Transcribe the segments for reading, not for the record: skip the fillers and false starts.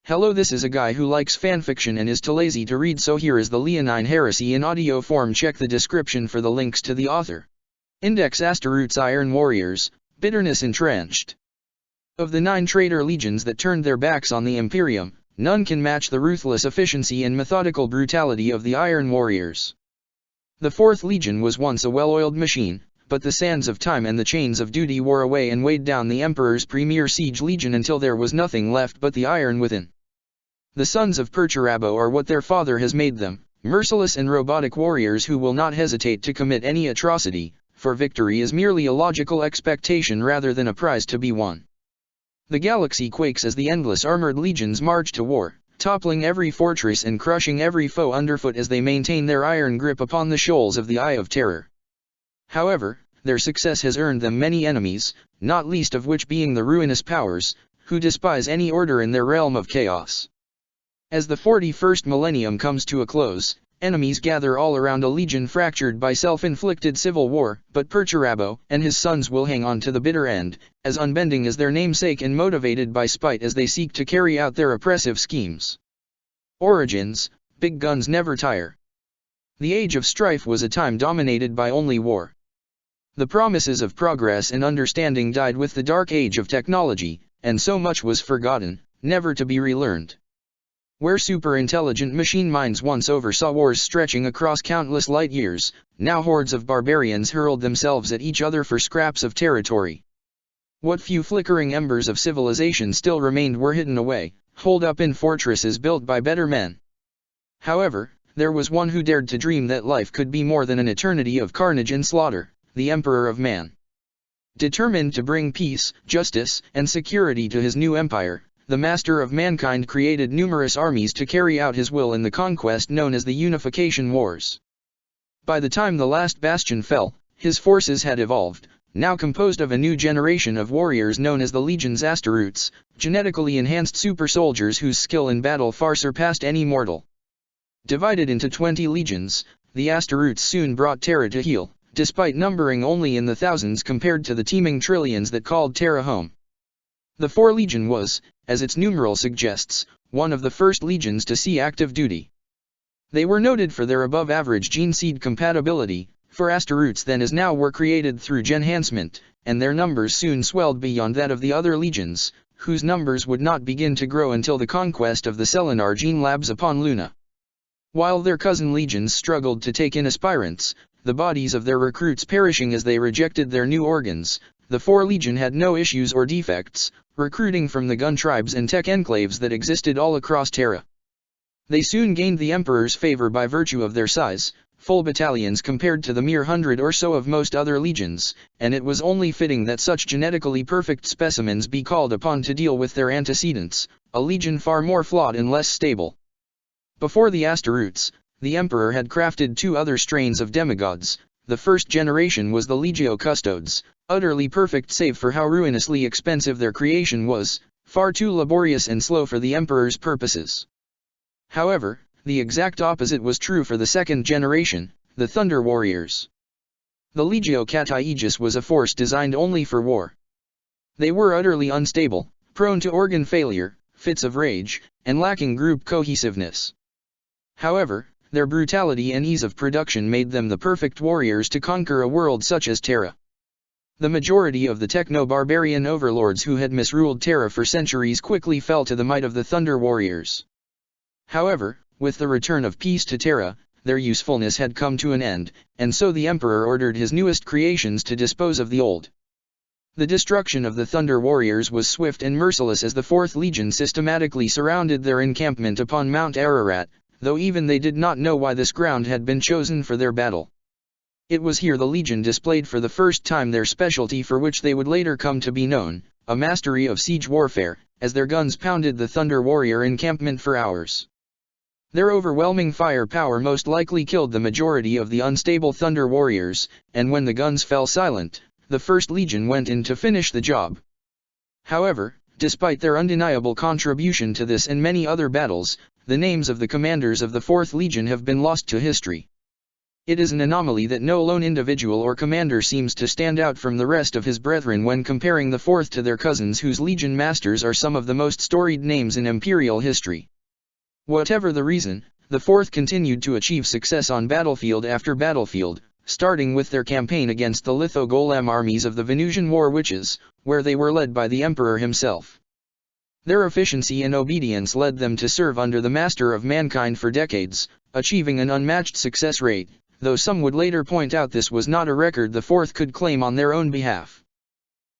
Hello, this is a guy who likes fanfiction and is too lazy to read, so here is the Leonine Heresy in audio form. Check the description for the links to the author. Index: Astaroth's Iron Warriors, bitterness entrenched. Of the 9 traitor legions that turned their backs on the Imperium, none can match the ruthless efficiency and methodical brutality of the Iron Warriors. The 4th Legion was once a well-oiled machine, but the sands of time and the chains of duty wore away and weighed down the Emperor's premier siege legion until there was nothing left but the iron within. The sons of Perturabo are what their father has made them, merciless and robotic warriors who will not hesitate to commit any atrocity, for victory is merely a logical expectation rather than a prize to be won. The galaxy quakes as the endless armored legions march to war, toppling every fortress and crushing every foe underfoot as they maintain their iron grip upon the shoals of the Eye of Terror. However, their success has earned them many enemies, not least of which being the ruinous powers, who despise any order in their realm of chaos. As the 41st millennium comes to a close, enemies gather all around a legion fractured by self-inflicted civil war, but Perturabo and his sons will hang on to the bitter end, as unbending as their namesake and motivated by spite as they seek to carry out their oppressive schemes. Origins: big guns never tire. The age of strife was a time dominated by only war. The promises of progress and understanding died with the dark age of technology, and so much was forgotten, never to be relearned. Where super-intelligent machine minds once oversaw wars stretching across countless light years, now hordes of barbarians hurled themselves at each other for scraps of territory. What few flickering embers of civilization still remained were hidden away, holed up in fortresses built by better men. However, there was one who dared to dream that life could be more than an eternity of carnage and slaughter, the Emperor of Man. Determined to bring peace, justice, and security to his new empire, the master of mankind created numerous armies to carry out his will in the conquest known as the Unification Wars. By the time the last bastion fell, his forces had evolved, now composed of a new generation of warriors known as the Legions Astaroths, genetically enhanced super soldiers whose skill in battle far surpassed any mortal. Divided into 20 legions, the Astaroths soon brought Terra to heel, despite numbering only in the thousands compared to the teeming trillions that called Terra home. The 4th Legion was, as its numeral suggests, one of the first legions to see active duty. They were noted for their above-average gene seed compatibility, for Astaroths then as now were created through genhancement, and their numbers soon swelled beyond that of the other legions, whose numbers would not begin to grow until the conquest of the Selenar gene labs upon Luna. While their cousin legions struggled to take in aspirants, the bodies of their recruits perishing as they rejected their new organs, the 4th Legion had no issues or defects, recruiting from the gun tribes and tech enclaves that existed all across Terra. They soon gained the Emperor's favor by virtue of their size, full battalions compared to the mere 100 or so of most other legions, and it was only fitting that such genetically perfect specimens be called upon to deal with their antecedents, a legion far more flawed and less stable. Before the Astaroths, the Emperor had crafted 2 other strains of demigods. The first generation was the Legio Custodes, utterly perfect save for how ruinously expensive their creation was, far too laborious and slow for the Emperor's purposes. However, the exact opposite was true for the 2nd generation, the Thunder Warriors. The Legio Cataegis was a force designed only for war. They were utterly unstable, prone to organ failure, fits of rage, and lacking group cohesiveness. However, their brutality and ease of production made them the perfect warriors to conquer a world such as Terra. The majority of the techno-barbarian overlords who had misruled Terra for centuries quickly fell to the might of the Thunder Warriors. However, with the return of peace to Terra, their usefulness had come to an end, and so the Emperor ordered his newest creations to dispose of the old. The destruction of the Thunder Warriors was swift and merciless as the 4th Legion systematically surrounded their encampment upon Mount Ararat, though even they did not know why this ground had been chosen for their battle. It was here the Legion displayed for the first time their specialty for which they would later come to be known, a mastery of siege warfare, as their guns pounded the Thunder Warrior encampment for hours. Their overwhelming firepower most likely killed the majority of the unstable Thunder Warriors, and when the guns fell silent, the 1st Legion went in to finish the job. However, despite their undeniable contribution to this and many other battles, the names of the commanders of the 4th Legion have been lost to history. It is an anomaly that no lone individual or commander seems to stand out from the rest of his brethren when comparing the Fourth to their cousins, whose legion masters are some of the most storied names in imperial history. Whatever the reason, the Fourth continued to achieve success on battlefield after battlefield, starting with their campaign against the Litho-Golem armies of the Venusian War Witches, where they were led by the Emperor himself. Their efficiency and obedience led them to serve under the Master of Mankind for decades, achieving an unmatched success rate, though some would later point out this was not a record the Fourth could claim on their own behalf.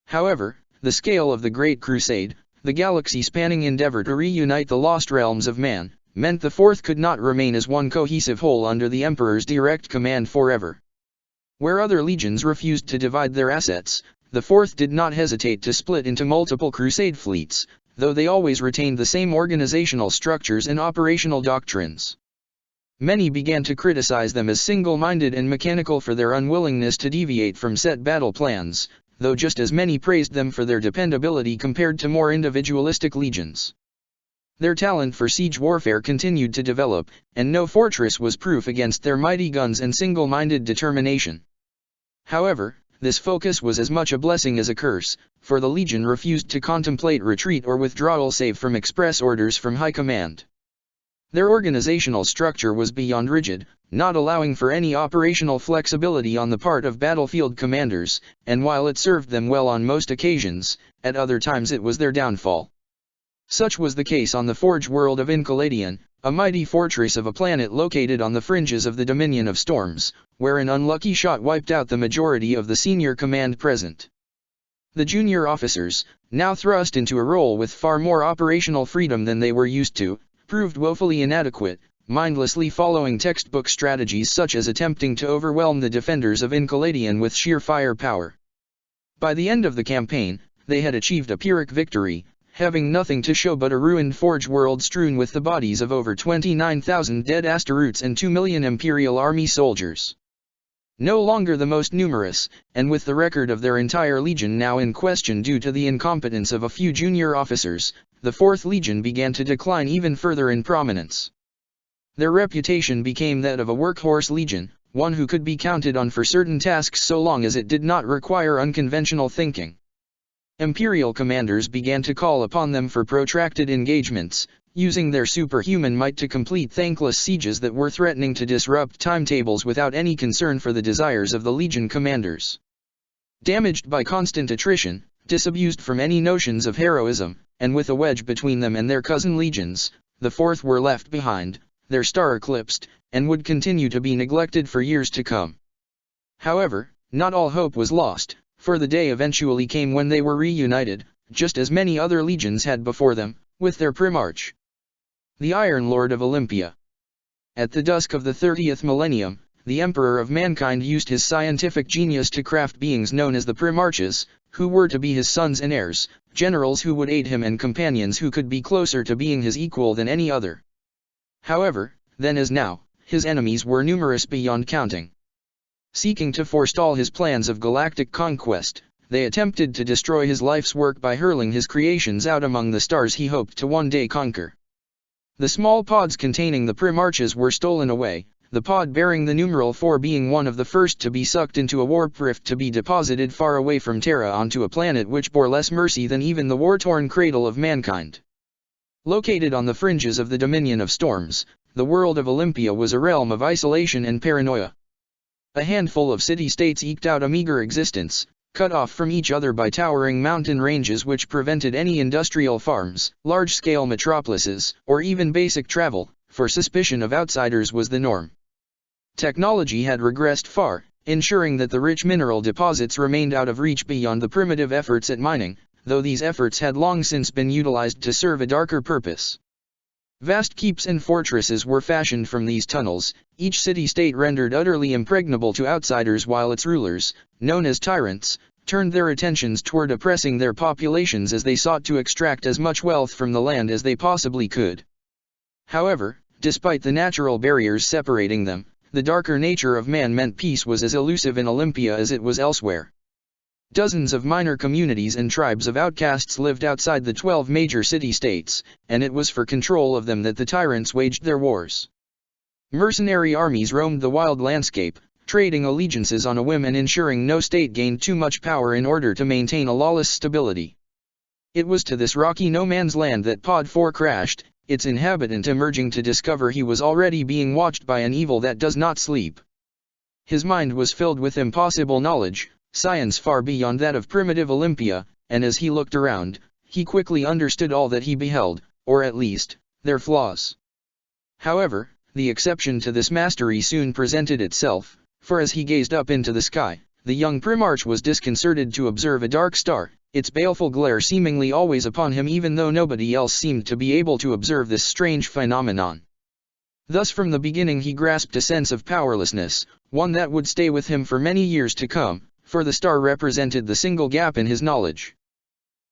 However, the scale of the Great Crusade, the galaxy-spanning endeavor to reunite the lost realms of man, meant the Fourth could not remain as one cohesive whole under the Emperor's direct command forever. Where other legions refused to divide their assets, the Fourth did not hesitate to split into multiple crusade fleets, though they always retained the same organizational structures and operational doctrines. Many began to criticize them as single-minded and mechanical for their unwillingness to deviate from set battle plans, though just as many praised them for their dependability compared to more individualistic legions. Their talent for siege warfare continued to develop, and no fortress was proof against their mighty guns and single-minded determination. However, this focus was as much a blessing as a curse, for the legion refused to contemplate retreat or withdrawal save from express orders from high command. Their organizational structure was beyond rigid, not allowing for any operational flexibility on the part of battlefield commanders, and while it served them well on most occasions, at other times it was their downfall. Such was the case on the Forge world of Enceladion, a mighty fortress of a planet located on the fringes of the Dominion of Storms, where an unlucky shot wiped out the majority of the senior command present. The junior officers, now thrust into a role with far more operational freedom than they were used to, proved woefully inadequate, mindlessly following textbook strategies such as attempting to overwhelm the defenders of Enceladion with sheer firepower. By the end of the campaign, they had achieved a Pyrrhic victory, having nothing to show but a ruined Forge world strewn with the bodies of over 29,000 dead Astaroths and 2 million Imperial Army soldiers. No longer the most numerous, and with the record of their entire legion now in question due to the incompetence of a few junior officers, the Fourth Legion began to decline even further in prominence. Their reputation became that of a workhorse legion, one who could be counted on for certain tasks so long as it did not require unconventional thinking. Imperial commanders began to call upon them for protracted engagements, using their superhuman might to complete thankless sieges that were threatening to disrupt timetables without any concern for the desires of the legion commanders. Damaged by constant attrition, disabused from any notions of heroism, and with a wedge between them and their cousin legions, the Fourth were left behind, their star eclipsed, and would continue to be neglected for years to come. However, not all hope was lost, for the day eventually came when they were reunited, just as many other legions had before them, with their Primarch, the Iron Lord of Olympia. At the dusk of the 30th millennium, the Emperor of Mankind used his scientific genius to craft beings known as the Primarches, who were to be his sons and heirs, generals who would aid him and companions who could be closer to being his equal than any other. However, then as now, his enemies were numerous beyond counting. Seeking to forestall his plans of galactic conquest, they attempted to destroy his life's work by hurling his creations out among the stars he hoped to one day conquer. The small pods containing the Primarches were stolen away, the pod bearing the numeral 4 being one of the first to be sucked into a warp rift to be deposited far away from Terra onto a planet which bore less mercy than even the war-torn cradle of mankind. Located on the fringes of the Dominion of Storms, the world of Olympia was a realm of isolation and paranoia. A handful of city-states eked out a meager existence, cut off from each other by towering mountain ranges which prevented any industrial farms, large-scale metropolises, or even basic travel, for suspicion of outsiders was the norm. Technology had regressed far, ensuring that the rich mineral deposits remained out of reach beyond the primitive efforts at mining, though these efforts had long since been utilized to serve a darker purpose. Vast keeps and fortresses were fashioned from these tunnels, each city-state rendered utterly impregnable to outsiders while its rulers, known as tyrants, turned their attentions toward oppressing their populations as they sought to extract as much wealth from the land as they possibly could. However, despite the natural barriers separating them, the darker nature of man meant peace was as elusive in Olympia as it was elsewhere. Dozens of minor communities and tribes of outcasts lived outside the 12 major city-states, and it was for control of them that the tyrants waged their wars. Mercenary armies roamed the wild landscape, trading allegiances on a whim and ensuring no state gained too much power in order to maintain a lawless stability. It was to this rocky no-man's land that Pod 4 crashed, its inhabitant emerging to discover he was already being watched by an evil that does not sleep. His mind was filled with impossible knowledge, science far beyond that of primitive Olympia, and as he looked around, he quickly understood all that he beheld, or at least, their flaws. However, the exception to this mastery soon presented itself, for as he gazed up into the sky, the young Primarch was disconcerted to observe a dark star, its baleful glare seemingly always upon him even though nobody else seemed to be able to observe this strange phenomenon. Thus from the beginning he grasped a sense of powerlessness, one that would stay with him for many years to come, for the star represented the single gap in his knowledge.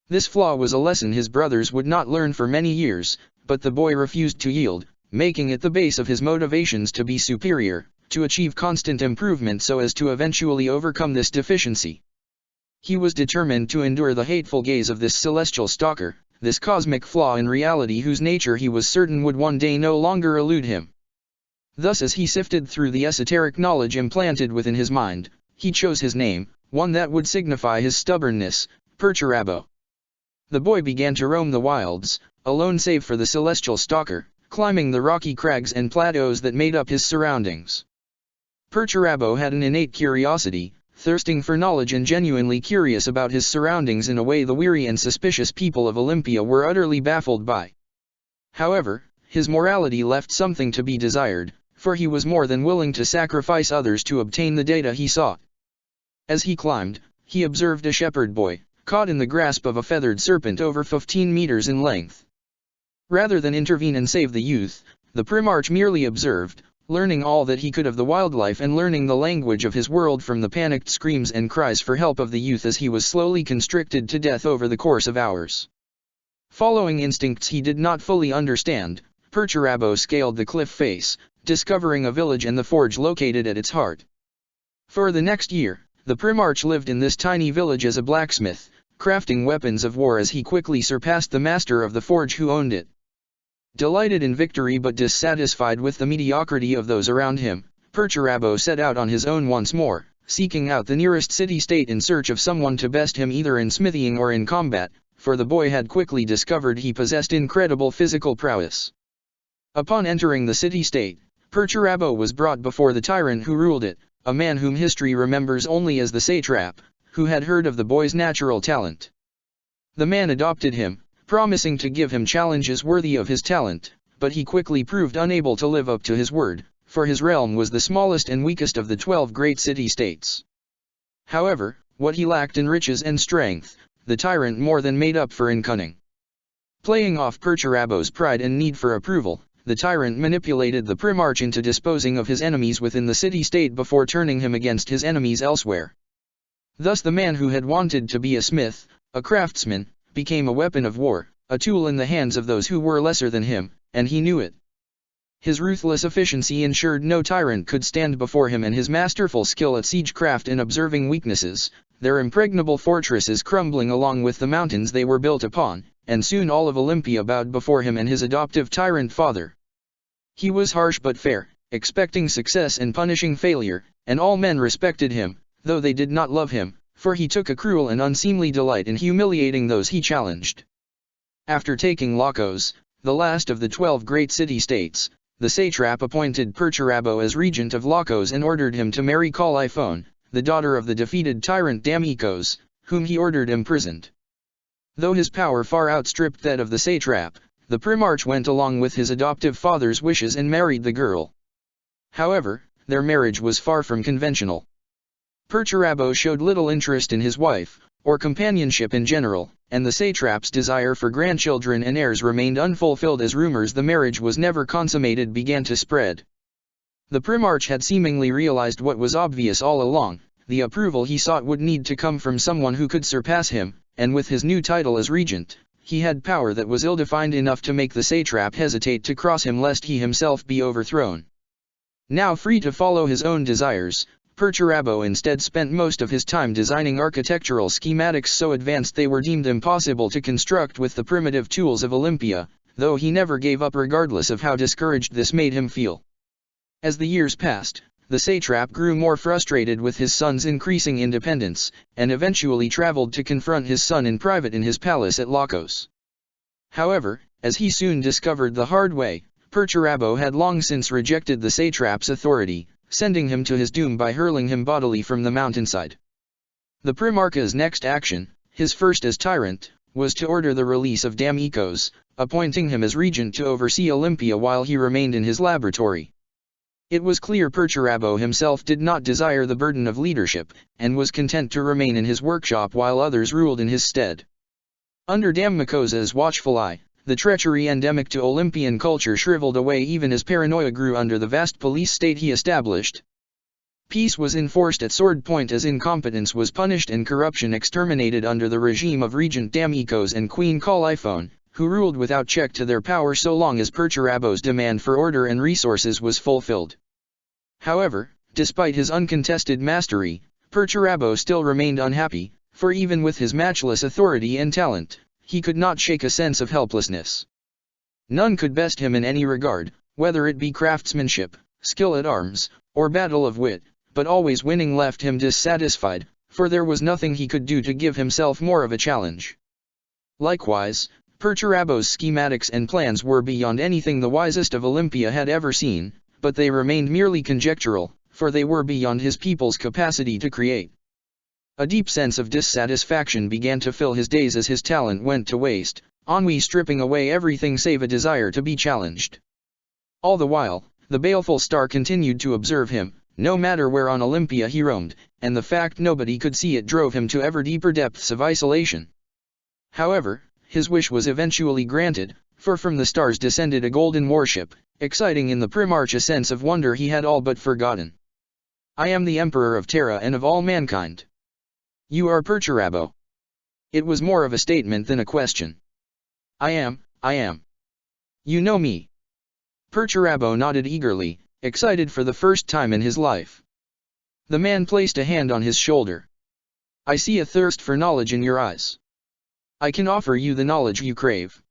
This flaw was a lesson his brothers would not learn for many years, but the boy refused to yield, making it the base of his motivations to be superior, to achieve constant improvement so as to eventually overcome this deficiency. He was determined to endure the hateful gaze of this celestial stalker, this cosmic flaw in reality whose nature he was certain would one day no longer elude him. Thus as he sifted through the esoteric knowledge implanted within his mind, he chose his name, one that would signify his stubbornness, Perturabo. The boy began to roam the wilds, alone save for the celestial stalker, climbing the rocky crags and plateaus that made up his surroundings. Perturabo had an innate curiosity, thirsting for knowledge and genuinely curious about his surroundings in a way the weary and suspicious people of Olympia were utterly baffled by. However, his morality left something to be desired, for he was more than willing to sacrifice others to obtain the data he sought. As he climbed, he observed a shepherd boy, caught in the grasp of a feathered serpent over 15 meters in length. Rather than intervene and save the youth, the Primarch merely observed, learning all that he could of the wildlife and learning the language of his world from the panicked screams and cries for help of the youth as he was slowly constricted to death over the course of hours. Following instincts he did not fully understand, Perturabo scaled the cliff face, discovering a village and the forge located at its heart. For the next year, the Primarch lived in this tiny village as a blacksmith, crafting weapons of war as he quickly surpassed the master of the forge who owned it. Delighted in victory but dissatisfied with the mediocrity of those around him, Perturabo set out on his own once more, seeking out the nearest city-state in search of someone to best him either in smithying or in combat, for the boy had quickly discovered he possessed incredible physical prowess. Upon entering the city-state, Perturabo was brought before the tyrant who ruled it, a man whom history remembers only as the satrap, who had heard of the boy's natural talent. The man adopted him, promising to give him challenges worthy of his talent, but he quickly proved unable to live up to his word, for his realm was the smallest and weakest of the 12 great city-states. However, what he lacked in riches and strength, the tyrant more than made up for in cunning. Playing off Perturabo's pride and need for approval, the tyrant manipulated the Primarch into disposing of his enemies within the city-state before turning him against his enemies elsewhere. Thus the man who had wanted to be a smith, a craftsman, became a weapon of war, a tool in the hands of those who were lesser than him, and he knew it. His ruthless efficiency ensured no tyrant could stand before him, and his masterful skill at siegecraft in observing weaknesses, their impregnable fortresses crumbling along with the mountains they were built upon, and soon all of Olympia bowed before him and his adoptive tyrant father. He was harsh but fair, expecting success and punishing failure, and all men respected him, though they did not love him, for he took a cruel and unseemly delight in humiliating those he challenged. After taking Lacos, the last of the 12 great city-states, the satrap appointed Perturabo as regent of Lacos and ordered him to marry Calliope, the daughter of the defeated tyrant Damikos, whom he ordered imprisoned. Though his power far outstripped that of the satrap, the Primarch went along with his adoptive father's wishes and married the girl. However, their marriage was far from conventional. Perturabo showed little interest in his wife, or companionship in general, and the satrap's desire for grandchildren and heirs remained unfulfilled as rumors the marriage was never consummated began to spread. The Primarch had seemingly realized what was obvious all along, the approval he sought would need to come from someone who could surpass him, and with his new title as regent, he had power that was ill-defined enough to make the satrap hesitate to cross him lest he himself be overthrown. Now free to follow his own desires, Perturabo instead spent most of his time designing architectural schematics so advanced they were deemed impossible to construct with the primitive tools of Olympia, though he never gave up regardless of how discouraged this made him feel. As the years passed, the satrap grew more frustrated with his son's increasing independence, and eventually traveled to confront his son in private in his palace at Lakos. However, as he soon discovered the hard way, Perturabo had long since rejected the satrap's authority, sending him to his doom by hurling him bodily from the mountainside. The Primarch's next action, his first as tyrant, was to order the release of Damikos, appointing him as regent to oversee Olympia while he remained in his laboratory. It was clear Perturabo himself did not desire the burden of leadership, and was content to remain in his workshop while others ruled in his stead. Under Damikosa's watchful eye, the treachery endemic to Olympian culture shriveled away even as paranoia grew under the vast police state he established. Peace was enforced at sword point as incompetence was punished and corruption exterminated under the regime of Regent Damikos and Queen Calliope, who ruled without check to their power so long as Perturabo's demand for order and resources was fulfilled. However, despite his uncontested mastery, Perturabo still remained unhappy, for even with his matchless authority and talent, he could not shake a sense of helplessness. None could best him in any regard, whether it be craftsmanship, skill at arms, or battle of wit, but always winning left him dissatisfied, for there was nothing he could do to give himself more of a challenge. Likewise, Perturabo's schematics and plans were beyond anything the wisest of Olympia had ever seen, but they remained merely conjectural, for they were beyond his people's capacity to create. A deep sense of dissatisfaction began to fill his days as his talent went to waste, ennui stripping away everything save a desire to be challenged. All the while, the baleful star continued to observe him, no matter where on Olympia he roamed, and the fact nobody could see it drove him to ever deeper depths of isolation. However, his wish was eventually granted, for from the stars descended a golden warship, exciting in the Primarch a sense of wonder he had all but forgotten. "I am the Emperor of Terra and of all mankind. You are Perturabo." It was more of a statement than a question. I am. You know me." Perturabo nodded eagerly, excited for the first time in his life. The man placed a hand on his shoulder. "I see a thirst for knowledge in your eyes. I can offer you the knowledge you crave.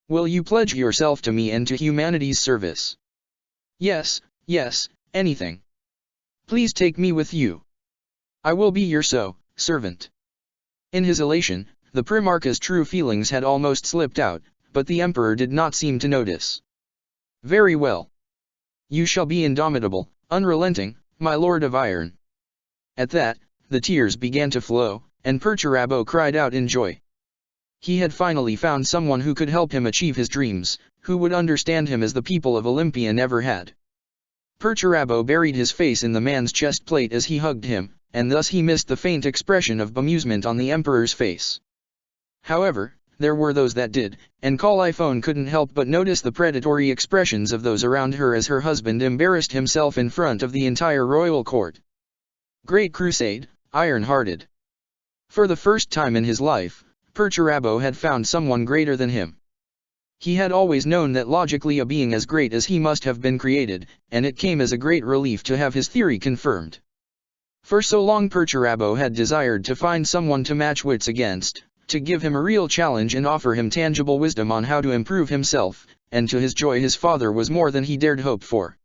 Will you pledge yourself to me and to humanity's service?" Yes, anything. Please take me with you. I will be your servant." In his elation, the Primarch's true feelings had almost slipped out, but the Emperor did not seem to notice. "Very well. You shall be indomitable, unrelenting, my Lord of Iron." At that, the tears began to flow, and Perturabo cried out in joy. He had finally found someone who could help him achieve his dreams, who would understand him as the people of Olympia never had. Perturabo buried his face in the man's chest plate as he hugged him, and thus he missed the faint expression of bemusement on the Emperor's face. However, there were those that did, and Calliope couldn't help but notice the predatory expressions of those around her as her husband embarrassed himself in front of the entire royal court. Great Crusade, iron-hearted. For the first time in his life, Perturabo had found someone greater than him. He had always known that logically a being as great as he must have been created, and it came as a great relief to have his theory confirmed. For so long Perturabo had desired to find someone to match wits against, to give him a real challenge and offer him tangible wisdom on how to improve himself, and to his joy his father was more than he dared hope for.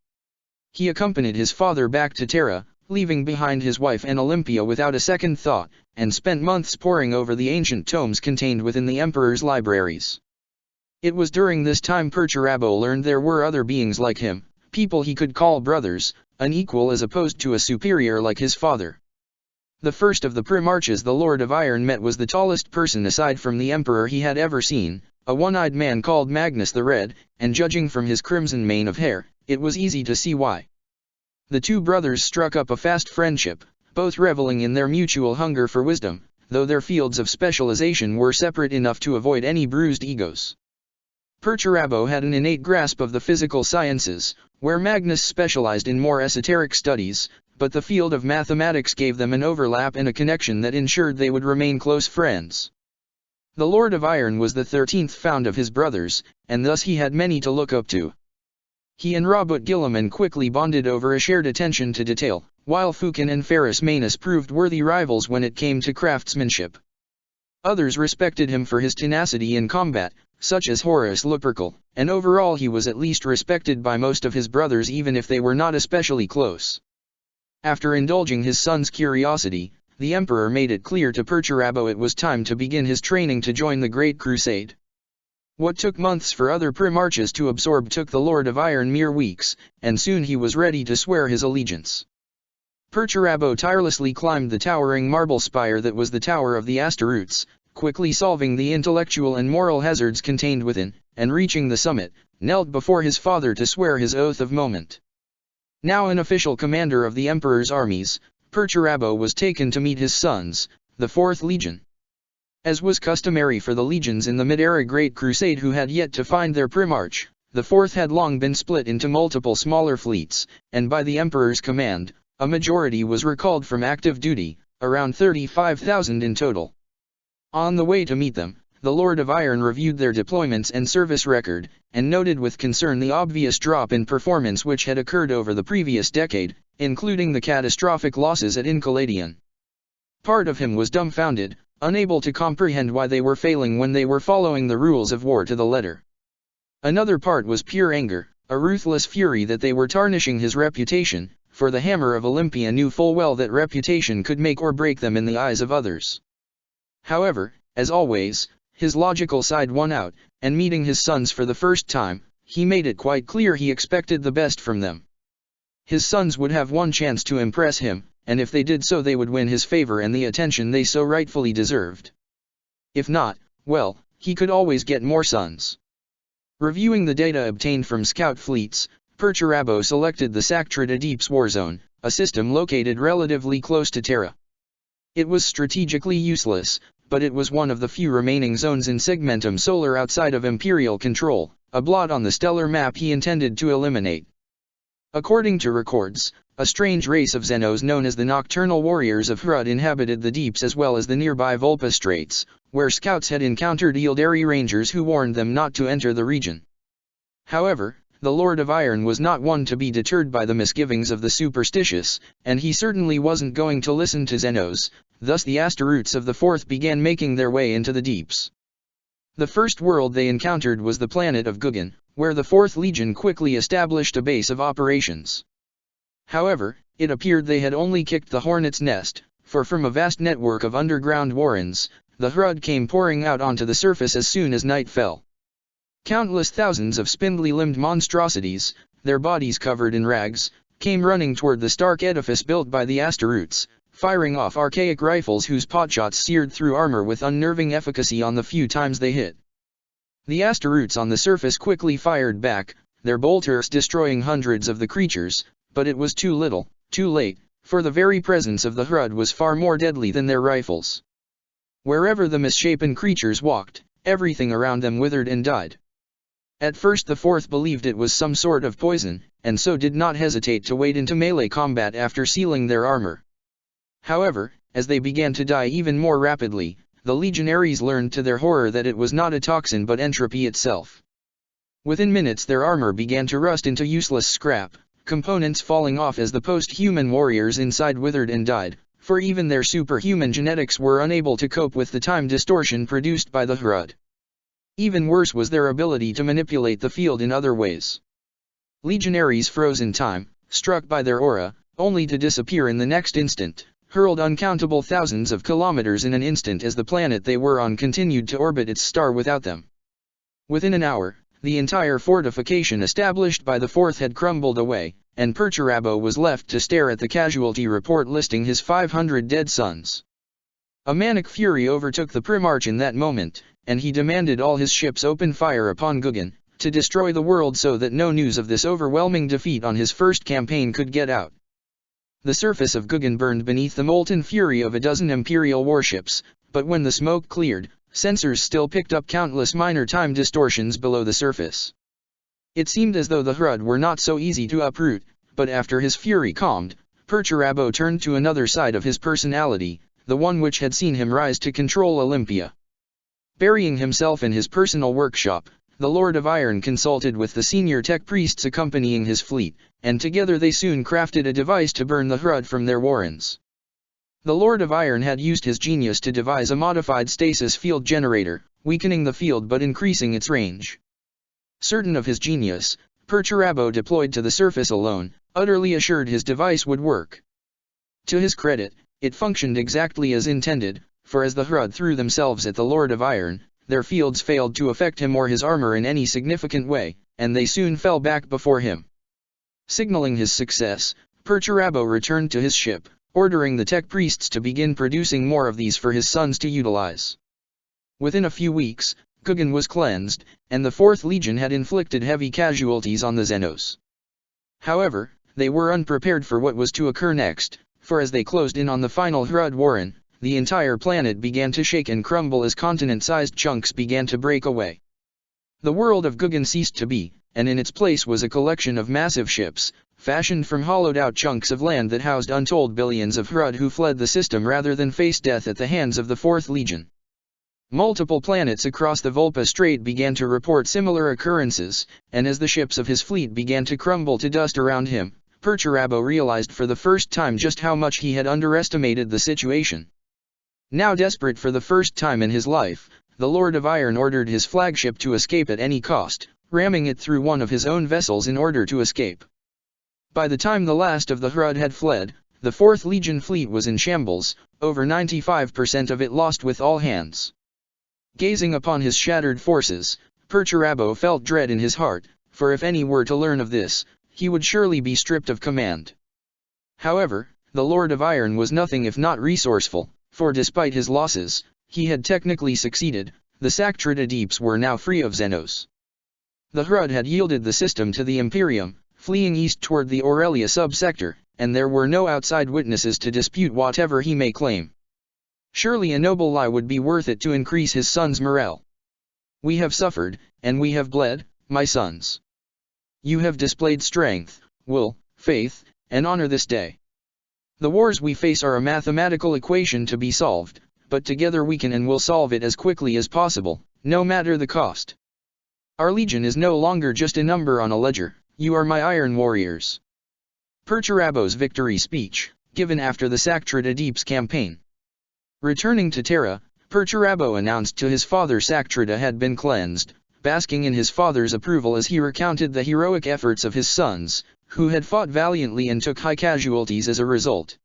He accompanied his father back to Terra, leaving behind his wife and Olympia without a second thought, and spent months poring over the ancient tomes contained within the Emperor's libraries. It was during this time Perturabo learned there were other beings like him, people he could call brothers, an equal as opposed to a superior like his father. The first of the Primarchs the Lord of Iron met was the tallest person aside from the Emperor he had ever seen, a one-eyed man called Magnus the Red, and judging from his crimson mane of hair, it was easy to see why. The two brothers struck up a fast friendship, both reveling in their mutual hunger for wisdom, though their fields of specialization were separate enough to avoid any bruised egos. Perturabo had an innate grasp of the physical sciences, where Magnus specialized in more esoteric studies, but the field of mathematics gave them an overlap and a connection that ensured they would remain close friends. The Lord of Iron was the 13th found of his brothers, and thus he had many to look up to. He and Robert Gilliman quickly bonded over a shared attention to detail, while Fukin and Ferrus Manus proved worthy rivals when it came to craftsmanship. Others respected him for his tenacity in combat, such as Horace Lupercal, and overall he was at least respected by most of his brothers even if they were not especially close. After indulging his son's curiosity, the emperor made it clear to Perturabo it was time to begin his training to join the Great Crusade. What took months for other primarchs to absorb took the Lord of Iron mere weeks, and soon he was ready to swear his allegiance. Perturabo tirelessly climbed the towering marble spire that was the Tower of the Asteroutes, quickly solving the intellectual and moral hazards contained within, and reaching the summit, knelt before his father to swear his oath of moment. Now an official commander of the emperor's armies, Perturabo was taken to meet his sons, the 4th Legion. As was customary for the legions in the mid-era Great Crusade who had yet to find their primarch, the 4th had long been split into multiple smaller fleets, and by the emperor's command, a majority was recalled from active duty, around 35,000 in total. On the way to meet them, the Lord of Iron reviewed their deployments and service record, and noted with concern the obvious drop in performance which had occurred over the previous decade, including the catastrophic losses at Encoladion. Part of him was dumbfounded, unable to comprehend why they were failing when they were following the rules of war to the letter. Another part was pure anger, a ruthless fury that they were tarnishing his reputation, for the Hammer of Olympia knew full well that reputation could make or break them in the eyes of others. However, as always, his logical side won out, and meeting his sons for the first time, he made it quite clear he expected the best from them. His sons would have one chance to impress him, and if they did so they would win his favor and the attention they so rightfully deserved. If not, well, he could always get more sons. Reviewing the data obtained from scout fleets, Perturabo selected the Sactrida Deeps war zone, a system located relatively close to Terra. It was strategically useless, but it was one of the few remaining zones in Segmentum Solar outside of Imperial control, a blot on the stellar map he intended to eliminate. According to records, a strange race of Xenos known as the Nocturnal Warriors of Hrud inhabited the deeps as well as the nearby Vulpa Straits, where scouts had encountered Eildari Rangers who warned them not to enter the region. However, the Lord of Iron was not one to be deterred by the misgivings of the superstitious, and he certainly wasn't going to listen to Xenos, thus the Asteroutes of the 4th began making their way into the deeps. The first world they encountered was the planet of Guggen, where the 4th Legion quickly established a base of operations. However, it appeared they had only kicked the hornet's nest, for from a vast network of underground warrens, the Hrud came pouring out onto the surface as soon as night fell. Countless thousands of spindly-limbed monstrosities, their bodies covered in rags, came running toward the stark edifice built by the Asteroutes, firing off archaic rifles whose potshots seared through armor with unnerving efficacy on the few times they hit. The Asteroutes on the surface quickly fired back, their bolters destroying hundreds of the creatures, but it was too little, too late, for the very presence of the Hrud was far more deadly than their rifles. Wherever the misshapen creatures walked, everything around them withered and died. At first the 4th believed it was some sort of poison, and so did not hesitate to wade into melee combat after sealing their armor. However, as they began to die even more rapidly, the legionaries learned to their horror that it was not a toxin but entropy itself. Within minutes their armor began to rust into useless scrap, components falling off as the post-human warriors inside withered and died, for even their superhuman genetics were unable to cope with the time distortion produced by the Hrud. Even worse was their ability to manipulate the field in other ways. Legionaries froze in time, struck by their aura, only to disappear in the next instant, hurled uncountable thousands of kilometers in an instant as the planet they were on continued to orbit its star without them. Within an hour, the entire fortification established by the 4th had crumbled away, and Perturabo was left to stare at the casualty report listing his 500 dead sons. A manic fury overtook the Primarch in that moment, and he demanded all his ships open fire upon Guggen, to destroy the world so that no news of this overwhelming defeat on his first campaign could get out. The surface of Guggen burned beneath the molten fury of a dozen Imperial warships, but when the smoke cleared, sensors still picked up countless minor time distortions below the surface. It seemed as though the Hrud were not so easy to uproot, but after his fury calmed, Perturabo turned to another side of his personality, the one which had seen him rise to control Olympia. Burying himself in his personal workshop, the Lord of Iron consulted with the senior tech priests accompanying his fleet, and together they soon crafted a device to burn the Hrud from their warrens. The Lord of Iron had used his genius to devise a modified stasis field generator, weakening the field but increasing its range. Certain of his genius, Perturabo deployed to the surface alone, utterly assured his device would work. To his credit, it functioned exactly as intended, for as the Hrud threw themselves at the Lord of Iron, their fields failed to affect him or his armor in any significant way, and they soon fell back before him. Signaling his success, Perturabo returned to his ship, ordering the tech priests to begin producing more of these for his sons to utilize. Within a few weeks, Guggen was cleansed, and the 4th Legion had inflicted heavy casualties on the Xenos. However, they were unprepared for what was to occur next, for as they closed in on the final Hrud warren, the entire planet began to shake and crumble as continent-sized chunks began to break away. The world of Guggen ceased to be, and in its place was a collection of massive ships, fashioned from hollowed-out chunks of land that housed untold billions of Hrud who fled the system rather than face death at the hands of the 4th Legion. Multiple planets across the Volpa Strait began to report similar occurrences, and as the ships of his fleet began to crumble to dust around him, Perturabo realized for the first time just how much he had underestimated the situation. Now desperate for the first time in his life, the Lord of Iron ordered his flagship to escape at any cost, ramming it through one of his own vessels in order to escape. By the time the last of the Hrud had fled, the 4th Legion fleet was in shambles, over 95% of it lost with all hands. Gazing upon his shattered forces, Perturabo felt dread in his heart, for if any were to learn of this, he would surely be stripped of command. However, the Lord of Iron was nothing if not resourceful, for despite his losses, he had technically succeeded. The Sactrida Deeps were now free of Xenos. The Hrud had yielded the system to the Imperium, fleeing east toward the Aurelia subsector, and there were no outside witnesses to dispute whatever he may claim. Surely a noble lie would be worth it to increase his son's morale. We have suffered, and we have bled, my sons. You have displayed strength, will, faith, and honor this day. The wars we face are a mathematical equation to be solved, but together we can and will solve it as quickly as possible, no matter the cost. Our legion is no longer just a number on a ledger, you are my Iron Warriors. Perturabo's victory speech, given after the Sactrida Deeps campaign. Returning to Terra, Perturabo announced to his father Sactrida had been cleansed, basking in his father's approval as he recounted the heroic efforts of his sons, who had fought valiantly and took high casualties as a result.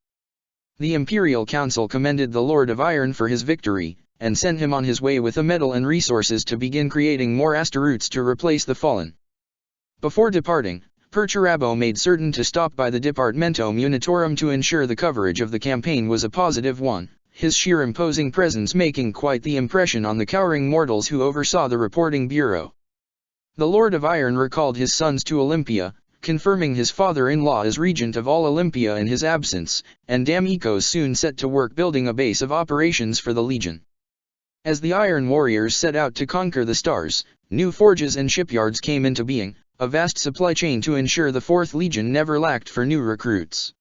The Imperial Council commended the Lord of Iron for his victory, and sent him on his way with a medal and resources to begin creating more asteroids to replace the fallen. Before departing, Perturabo made certain to stop by the Departamento Munitorum to ensure the coverage of the campaign was a positive one, his sheer imposing presence making quite the impression on the cowering mortals who oversaw the reporting bureau. The Lord of Iron recalled his sons to Olympia, confirming his father-in-law as regent of all Olympia in his absence, and Damikos soon set to work building a base of operations for the Legion. As the Iron Warriors set out to conquer the stars, new forges and shipyards came into being, a vast supply chain to ensure the 4th Legion never lacked for new recruits.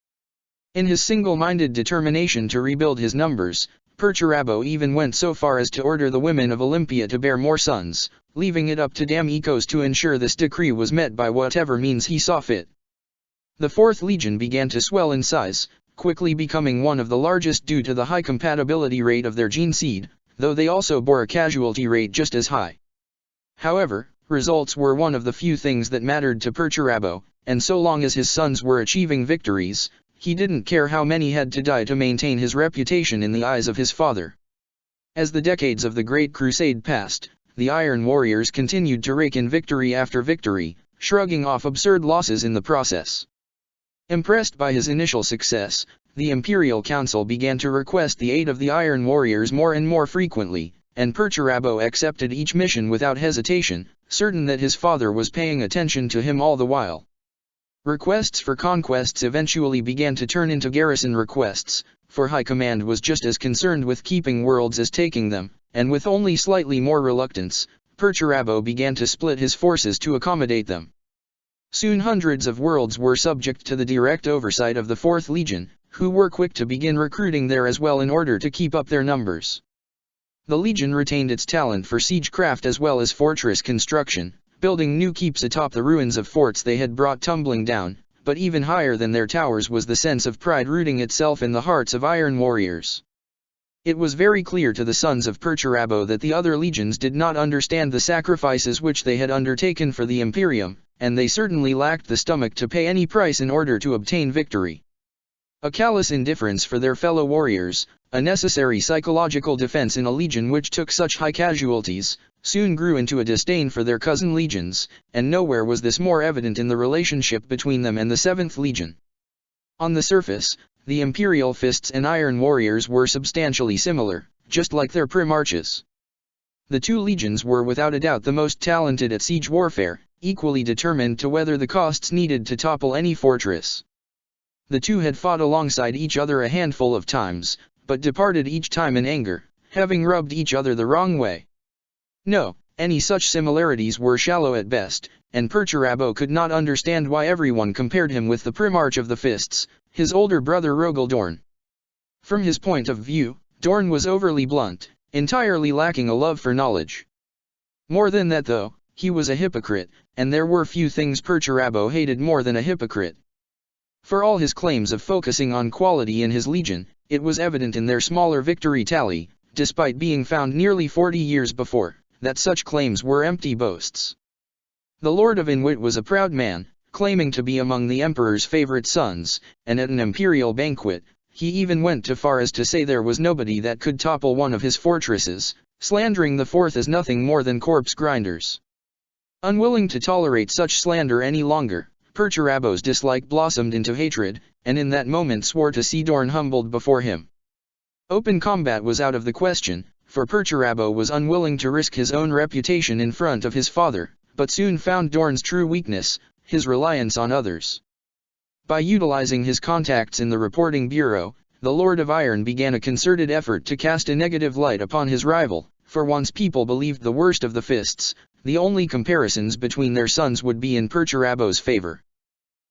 In his single-minded determination to rebuild his numbers, Perturabo even went so far as to order the women of Olympia to bear more sons, leaving it up to Damikos to ensure this decree was met by whatever means he saw fit. The 4th Legion began to swell in size, quickly becoming one of the largest due to the high compatibility rate of their gene seed, though they also bore a casualty rate just as high. However, results were one of the few things that mattered to Perturabo, and so long as his sons were achieving victories, he didn't care how many had to die to maintain his reputation in the eyes of his father. As the decades of the Great Crusade passed, the Iron Warriors continued to rake in victory after victory, shrugging off absurd losses in the process. Impressed by his initial success, the Imperial Council began to request the aid of the Iron Warriors more and more frequently, and Perturabo accepted each mission without hesitation, certain that his father was paying attention to him all the while. Requests for conquests eventually began to turn into garrison requests, for High Command was just as concerned with keeping worlds as taking them, and with only slightly more reluctance, Perturabo began to split his forces to accommodate them. Soon hundreds of worlds were subject to the direct oversight of the 4th Legion, who were quick to begin recruiting there as well in order to keep up their numbers. The Legion retained its talent for siegecraft as well as fortress construction, building new keeps atop the ruins of forts they had brought tumbling down, but even higher than their towers was the sense of pride rooting itself in the hearts of Iron Warriors. It was very clear to the sons of Perturabo that the other legions did not understand the sacrifices which they had undertaken for the Imperium, and they certainly lacked the stomach to pay any price in order to obtain victory. A callous indifference for their fellow warriors, a necessary psychological defense in a legion which took such high casualties, soon grew into a disdain for their cousin legions, and nowhere was this more evident in the relationship between them and the 7th Legion. On the surface, the Imperial Fists and Iron Warriors were substantially similar, just like their Primarches. The two legions were without a doubt the most talented at siege warfare, equally determined to weather the costs needed to topple any fortress. The two had fought alongside each other a handful of times, but departed each time in anger, having rubbed each other the wrong way. No, any such similarities were shallow at best, and Perturabo could not understand why everyone compared him with the Primarch of the Fists, his older brother Rogel Dorn. From his point of view, Dorn was overly blunt, entirely lacking a love for knowledge. More than that though, he was a hypocrite, and there were few things Perturabo hated more than a hypocrite. For all his claims of focusing on quality in his legion, it was evident in their smaller victory tally, despite being found nearly 40 years before, that such claims were empty boasts. The Lord of Inwit was a proud man, claiming to be among the Emperor's favorite sons, and at an imperial banquet, he even went so far as to say there was nobody that could topple one of his fortresses, slandering the 4th as nothing more than corpse grinders. Unwilling to tolerate such slander any longer, Perturabo's dislike blossomed into hatred, and in that moment swore to see Dorn humbled before him. Open combat was out of the question, for Perturabo was unwilling to risk his own reputation in front of his father, but soon found Dorn's true weakness, his reliance on others. By utilizing his contacts in the reporting bureau, the Lord of Iron began a concerted effort to cast a negative light upon his rival, for once people believed the worst of the Fists, the only comparisons between their sons would be in Perturabo's favor.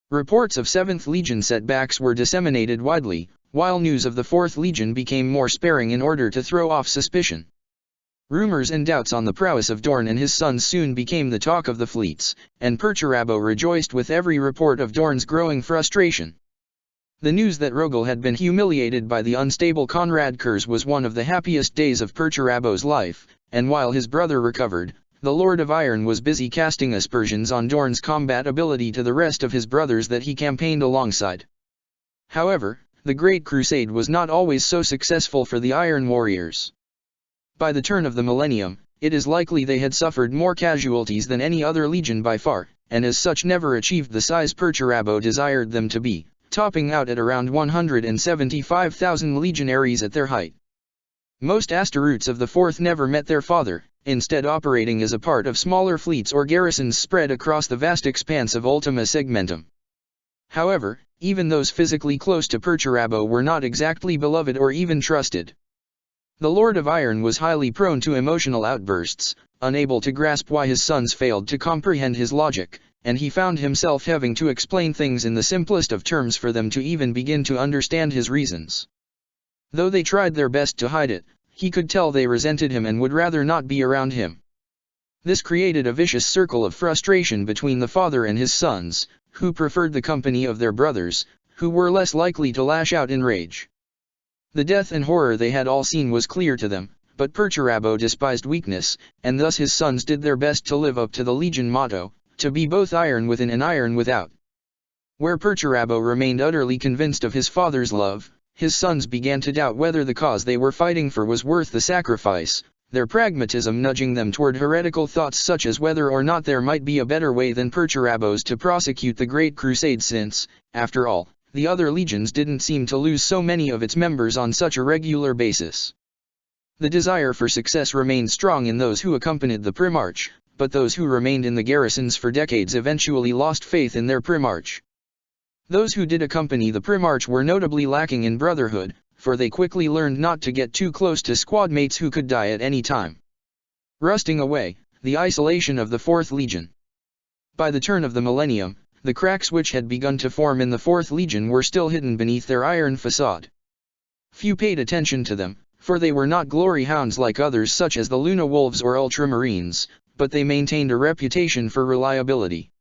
Reports of 7th Legion setbacks were disseminated widely, while news of the 4th Legion became more sparing in order to throw off suspicion. Rumors and doubts on the prowess of Dorn and his sons soon became the talk of the fleets, and Perturabo rejoiced with every report of Dorn's growing frustration. The news that Rogel had been humiliated by the unstable Conrad Kurz was one of the happiest days of Perturabo's life, and while his brother recovered, the Lord of Iron was busy casting aspersions on Dorn's combat ability to the rest of his brothers that he campaigned alongside. However, the Great Crusade was not always so successful for the Iron Warriors. By the turn of the millennium, it is likely they had suffered more casualties than any other legion by far, and as such never achieved the size Perturabo desired them to be, topping out at around 175,000 legionaries at their height. Most Asteroutes of the 4th never met their father, instead operating as a part of smaller fleets or garrisons spread across the vast expanse of Ultima Segmentum. However, even those physically close to Perturabo were not exactly beloved or even trusted. The Lord of Iron was highly prone to emotional outbursts, unable to grasp why his sons failed to comprehend his logic, and he found himself having to explain things in the simplest of terms for them to even begin to understand his reasons. Though they tried their best to hide it, he could tell they resented him and would rather not be around him. This created a vicious circle of frustration between the father and his sons, who preferred the company of their brothers, who were less likely to lash out in rage. The death and horror they had all seen was clear to them, but Perturabo despised weakness, and thus his sons did their best to live up to the Legion motto, to be both iron within and iron without. Where Perturabo remained utterly convinced of his father's love, his sons began to doubt whether the cause they were fighting for was worth the sacrifice, their pragmatism nudging them toward heretical thoughts such as whether or not there might be a better way than Perturabo's to prosecute the Great Crusade since, after all, the other legions didn't seem to lose so many of its members on such a regular basis. The desire for success remained strong in those who accompanied the Primarch, but those who remained in the garrisons for decades eventually lost faith in their Primarch. Those who did accompany the Primarch were notably lacking in brotherhood, for they quickly learned not to get too close to squad mates who could die at any time. Rusting away, the isolation of the 4th Legion. By the turn of the millennium, the cracks which had begun to form in the 4th Legion were still hidden beneath their iron facade. Few paid attention to them, for they were not glory hounds like others such as the Luna Wolves or Ultramarines, but they maintained a reputation for reliability.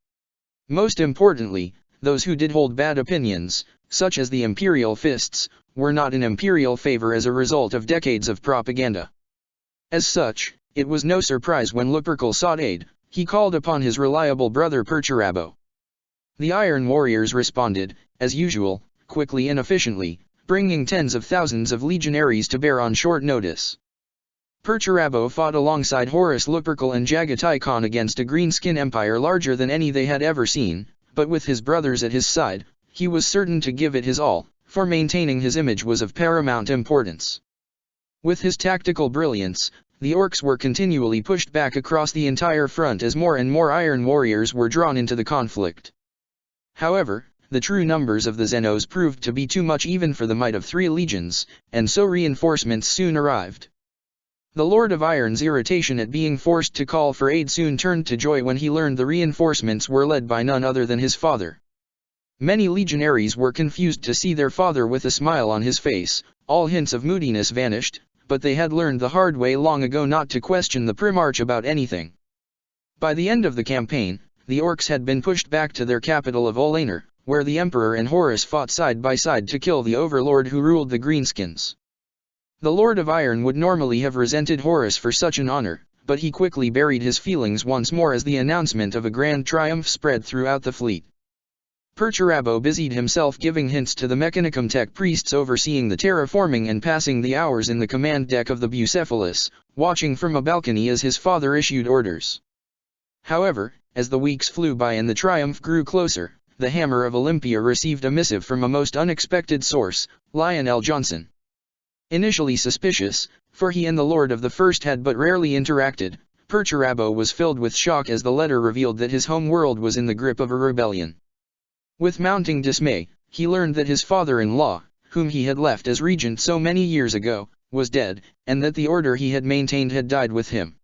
Most importantly, those who did hold bad opinions, such as the Imperial Fists, were not in imperial favor as a result of decades of propaganda. As such, it was no surprise when Lupercal sought aid. He called upon his reliable brother Perturabo. The Iron Warriors responded, as usual, quickly and efficiently, bringing tens of thousands of legionaries to bear on short notice. Perturabo fought alongside Horus Lupercal and Jagatai Khan against a greenskin empire larger than any they had ever seen, but with his brothers at his side, he was certain to give it his all, for maintaining his image was of paramount importance. With his tactical brilliance, the orcs were continually pushed back across the entire front as more and more Iron Warriors were drawn into the conflict. However, the true numbers of the Xenos proved to be too much even for the might of 3 legions, and so reinforcements soon arrived. The Lord of Iron's irritation at being forced to call for aid soon turned to joy when he learned the reinforcements were led by none other than his father. Many legionaries were confused to see their father with a smile on his face. All hints of moodiness vanished, but they had learned the hard way long ago not to question the Primarch about anything. By the end of the campaign, the orcs had been pushed back to their capital of Olaner, where the Emperor and Horus fought side by side to kill the overlord who ruled the Greenskins. The Lord of Iron would normally have resented Horus for such an honor, but he quickly buried his feelings once more as the announcement of a grand triumph spread throughout the fleet. Perturabo busied himself giving hints to the Mechanicum Tech priests overseeing the terraforming and passing the hours in the command deck of the Bucephalus, watching from a balcony as his father issued orders. However, as the weeks flew by and the triumph grew closer, the Hammer of Olympia received a missive from a most unexpected source, Lionel Johnson. Initially suspicious, for he and the Lord of the First had but rarely interacted, Perturabo was filled with shock as the letter revealed that his home world was in the grip of a rebellion. With mounting dismay, he learned that his father-in-law, whom he had left as regent so many years ago, was dead, and that the order he had maintained had died with him.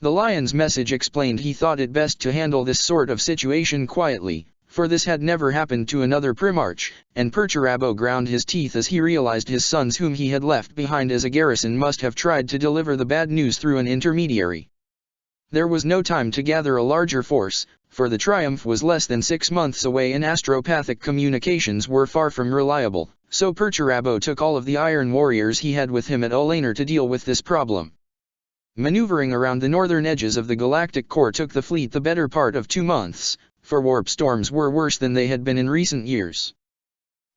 The Lion's message explained he thought it best to handle this sort of situation quietly, for this had never happened to another Primarch, and Perturabo ground his teeth as he realized his sons whom he had left behind as a garrison must have tried to deliver the bad news through an intermediary. There was no time to gather a larger force, for the triumph was less than 6 months away and astropathic communications were far from reliable, so Perturabo took all of the Iron Warriors he had with him at Olaner to deal with this problem. Maneuvering around the northern edges of the galactic core took the fleet the better part of 2 months, for warp storms were worse than they had been in recent years.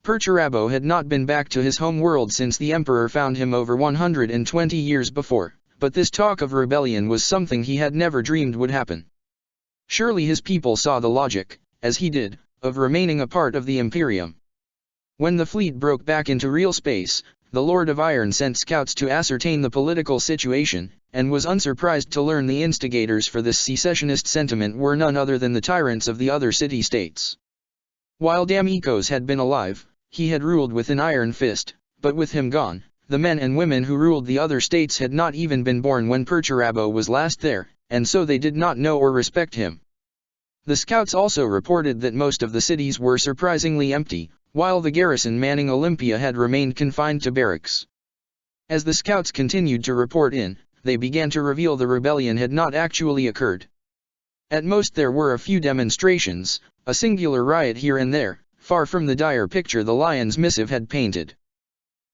Perturabo had not been back to his home world since the Emperor found him over 120 years before, but this talk of rebellion was something he had never dreamed would happen. Surely his people saw the logic, as he did, of remaining a part of the Imperium. When the fleet broke back into real space, the Lord of Iron sent scouts to ascertain the political situation, and was unsurprised to learn the instigators for this secessionist sentiment were none other than the tyrants of the other city-states. While Damikos had been alive, he had ruled with an iron fist, but with him gone, the men and women who ruled the other states had not even been born when Perturabo was last there, and so they did not know or respect him. The scouts also reported that most of the cities were surprisingly empty, while the garrison manning Olympia had remained confined to barracks. As the scouts continued to report in, they began to reveal the rebellion had not actually occurred. At most there were a few demonstrations, a singular riot here and there, far from the dire picture the Lion's missive had painted.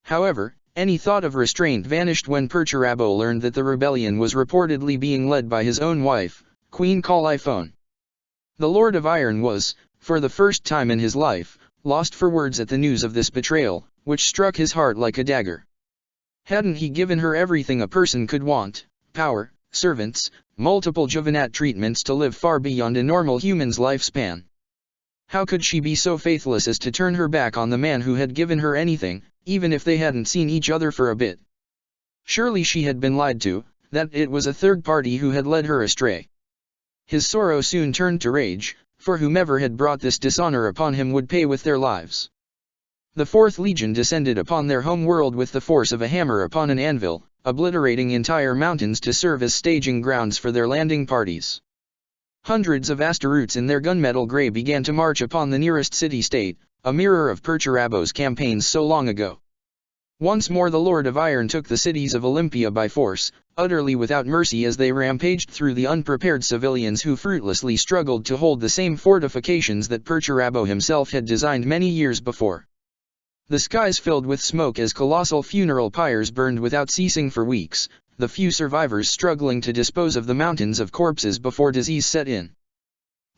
However, any thought of restraint vanished when Perturabo learned that the rebellion was reportedly being led by his own wife, Queen Calliope. The Lord of Iron was, for the first time in his life, lost for words at the news of this betrayal, which struck his heart like a dagger. Hadn't he given her everything a person could want, power, servants, multiple Juvenat treatments to live far beyond a normal human's lifespan? How could she be so faithless as to turn her back on the man who had given her anything, even if they hadn't seen each other for a bit? Surely she had been lied to, that it was a third party who had led her astray. His sorrow soon turned to rage, for whomever had brought this dishonor upon him would pay with their lives. The 4th Legion descended upon their home world with the force of a hammer upon an anvil, obliterating entire mountains to serve as staging grounds for their landing parties. Hundreds of Astaroths in their gunmetal gray began to march upon the nearest city-state, a mirror of Perturabo's campaigns so long ago. Once more the Lord of Iron took the cities of Olympia by force, utterly without mercy as they rampaged through the unprepared civilians who fruitlessly struggled to hold the same fortifications that Perturabo himself had designed many years before. The skies filled with smoke as colossal funeral pyres burned without ceasing for weeks, the few survivors struggling to dispose of the mountains of corpses before disease set in.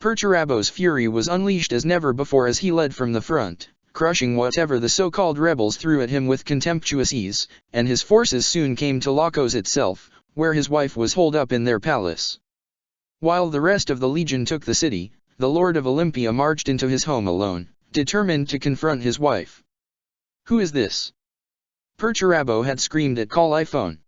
Perturabo's fury was unleashed as never before as he led from the front, crushing whatever the so-called rebels threw at him with contemptuous ease, and his forces soon came to Lacos itself, where his wife was holed up in their palace. While the rest of the legion took the city, the Lord of Olympia marched into his home alone, determined to confront his wife. "Who is this?" Perturabo had screamed at Calliope.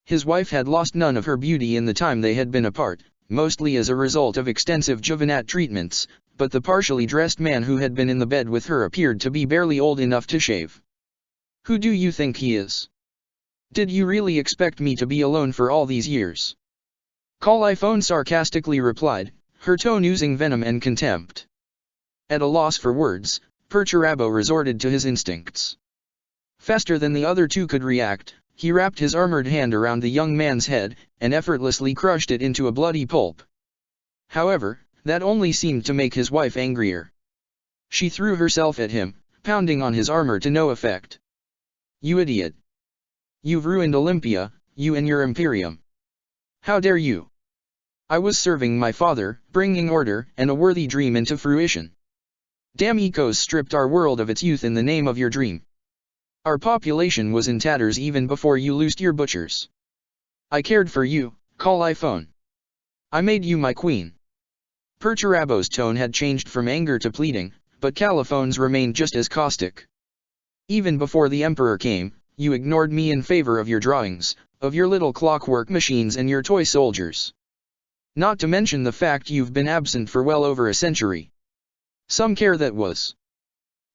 His wife had lost none of her beauty in the time they had been apart, mostly as a result of extensive Juvenat treatments, but the partially dressed man who had been in the bed with her appeared to be barely old enough to shave. "Who do you think he is? Did you really expect me to be alone for all these years?" Calliope sarcastically replied, her tone oozing venom and contempt. At a loss for words, Perturabo resorted to his instincts. Faster than the other two could react, he wrapped his armored hand around the young man's head, and effortlessly crushed it into a bloody pulp. However, that only seemed to make his wife angrier. She threw herself at him, pounding on his armor to no effect. "You idiot! You've ruined Olympia, you and your Imperium. How dare you? I was serving my father, bringing order and a worthy dream into fruition. Damn ecos stripped our world of its youth in the name of your dream. Our population was in tatters even before you loosed your butchers. I cared for you, Calliope. I made you my queen." Perturabo's tone had changed from anger to pleading, but Caliphone's remained just as caustic. "Even before the emperor came, you ignored me in favor of your drawings, of your little clockwork machines and your toy soldiers. Not to mention the fact you've been absent for well over a century. Some care that was.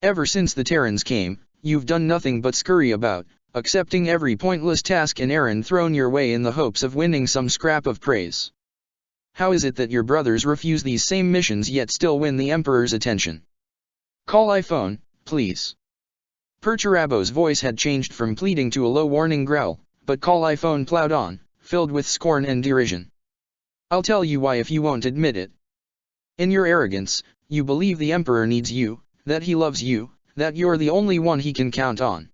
Ever since the Terrans came, you've done nothing but scurry about, accepting every pointless task and errand thrown your way in the hopes of winning some scrap of praise. How is it that your brothers refuse these same missions yet still win the Emperor's attention? Calliope, please." Perturabo's voice had changed from pleading to a low warning growl, but Calliope plowed on, filled with scorn and derision. "I'll tell you why if you won't admit it. In your arrogance, you believe the Emperor needs you, that he loves you, that you're the only one he can count on.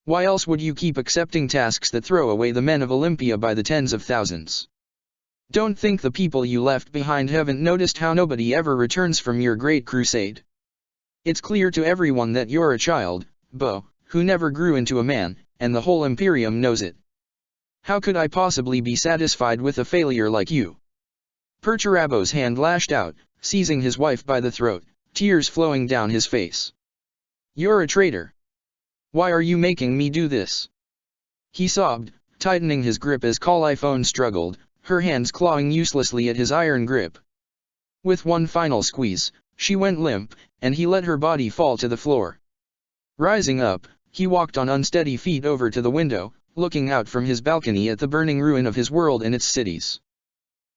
Why else would you keep accepting tasks that throw away the men of Olympia by the tens of thousands? Don't think the people you left behind haven't noticed how nobody ever returns from your great crusade. It's clear to everyone that you're a child, Bo, who never grew into a man, and the whole Imperium knows it. How could I possibly be satisfied with a failure like you?" Perturabo's hand lashed out, seizing his wife by the throat, tears flowing down his face. "You're a traitor. Why are you making me do this?" He sobbed, tightening his grip as Calliope struggled, her hands clawing uselessly at his iron grip. With one final squeeze, she went limp, and he let her body fall to the floor. Rising up, he walked on unsteady feet over to the window, looking out from his balcony at the burning ruin of his world and its cities.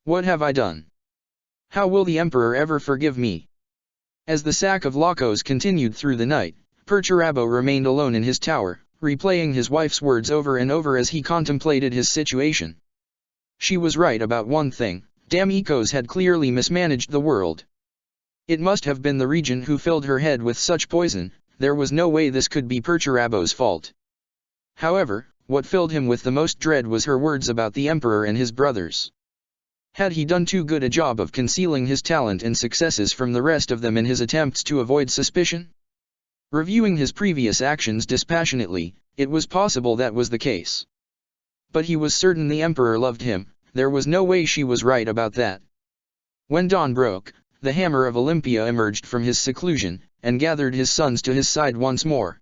"What have I done? How will the Emperor ever forgive me?" As the sack of Lacos continued through the night, Perturabo remained alone in his tower, replaying his wife's words over and over as he contemplated his situation. She was right about one thing: damn ecos had clearly mismanaged the world. It must have been the regent who filled her head with such poison. There was no way this could be Perturabo's fault. However, what filled him with the most dread was her words about the Emperor and his brothers. Had he done too good a job of concealing his talent and successes from the rest of them in his attempts to avoid suspicion? Reviewing his previous actions dispassionately, it was possible that was the case. But he was certain the Emperor loved him. There was no way she was right about that. When dawn broke, the Hammer of Olympia emerged from his seclusion, and gathered his sons to his side once more.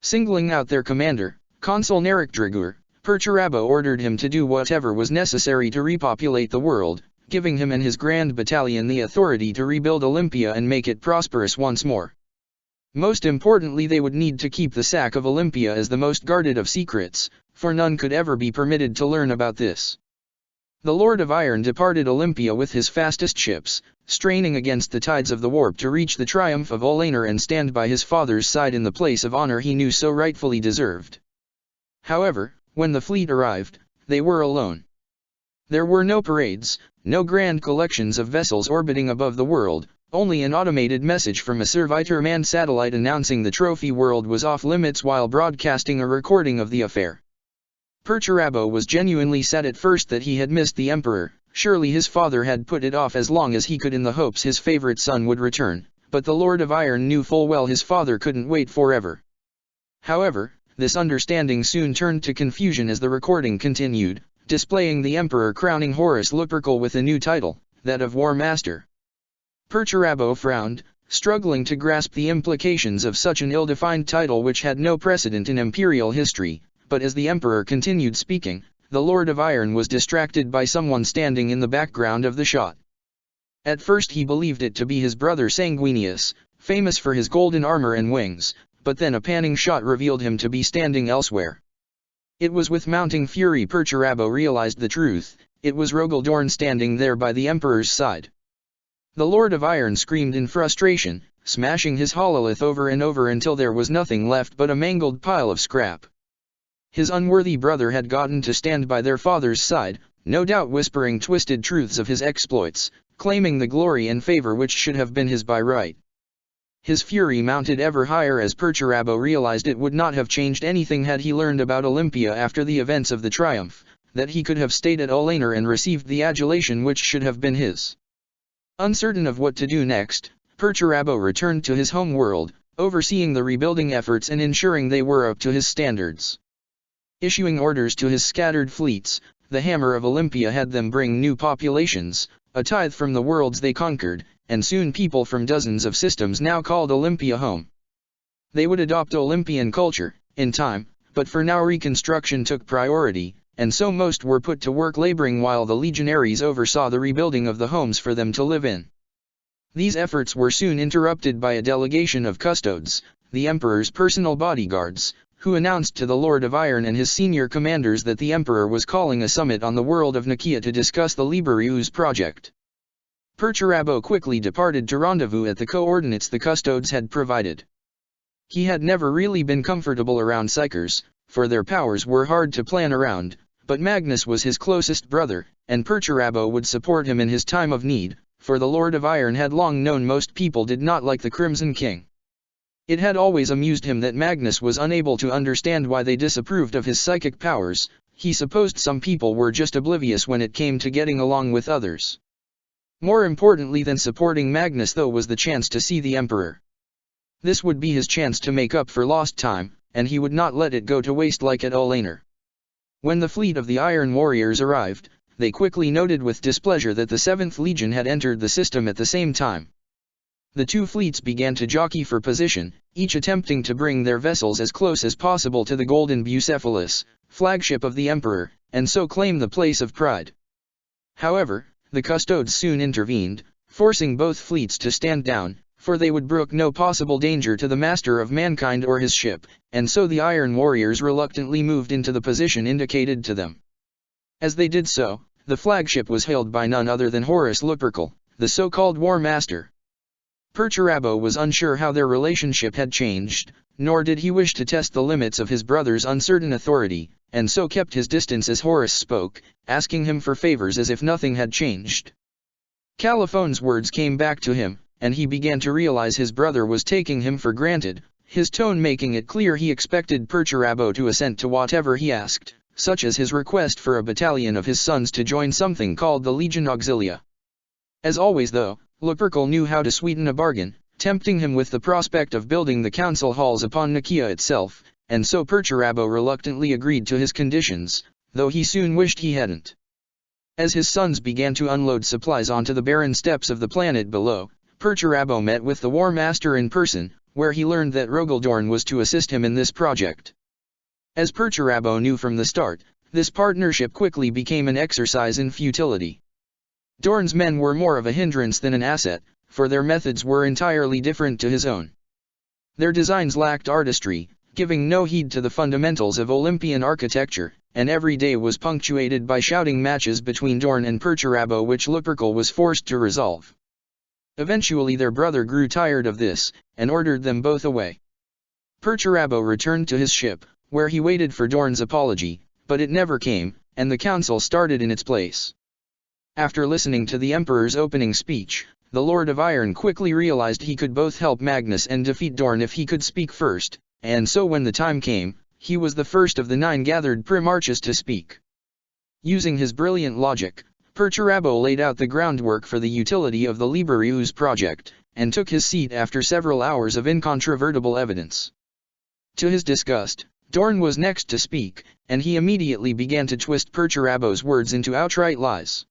Singling out their commander, Consul Narikdragur, Perturabo ordered him to do whatever was necessary to repopulate the world, giving him and his grand battalion the authority to rebuild Olympia and make it prosperous once more. Most importantly, they would need to keep the sack of Olympia as the most guarded of secrets, for none could ever be permitted to learn about this. The Lord of Iron departed Olympia with his fastest ships, straining against the tides of the warp to reach the triumph of Olaner and stand by his father's side in the place of honor he knew so rightfully deserved. However, when the fleet arrived, they were alone. There were no parades, no grand collections of vessels orbiting above the world, only an automated message from a servitor manned satellite announcing the trophy world was off limits while broadcasting a recording of the affair. Perturabo was genuinely sad at first that he had missed the Emperor. Surely his father had put it off as long as he could in the hopes his favorite son would return, but the Lord of Iron knew full well his father couldn't wait forever. However, this understanding soon turned to confusion as the recording continued, displaying the Emperor crowning Horus Lupercal with a new title, that of War Master. Perturabo frowned, struggling to grasp the implications of such an ill-defined title which had no precedent in imperial history, but as the Emperor continued speaking, the Lord of Iron was distracted by someone standing in the background of the shot. At first he believed it to be his brother Sanguinius, famous for his golden armor and wings, but then a panning shot revealed him to be standing elsewhere. It was with mounting fury Perturabo realized the truth. It was Rogaldorn standing there by the Emperor's side. The Lord of Iron screamed in frustration, smashing his hololith over and over until there was nothing left but a mangled pile of scrap. His unworthy brother had gotten to stand by their father's side, no doubt whispering twisted truths of his exploits, claiming the glory and favor which should have been his by right. His fury mounted ever higher as Perturabo realized it would not have changed anything had he learned about Olympia after the events of the triumph, that he could have stayed at Olaner and received the adulation which should have been his. Uncertain of what to do next, Perturabo returned to his home world, overseeing the rebuilding efforts and ensuring they were up to his standards. Issuing orders to his scattered fleets, the Hammer of Olympia had them bring new populations, a tithe from the worlds they conquered, and soon people from dozens of systems now called Olympia home. They would adopt Olympian culture, in time, but for now reconstruction took priority, and so most were put to work laboring while the legionaries oversaw the rebuilding of the homes for them to live in. These efforts were soon interrupted by a delegation of custodes, the Emperor's personal bodyguards, who announced to the Lord of Iron and his senior commanders that the Emperor was calling a summit on the world of Nicaea to discuss the Liberius project. Perturabo quickly departed to rendezvous at the coordinates the custodes had provided. He had never really been comfortable around Psykers, for their powers were hard to plan around, but Magnus was his closest brother, and Perturabo would support him in his time of need, for the Lord of Iron had long known most people did not like the Crimson King. It had always amused him that Magnus was unable to understand why they disapproved of his psychic powers. He supposed some people were just oblivious when it came to getting along with others. More importantly than supporting Magnus though was the chance to see the Emperor. This would be his chance to make up for lost time, and he would not let it go to waste like at Olaner. When the fleet of the Iron Warriors arrived, they quickly noted with displeasure that the 7th Legion had entered the system at the same time. The two fleets began to jockey for position, each attempting to bring their vessels as close as possible to the Golden Bucephalus, flagship of the Emperor, and so claim the place of pride. However, the custodes soon intervened, forcing both fleets to stand down, for they would brook no possible danger to the master of mankind or his ship, and so the Iron Warriors reluctantly moved into the position indicated to them. As they did so, the flagship was hailed by none other than Horus Lupercal, the so-called War Master. Perturabo was unsure how their relationship had changed, nor did he wish to test the limits of his brother's uncertain authority, and so kept his distance as Horus spoke, asking him for favors as if nothing had changed. Caliphone's words came back to him, and he began to realize his brother was taking him for granted, his tone making it clear he expected Perturabo to assent to whatever he asked, such as his request for a battalion of his sons to join something called the Legion Auxilia. As always though, Lupercal knew how to sweeten a bargain, tempting him with the prospect of building the council halls upon Nicaea itself, and so Perturabo reluctantly agreed to his conditions, though he soon wished he hadn't. As his sons began to unload supplies onto the barren steppes of the planet below, Perturabo met with the War Master in person, where he learned that Rogaldorn was to assist him in this project. As Perturabo knew from the start, this partnership quickly became an exercise in futility. Dorn's men were more of a hindrance than an asset, for their methods were entirely different to his own. Their designs lacked artistry, giving no heed to the fundamentals of Olympian architecture, and every day was punctuated by shouting matches between Dorn and Perturabo which Lupercal was forced to resolve. Eventually their brother grew tired of this, and ordered them both away. Perturabo returned to his ship, where he waited for Dorn's apology, but it never came, and the council started in its place. After listening to the Emperor's opening speech, the Lord of Iron quickly realized he could both help Magnus and defeat Dorn if he could speak first, and so when the time came, he was the first of the 9 gathered Primarchs to speak. Using his brilliant logic, Perturabo laid out the groundwork for the utility of the Liberius project, and took his seat after several hours of incontrovertible evidence. To his disgust, Dorn was next to speak, and he immediately began to twist Perturabo's words into outright lies.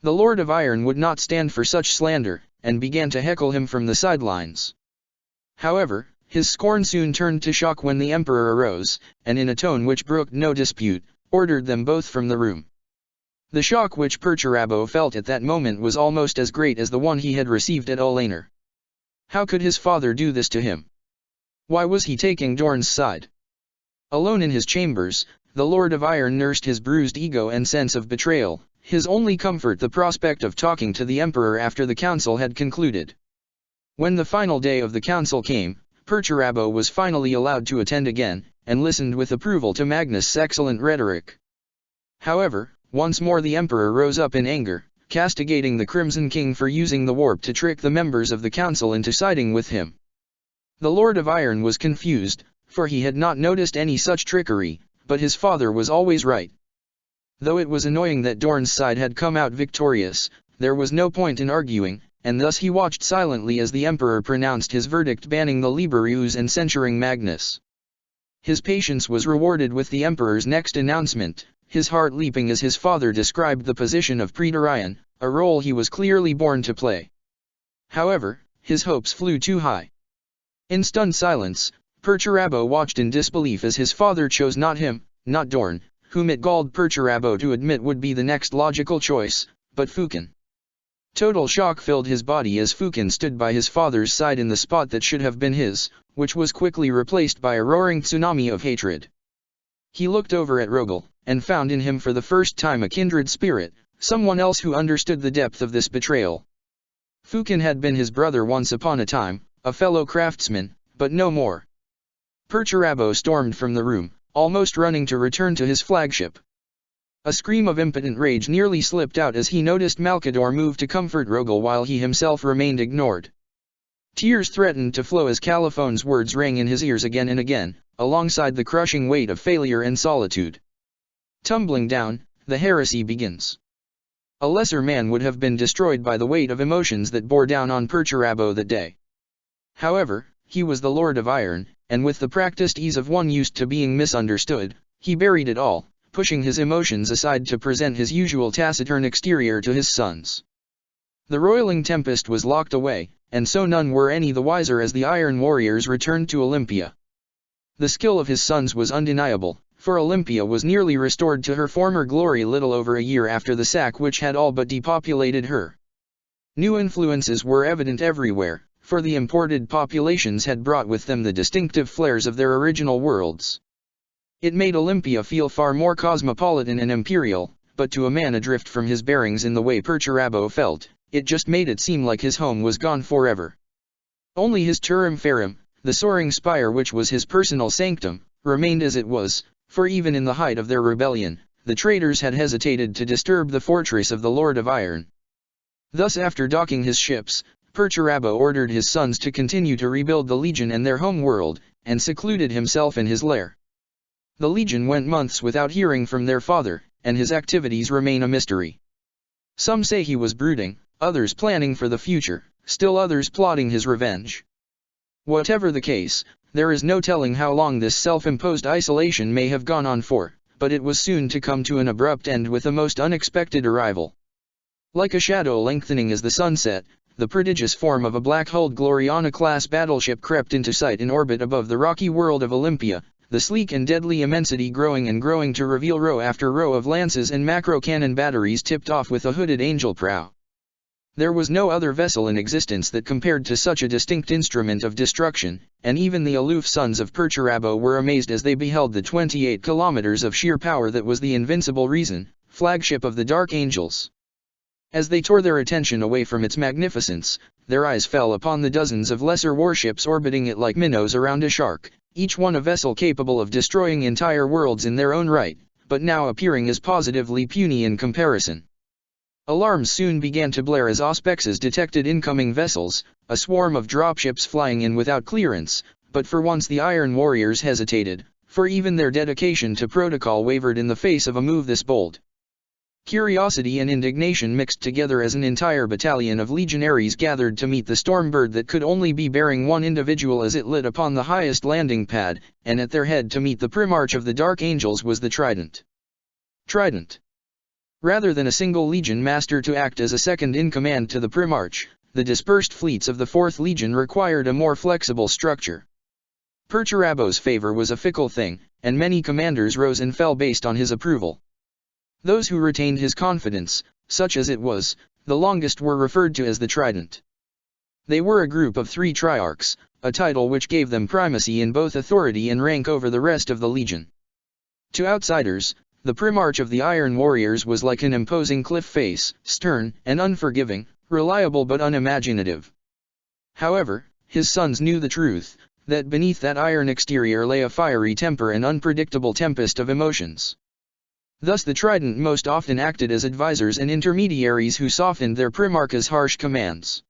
The Lord of Iron would not stand for such slander, and began to heckle him from the sidelines. However, his scorn soon turned to shock when the Emperor arose, and in a tone which brooked no dispute, ordered them both from the room. The shock which Perturabo felt at that moment was almost as great as the one he had received at Olaner. How could his father do this to him? Why was he taking Dorn's side? Alone in his chambers, the Lord of Iron nursed his bruised ego and sense of betrayal, his only comfort the prospect of talking to the Emperor after the council had concluded. When the final day of the council came, Perturabo was finally allowed to attend again, and listened with approval to Magnus' excellent rhetoric. However, once more the Emperor rose up in anger, castigating the Crimson King for using the warp to trick the members of the council into siding with him. The Lord of Iron was confused, for he had not noticed any such trickery, but his father was always right. Though it was annoying that Dorn's side had come out victorious, there was no point in arguing, and thus he watched silently as the Emperor pronounced his verdict banning the Liberius and censuring Magnus. His patience was rewarded with the Emperor's next announcement, his heart leaping as his father described the position of Praetorian, a role he was clearly born to play. However, his hopes flew too high. In stunned silence, Perturabo watched in disbelief as his father chose not him, not Dorn, whom it galled Perturabo to admit would be the next logical choice, but Fukin. Total shock filled his body as Fukin stood by his father's side in the spot that should have been his, which was quickly replaced by a roaring tsunami of hatred. He looked over at Rogel, and found in him for the first time a kindred spirit, someone else who understood the depth of this betrayal. Fukin had been his brother once upon a time, a fellow craftsman, but no more. Perturabo stormed from the room, almost running to return to his flagship. A scream of impotent rage nearly slipped out as he noticed Malkador move to comfort Rogel while he himself remained ignored. Tears threatened to flow as Caliphone's words rang in his ears again and again, alongside the crushing weight of failure and solitude. Tumbling down, the heresy begins. A lesser man would have been destroyed by the weight of emotions that bore down on Perturabo that day. However, he was the Lord of Iron, and with the practiced ease of one used to being misunderstood, he buried it all, pushing his emotions aside to present his usual taciturn exterior to his sons. The roiling tempest was locked away, and so none were any the wiser as the Iron Warriors returned to Olympia. The skill of his sons was undeniable, for Olympia was nearly restored to her former glory little over a year after the sack which had all but depopulated her. New influences were evident everywhere, for the imported populations had brought with them the distinctive flares of their original worlds. It made Olympia feel far more cosmopolitan and imperial, but to a man adrift from his bearings in the way Perturabo felt, it just made it seem like his home was gone forever. Only his Turum Ferum, the soaring spire which was his personal sanctum, remained as it was, for even in the height of their rebellion, the traitors had hesitated to disturb the fortress of the Lord of Iron. Thus after docking his ships, Perturabo ordered his sons to continue to rebuild the Legion and their home world, and secluded himself in his lair. The Legion went months without hearing from their father, and his activities remain a mystery. Some say he was brooding, others planning for the future, still others plotting his revenge. Whatever the case, there is no telling how long this self-imposed isolation may have gone on for, but it was soon to come to an abrupt end with a most unexpected arrival. Like a shadow lengthening as the sun set, the prodigious form of a black-hulled Gloriana-class battleship crept into sight in orbit above the rocky world of Olympia, the sleek and deadly immensity growing and growing to reveal row after row of lances and macro-cannon batteries tipped off with a hooded angel prow. There was no other vessel in existence that compared to such a distinct instrument of destruction, and even the aloof sons of Perturabo were amazed as they beheld the 28 kilometers of sheer power that was the Invincible Reason, flagship of the Dark Angels. As they tore their attention away from its magnificence, their eyes fell upon the dozens of lesser warships orbiting it like minnows around a shark, each one a vessel capable of destroying entire worlds in their own right, but now appearing as positively puny in comparison. Alarms soon began to blare as auspexes detected incoming vessels, a swarm of dropships flying in without clearance, but for once the Iron Warriors hesitated, for even their dedication to protocol wavered in the face of a move this bold. Curiosity and indignation mixed together as an entire battalion of legionaries gathered to meet the stormbird that could only be bearing one individual as it lit upon the highest landing pad, and at their head to meet the Primarch of the Dark Angels was the Trident. Trident. Rather than a single legion master to act as a second-in-command to the Primarch, the dispersed fleets of the 4th Legion required a more flexible structure. Perturabo's favor was a fickle thing, and many commanders rose and fell based on his approval. Those who retained his confidence, such as it was, the longest were referred to as the Trident. They were a group of 3 triarchs, a title which gave them primacy in both authority and rank over the rest of the legion. To outsiders, the Primarch of the Iron Warriors was like an imposing cliff face, stern and unforgiving, reliable but unimaginative. However, his sons knew the truth, that beneath that iron exterior lay a fiery temper and unpredictable tempest of emotions. Thus the Trident most often acted as advisors and intermediaries who softened their Primarch's harsh commands.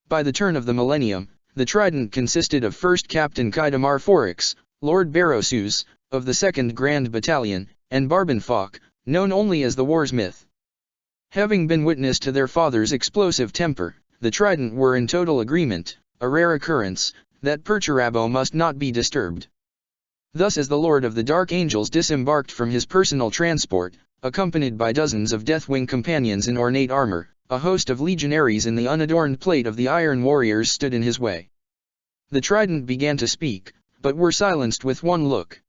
By the turn of the millennium, the Trident consisted of 1st Captain Kaidamar Forix, Lord Barrosus, of the 2nd Grand Battalion, and Barbenfok, known only as the War's Myth. Having been witness to their father's explosive temper, the Trident were in total agreement, a rare occurrence, that Perturabo must not be disturbed. Thus as the Lord of the Dark Angels disembarked from his personal transport, accompanied by dozens of Deathwing companions in ornate armor, a host of legionaries in the unadorned plate of the Iron Warriors stood in his way. The Trident began to speak, but were silenced with one look.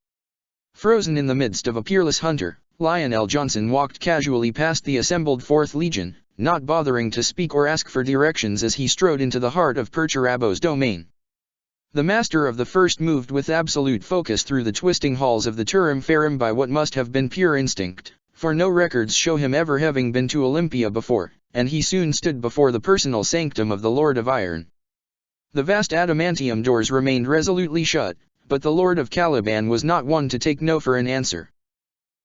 Frozen in the midst of a peerless hunter, Lionel Johnson walked casually past the assembled 4th Legion, not bothering to speak or ask for directions as he strode into the heart of Perturabo's domain. The master of the first moved with absolute focus through the twisting halls of the Turum Farum by what must have been pure instinct, for no records show him ever having been to Olympia before, and he soon stood before the personal sanctum of the Lord of Iron. The vast adamantium doors remained resolutely shut, but the Lord of Caliban was not one to take no for an answer.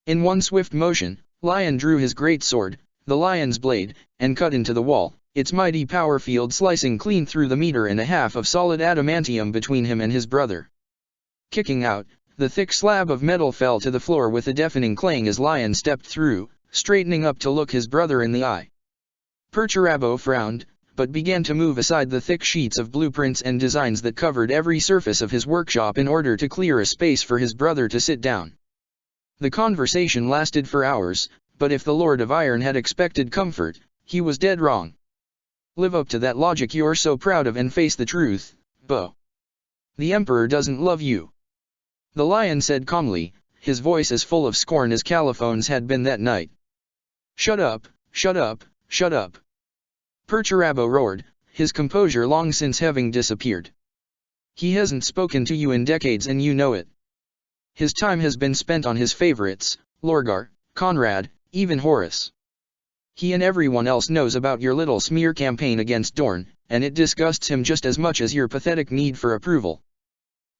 In one swift motion, Lion drew his great sword, the Lion's blade, and cut into the wall, its mighty power field slicing clean through the 1.5 meters of solid adamantium between him and his brother. Kicking out, the thick slab of metal fell to the floor with a deafening clang as Lion stepped through, straightening up to look his brother in the eye. Perturabo frowned, but began to move aside the thick sheets of blueprints and designs that covered every surface of his workshop in order to clear a space for his brother to sit down. The conversation lasted for hours, but if the Lord of Iron had expected comfort, he was dead wrong. Live up to that logic you're so proud of and face the truth, Bo. The Emperor doesn't love you. The Lion said calmly, his voice as full of scorn as Caliphone's had been that night. Shut up, shut up, shut up. Perturabo roared, his composure long since having disappeared. He hasn't spoken to you in decades and you know it. His time has been spent on his favorites, Lorgar, Conrad, even Horus. He and everyone else knows about your little smear campaign against Dorn, and it disgusts him just as much as your pathetic need for approval.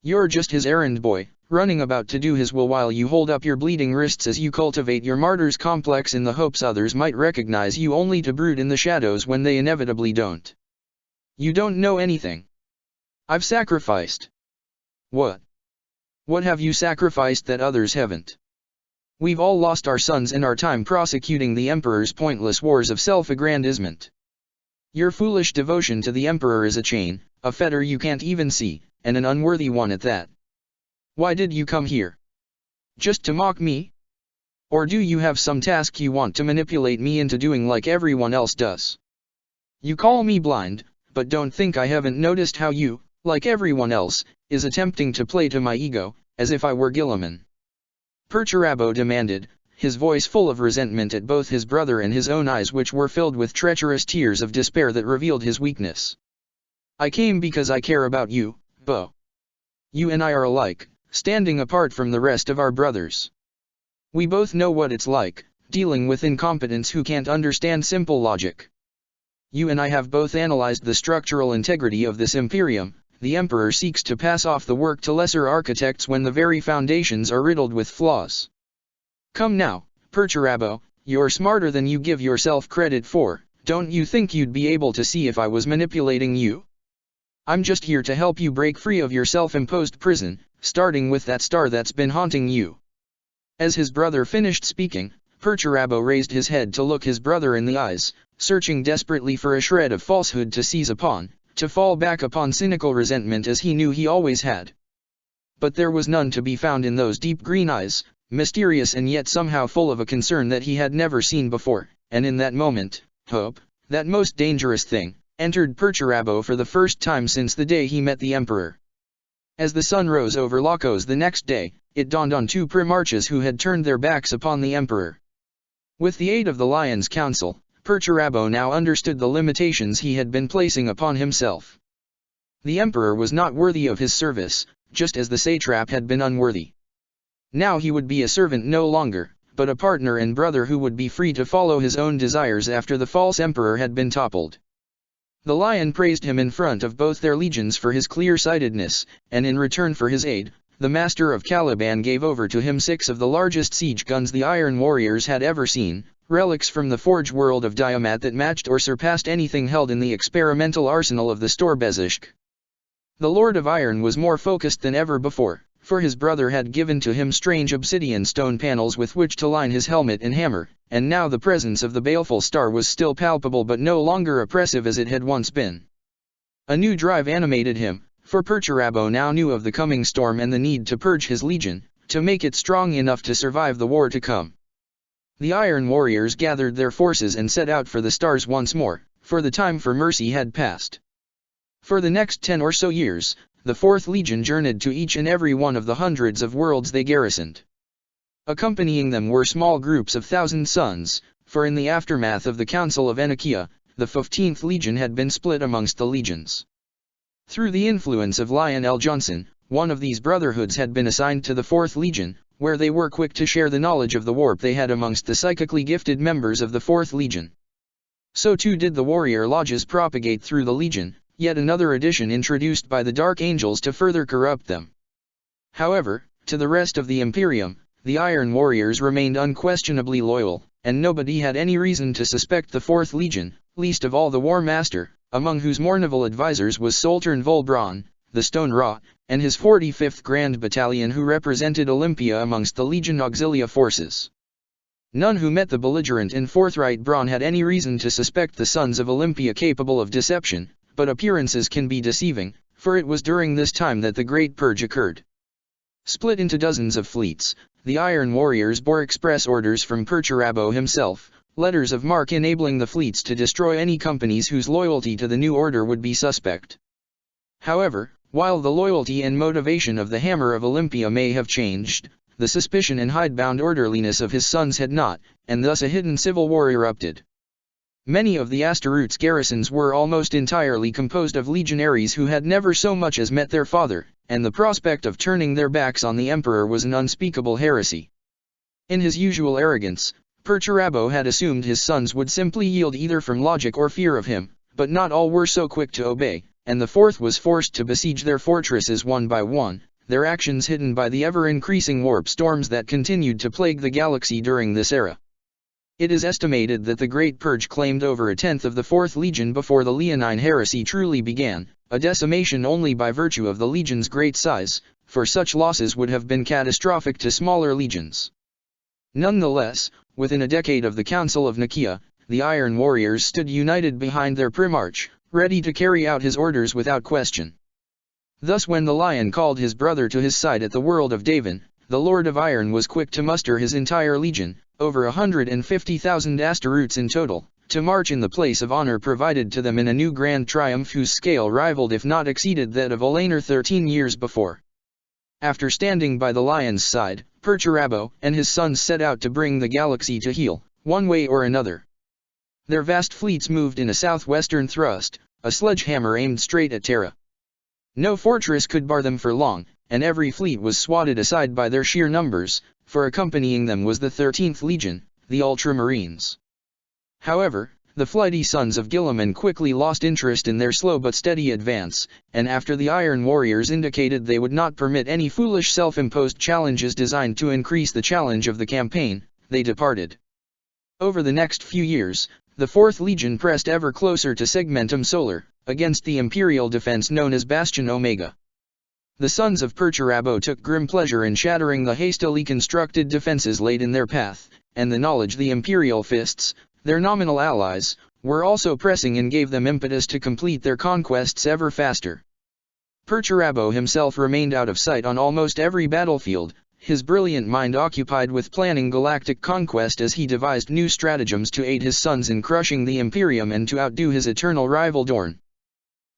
You're just his errand boy, running about to do his will while you hold up your bleeding wrists as you cultivate your martyr's complex in the hopes others might recognize you only to brood in the shadows when they inevitably don't. You don't know anything. I've sacrificed. What? What have you sacrificed that others haven't? We've all lost our sons and our time prosecuting the Emperor's pointless wars of self-aggrandizement. Your foolish devotion to the Emperor is a chain, a fetter you can't even see, and an unworthy one at that. Why did you come here? Just to mock me? Or do you have some task you want to manipulate me into doing like everyone else does? You call me blind, but don't think I haven't noticed how you, like everyone else, is attempting to play to my ego, as if I were Gilliman. Perturabo demanded, his voice full of resentment at both his brother and his own eyes which were filled with treacherous tears of despair that revealed his weakness. I came because I care about you, Bo. You and I are alike, standing apart from the rest of our brothers. We both know what it's like, dealing with incompetents who can't understand simple logic. You and I have both analyzed the structural integrity of this Imperium. The Emperor seeks to pass off the work to lesser architects when the very foundations are riddled with flaws. Come now, Perturabo, You're smarter than you give yourself credit for. Don't you think you'd be able to see if I was manipulating you? I'm just here to help you break free of your self-imposed prison, starting with that star that's been haunting you." As his brother finished speaking, Perturabo raised his head to look his brother in the eyes, searching desperately for a shred of falsehood to seize upon, to fall back upon cynical resentment as he knew he always had. But there was none to be found in those deep green eyes, mysterious and yet somehow full of a concern that he had never seen before, and in that moment, hope, that most dangerous thing, entered Perturabo for the first time since the day he met the Emperor. As the sun rose over Lacos the next day, it dawned on two primarchs who had turned their backs upon the Emperor. With the aid of the Lion's Council, Perturabo now understood the limitations he had been placing upon himself. The Emperor was not worthy of his service, just as the satrap had been unworthy. Now he would be a servant no longer, but a partner and brother who would be free to follow his own desires after the false emperor had been toppled. The Lion praised him in front of both their legions for his clear-sightedness, and in return for his aid, the master of Caliban gave over to him 6 of the largest siege guns the Iron Warriors had ever seen, relics from the forge world of Diamat that matched or surpassed anything held in the experimental arsenal of the Storbezishk. The Lord of Iron was more focused than ever before, for his brother had given to him strange obsidian stone panels with which to line his helmet and hammer, and now the presence of the baleful star was still palpable but no longer oppressive as it had once been. A new drive animated him, for Perturabo now knew of the coming storm and the need to purge his legion, to make it strong enough to survive the war to come. The Iron Warriors gathered their forces and set out for the stars once more, for the time for mercy had passed. For the next 10 or so years, the 4th Legion journeyed to each and every one of the hundreds of worlds they garrisoned. Accompanying them were small groups of 1,000 sons, for in the aftermath of the Council of Enochia, the 15th Legion had been split amongst the legions. Through the influence of Lionel Johnson, one of these brotherhoods had been assigned to the 4th Legion, where they were quick to share the knowledge of the warp they had amongst the psychically gifted members of the 4th Legion. So too did the warrior lodges propagate through the Legion, yet another addition introduced by the Dark Angels to further corrupt them. However, to the rest of the Imperium, the Iron Warriors remained unquestionably loyal, and nobody had any reason to suspect the 4th Legion, least of all the War Master, among whose Mournival advisors was Sultan Volbron, the Stone Ra, and his 45th Grand Battalion who represented Olympia amongst the Legion Auxilia forces. None who met the belligerent and forthright Braun had any reason to suspect the sons of Olympia capable of deception, but appearances can be deceiving, for it was during this time that the Great Purge occurred. Split into dozens of fleets, the Iron Warriors bore express orders from Perturabo himself, letters of marque enabling the fleets to destroy any companies whose loyalty to the new order would be suspect. However, while the loyalty and motivation of the Hammer of Olympia may have changed, the suspicion and hidebound orderliness of his sons had not, and thus a hidden civil war erupted. Many of the Astaroth's garrisons were almost entirely composed of legionaries who had never so much as met their father, and the prospect of turning their backs on the emperor was an unspeakable heresy. In his usual arrogance, Perturabo had assumed his sons would simply yield either from logic or fear of him, but not all were so quick to obey, and the 4th was forced to besiege their fortresses one by one, their actions hidden by the ever-increasing warp storms that continued to plague the galaxy during this era. It is estimated that the Great Purge claimed over 1/10 of the 4th Legion before the Leonine Heresy truly began, a decimation only by virtue of the Legion's great size, for such losses would have been catastrophic to smaller legions. Nonetheless, within a decade of the Council of Nicaea, the Iron Warriors stood united behind their Primarch, ready to carry out his orders without question. Thus when the Lion called his brother to his side at the world of Davin, the Lord of Iron was quick to muster his entire legion, over 150,000 Astaroths in total, to march in the place of honor provided to them in a new grand triumph whose scale rivaled if not exceeded that of Olaner 13 years before. After standing by the Lion's side, Perturabo and his sons set out to bring the galaxy to heel, one way or another. Their vast fleets moved in a southwestern thrust, a sledgehammer aimed straight at Terra. No fortress could bar them for long, and every fleet was swatted aside by their sheer numbers, for accompanying them was the 13th Legion, the Ultramarines. However, the flighty sons of Gilliman quickly lost interest in their slow but steady advance, and after the Iron Warriors indicated they would not permit any foolish self-imposed challenges designed to increase the challenge of the campaign, they departed. Over the next few years, the 4th Legion pressed ever closer to Segmentum Solar, against the Imperial defense known as Bastion Omega. The sons of Perturabo took grim pleasure in shattering the hastily constructed defenses laid in their path, and the knowledge the Imperial fists, their nominal allies, were also pressing and gave them impetus to complete their conquests ever faster. Perturabo himself remained out of sight on almost every battlefield, his brilliant mind occupied with planning galactic conquest as he devised new stratagems to aid his sons in crushing the Imperium and to outdo his eternal rival Dorn.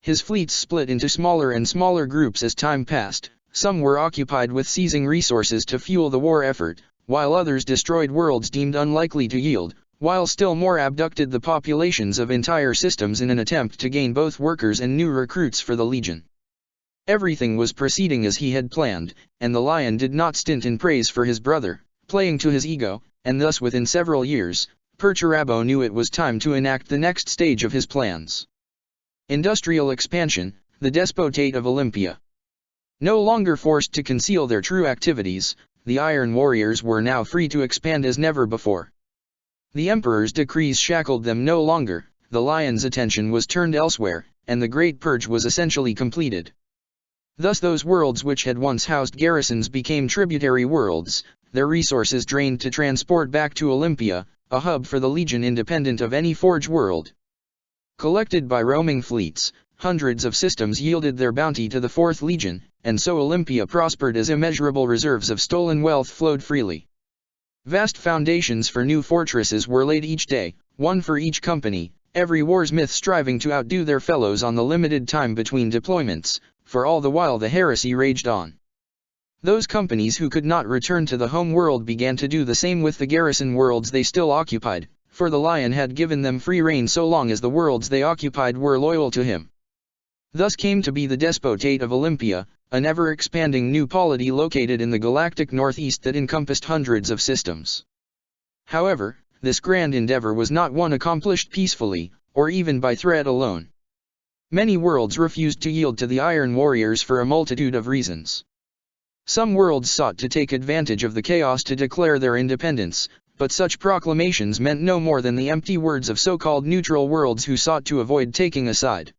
His fleets split into smaller and smaller groups as time passed. Some were occupied with seizing resources to fuel the war effort, while others destroyed worlds deemed unlikely to yield, while still more abducted the populations of entire systems in an attempt to gain both workers and new recruits for the Legion. Everything was proceeding as he had planned, and the Lion did not stint in praise for his brother, playing to his ego, and thus within several years, Perturabo knew it was time to enact the next stage of his plans. Industrial expansion, the Despotate of Olympia. No longer forced to conceal their true activities, the Iron Warriors were now free to expand as never before. The Emperor's decrees shackled them no longer, the Lion's attention was turned elsewhere, and the Great Purge was essentially completed. Thus those worlds which had once housed garrisons became tributary worlds, their resources drained to transport back to Olympia, a hub for the Legion independent of any Forge world. Collected by roaming fleets, hundreds of systems yielded their bounty to the 4th Legion, and so Olympia prospered as immeasurable reserves of stolen wealth flowed freely. Vast foundations for new fortresses were laid each day, one for each company, every warsmith striving to outdo their fellows on the limited time between deployments, for all the while the heresy raged on. Those companies who could not return to the home world began to do the same with the garrison worlds they still occupied, for the Lion had given them free rein so long as the worlds they occupied were loyal to him. Thus came to be the Despotate of Olympia, an ever-expanding new polity located in the galactic northeast that encompassed hundreds of systems. However, this grand endeavor was not one accomplished peacefully, or even by threat alone. Many worlds refused to yield to the Iron Warriors for a multitude of reasons. Some worlds sought to take advantage of the chaos to declare their independence, but such proclamations meant no more than the empty words of so-called neutral worlds who sought to avoid taking a side.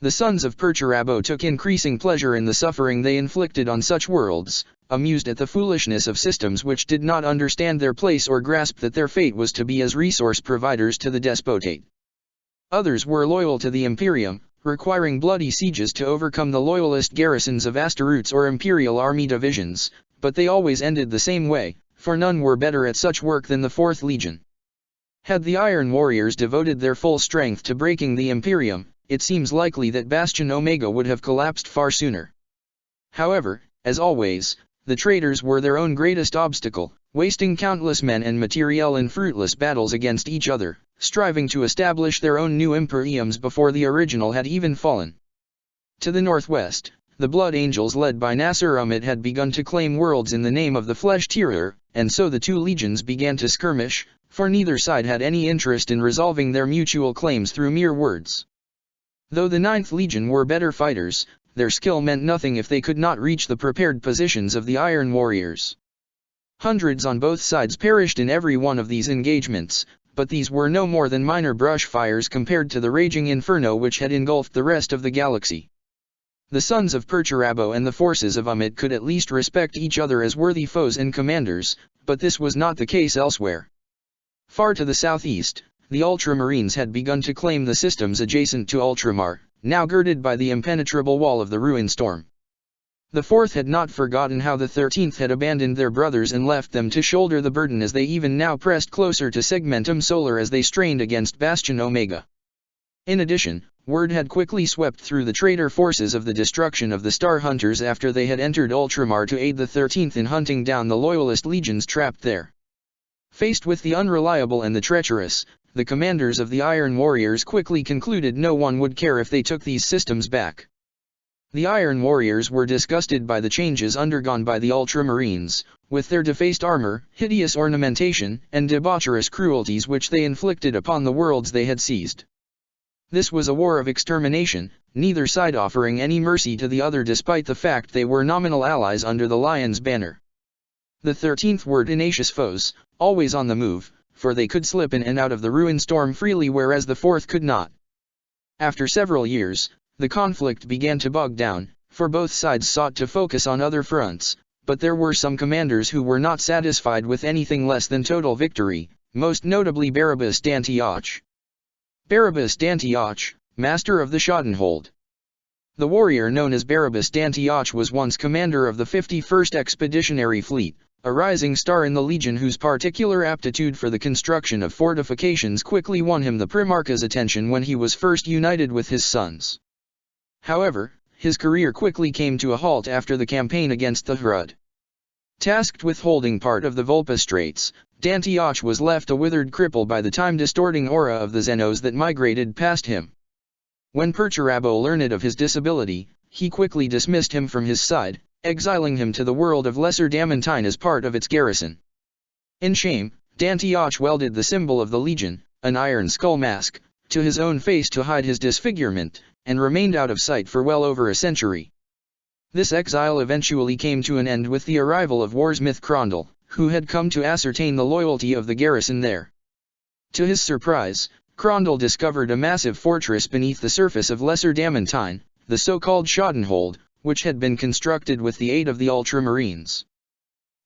The sons of Perturabo took increasing pleasure in the suffering they inflicted on such worlds, amused at the foolishness of systems which did not understand their place or grasp that their fate was to be as resource providers to the Despotate. Others were loyal to the Imperium, requiring bloody sieges to overcome the loyalist garrisons of Asteroutes or Imperial army divisions, but they always ended the same way, for none were better at such work than the 4th Legion. Had the Iron Warriors devoted their full strength to breaking the Imperium, it seems likely that Bastion Omega would have collapsed far sooner. However, as always, the traitors were their own greatest obstacle, wasting countless men and materiel in fruitless battles against each other, striving to establish their own new imperiums before the original had even fallen. To the northwest, the Blood Angels led by Nasser Ahmed had begun to claim worlds in the name of the Flesh Terror, and so the two legions began to skirmish, for neither side had any interest in resolving their mutual claims through mere words. Though the 9th Legion were better fighters, their skill meant nothing if they could not reach the prepared positions of the Iron Warriors. Hundreds on both sides perished in every one of these engagements, but these were no more than minor brush fires compared to the raging inferno which had engulfed the rest of the galaxy. The sons of Perturabo and the forces of Ahmed could at least respect each other as worthy foes and commanders, but this was not the case elsewhere. Far to the southeast, the Ultramarines had begun to claim the systems adjacent to Ultramar, now girded by the impenetrable wall of the Ruin Storm. The 4th had not forgotten how the 13th had abandoned their brothers and left them to shoulder the burden as they even now pressed closer to Segmentum Solar as they strained against Bastion Omega. In addition, word had quickly swept through the traitor forces of the destruction of the Star Hunters after they had entered Ultramar to aid the 13th in hunting down the Loyalist legions trapped there. Faced with the unreliable and the treacherous, the commanders of the Iron Warriors quickly concluded no one would care if they took these systems back. The Iron Warriors were disgusted by the changes undergone by the Ultramarines, with their defaced armor, hideous ornamentation, and debaucherous cruelties which they inflicted upon the worlds they had seized. This was a war of extermination, neither side offering any mercy to the other despite the fact they were nominal allies under the Lion's banner. The 13th were tenacious foes, always on the move, for they could slip in and out of the ruined storm freely whereas the fourth could not. After several years, the conflict began to bog down, for both sides sought to focus on other fronts, but there were some commanders who were not satisfied with anything less than total victory, most notably Barabbas d'Antioch. Barabbas d'Antioch, master of the Schadenhold. The warrior known as Barabbas d'Antioch was once commander of the 51st Expeditionary Fleet, a rising star in the legion whose particular aptitude for the construction of fortifications quickly won him the Primarch's attention when he was first united with his sons. However, his career quickly came to a halt after the campaign against the Hrud. Tasked with holding part of the Volpa Straits, d'Antioch was left a withered cripple by the time-distorting aura of the Xenos that migrated past him. When Perturabo learned of his disability, he quickly dismissed him from his side, exiling him to the world of Lesser Damantine as part of its garrison. In shame, d'Antioch welded the symbol of the Legion, an iron skull mask, to his own face to hide his disfigurement, and remained out of sight for well over a century. This exile eventually came to an end with the arrival of warsmith Crondel, who had come to ascertain the loyalty of the garrison there. To his surprise, Crondel discovered a massive fortress beneath the surface of Lesser Damantine, the so-called Schadenhold, which had been constructed with the aid of the Ultramarines.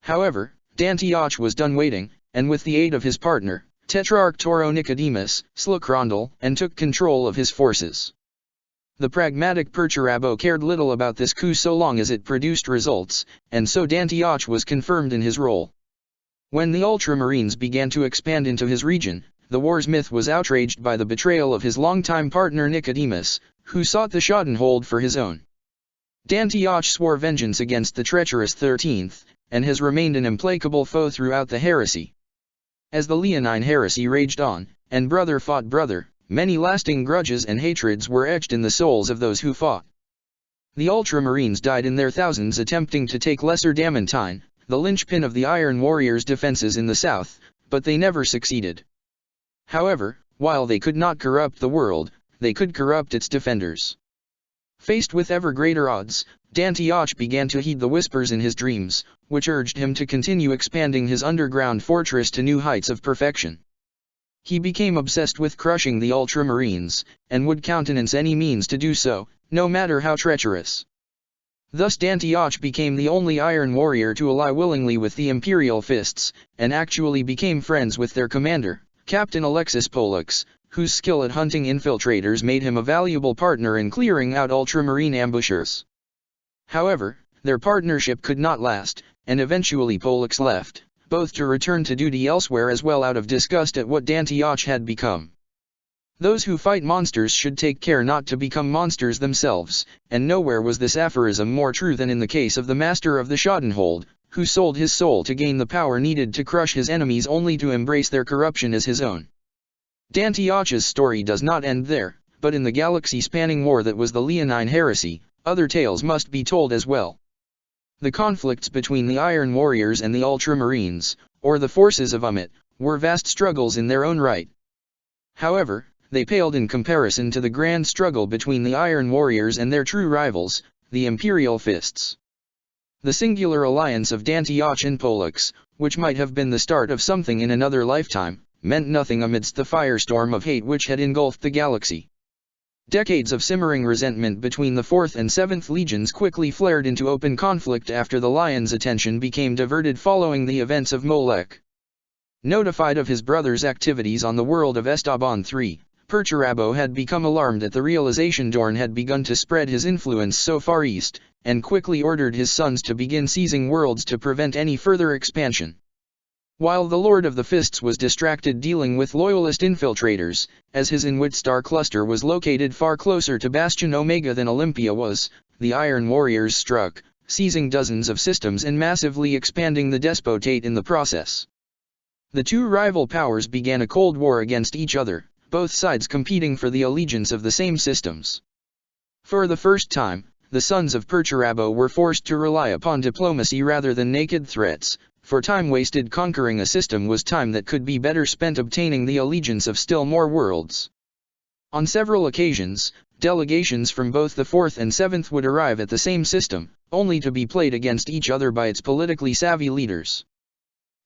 However, d'Antioch was done waiting, and with the aid of his partner, Tetrarch Toro Nicodemus, slew Crondel and took control of his forces. The pragmatic Perturabo cared little about this coup so long as it produced results, and so d'Antioch was confirmed in his role. When the Ultramarines began to expand into his region, the warsmith was outraged by the betrayal of his longtime partner Nicodemus, who sought the Schadenhold for his own. D'Antioch swore vengeance against the treacherous 13th, and has remained an implacable foe throughout the heresy. As the Leonine Heresy raged on, and brother fought brother, many lasting grudges and hatreds were etched in the souls of those who fought. The Ultramarines died in their thousands attempting to take Lesser Damantine, the linchpin of the Iron Warriors' defenses in the south, but they never succeeded. However, while they could not corrupt the world, they could corrupt its defenders. Faced with ever greater odds, d'Antioch began to heed the whispers in his dreams, which urged him to continue expanding his underground fortress to new heights of perfection. He became obsessed with crushing the Ultramarines, and would countenance any means to do so, no matter how treacherous. Thus d'Antioch became the only Iron Warrior to ally willingly with the Imperial Fists, and actually became friends with their commander, Captain Alexis Pollux, whose skill at hunting infiltrators made him a valuable partner in clearing out Ultramarine ambushers. However, their partnership could not last, and eventually Pollux left, both to return to duty elsewhere as well out of disgust at what d'Antioch had become. Those who fight monsters should take care not to become monsters themselves, and nowhere was this aphorism more true than in the case of the master of the Schadenhold, who sold his soul to gain the power needed to crush his enemies only to embrace their corruption as his own. D'Antioch's story does not end there, but in the galaxy-spanning war that was the Leonine Heresy, other tales must be told as well. The conflicts between the Iron Warriors and the Ultramarines, or the forces of Umit, were vast struggles in their own right. However, they paled in comparison to the grand struggle between the Iron Warriors and their true rivals, the Imperial Fists. The singular alliance of d'Antioch and Pollux, which might have been the start of something in another lifetime, meant nothing amidst the firestorm of hate which had engulfed the galaxy. Decades of simmering resentment between the 4th and 7th Legions quickly flared into open conflict after the Lion's attention became diverted following the events of Molech. Notified of his brother's activities on the world of Estaban III, Perturabo had become alarmed at the realization Dorn had begun to spread his influence so far east, and quickly ordered his sons to begin seizing worlds to prevent any further expansion. While the Lord of the Fists was distracted dealing with loyalist infiltrators, as his Inwit star cluster was located far closer to Bastion Omega than Olympia was, the Iron Warriors struck, seizing dozens of systems and massively expanding the despotate in the process. The two rival powers began a cold war against each other, both sides competing for the allegiance of the same systems. For the first time, the sons of Perturabo were forced to rely upon diplomacy rather than naked threats, for time wasted conquering a system was time that could be better spent obtaining the allegiance of still more worlds. On several occasions, delegations from both the 4th and 7th would arrive at the same system, only to be played against each other by its politically savvy leaders.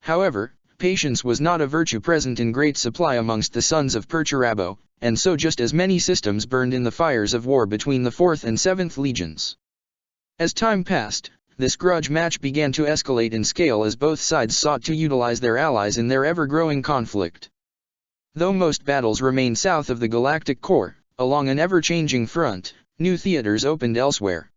However, patience was not a virtue present in great supply amongst the sons of Perturabo, and so just as many systems burned in the fires of war between the 4th and 7th legions. As time passed, this grudge match began to escalate in scale as both sides sought to utilize their allies in their ever-growing conflict. Though most battles remained south of the galactic core, along an ever-changing front, new theaters opened elsewhere.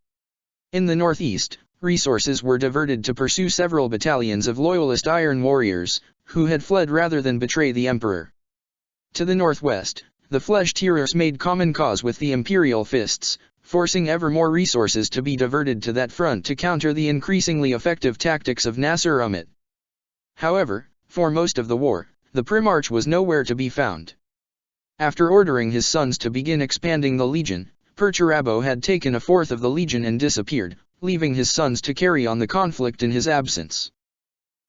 In the northeast, resources were diverted to pursue several battalions of loyalist Iron Warriors, who had fled rather than betray the Emperor. To the northwest, the Flesh-Tearers made common cause with the Imperial Fists, forcing ever more resources to be diverted to that front to counter the increasingly effective tactics of Nasser Umit. However, for most of the war, the Primarch was nowhere to be found. After ordering his sons to begin expanding the legion, Perturabo had taken a fourth of the legion and disappeared, leaving his sons to carry on the conflict in his absence.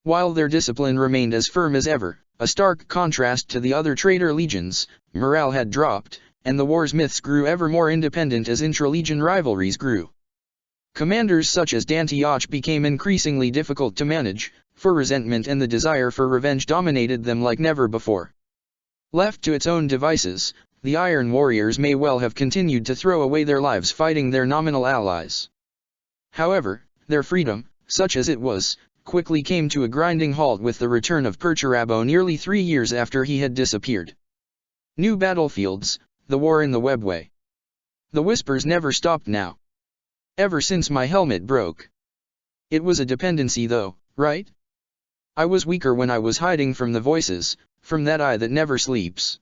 While their discipline remained as firm as ever, a stark contrast to the other traitor legions, morale had dropped, and the war's myths grew ever more independent as intra-legion rivalries grew. Commanders such as Dantioch became increasingly difficult to manage, for resentment and the desire for revenge dominated them like never before. Left to its own devices, the Iron Warriors may well have continued to throw away their lives fighting their nominal allies. However, their freedom, such as it was, quickly came to a grinding halt with the return of Perturabo nearly 3 years after he had disappeared. New battlefields, the war in the webway. The whispers never stopped now. Ever since my helmet broke. It was a dependency though, right? I was weaker when I was hiding from the voices, from that eye that never sleeps.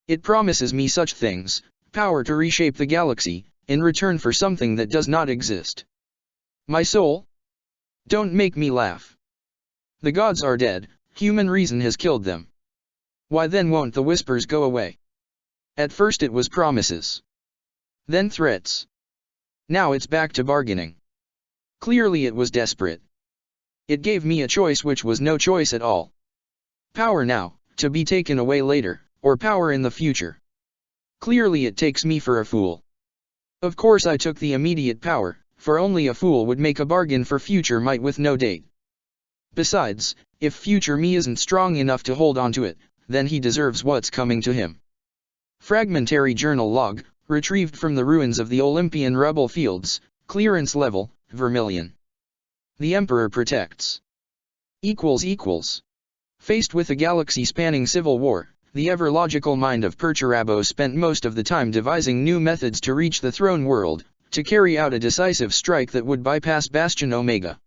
It promises me such things, power to reshape the galaxy, in return for something that does not exist. My soul? Don't make me laugh. The gods are dead, human reason has killed them. Why then won't the whispers go away? At first it was promises. Then threats. Now it's back to bargaining. Clearly it was desperate. It gave me a choice which was no choice at all. Power now, to be taken away later, or power in the future. Clearly it takes me for a fool. Of course I took the immediate power, for only a fool would make a bargain for future might with no date. Besides, if future me isn't strong enough to hold on to it, then he deserves what's coming to him. Fragmentary journal log, retrieved from the ruins of the Olympian rubble fields, clearance level, Vermilion. The Emperor protects. Faced with a galaxy-spanning civil war, the ever-logical mind of Perturabo spent most of the time devising new methods to reach the throne world, to carry out a decisive strike that would bypass Bastion Omega.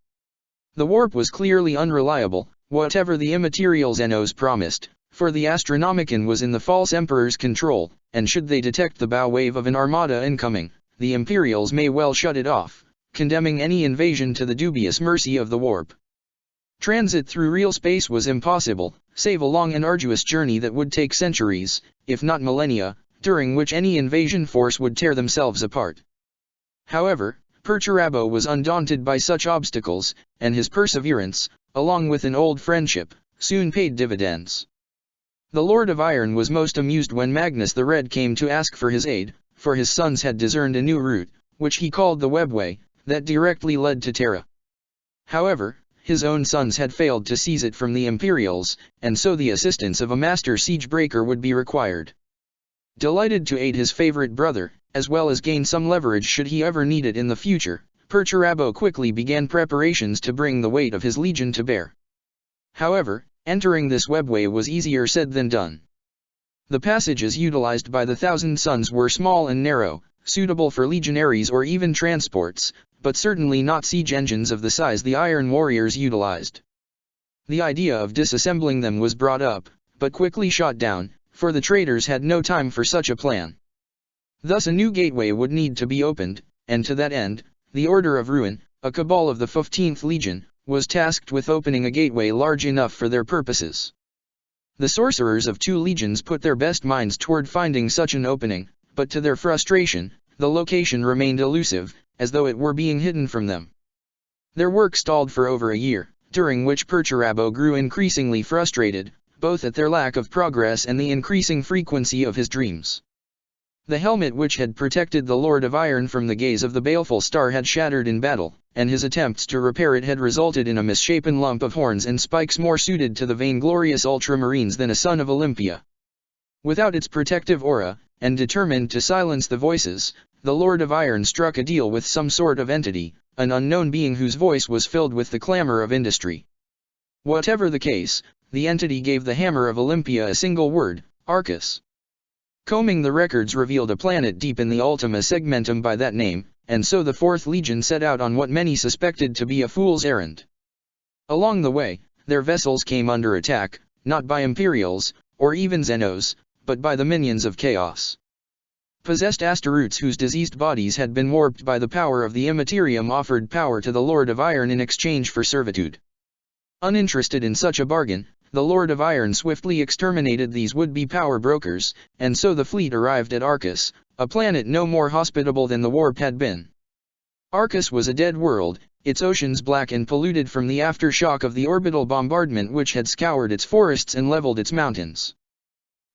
The warp was clearly unreliable, whatever the immaterial Xenos promised, for the Astronomicon was in the false Emperor's control, and should they detect the bow wave of an armada incoming, the Imperials may well shut it off, condemning any invasion to the dubious mercy of the warp. Transit through real space was impossible, save a long and arduous journey that would take centuries, if not millennia, during which any invasion force would tear themselves apart. However, Perturabo was undaunted by such obstacles, and his perseverance, along with an old friendship, soon paid dividends. The Lord of Iron was most amused when Magnus the Red came to ask for his aid, for his sons had discerned a new route, which he called the Webway, that directly led to Terra. However, his own sons had failed to seize it from the Imperials, and so the assistance of a master siege-breaker would be required. Delighted to aid his favorite brother, as well as gain some leverage should he ever need it in the future, Perturabo quickly began preparations to bring the weight of his legion to bear. However, entering this webway was easier said than done. The passages utilized by the 1,000 Sons were small and narrow, suitable for legionaries or even transports, but certainly not siege engines of the size the Iron Warriors utilized. The idea of disassembling them was brought up, but quickly shot down, for the traitors had no time for such a plan. Thus a new gateway would need to be opened, and to that end, the Order of Ruin, a cabal of the 15th Legion, was tasked with opening a gateway large enough for their purposes. The sorcerers of 2 legions put their best minds toward finding such an opening, but to their frustration, the location remained elusive, as though it were being hidden from them. Their work stalled for over a year, during which Perturabo grew increasingly frustrated, both at their lack of progress and the increasing frequency of his dreams. The helmet which had protected the Lord of Iron from the gaze of the baleful star had shattered in battle, and his attempts to repair it had resulted in a misshapen lump of horns and spikes more suited to the vainglorious ultramarines than a son of Olympia. Without its protective aura, and determined to silence the voices, the Lord of Iron struck a deal with some sort of entity, an unknown being whose voice was filled with the clamor of industry. Whatever the case, the entity gave the Hammer of Olympia a single word: Arcus. Combing the records revealed a planet deep in the Ultima Segmentum by that name, and so the Fourth Legion set out on what many suspected to be a fool's errand. Along the way, their vessels came under attack, not by Imperials, or even Xenos, but by the minions of Chaos. Possessed Asteroutes whose diseased bodies had been warped by the power of the Immaterium offered power to the Lord of Iron in exchange for servitude. Uninterested in such a bargain, the Lord of Iron swiftly exterminated these would-be power brokers, and so the fleet arrived at Arcus, a planet no more hospitable than the warp had been. Arcus was a dead world, its oceans black and polluted from the aftershock of the orbital bombardment which had scoured its forests and leveled its mountains.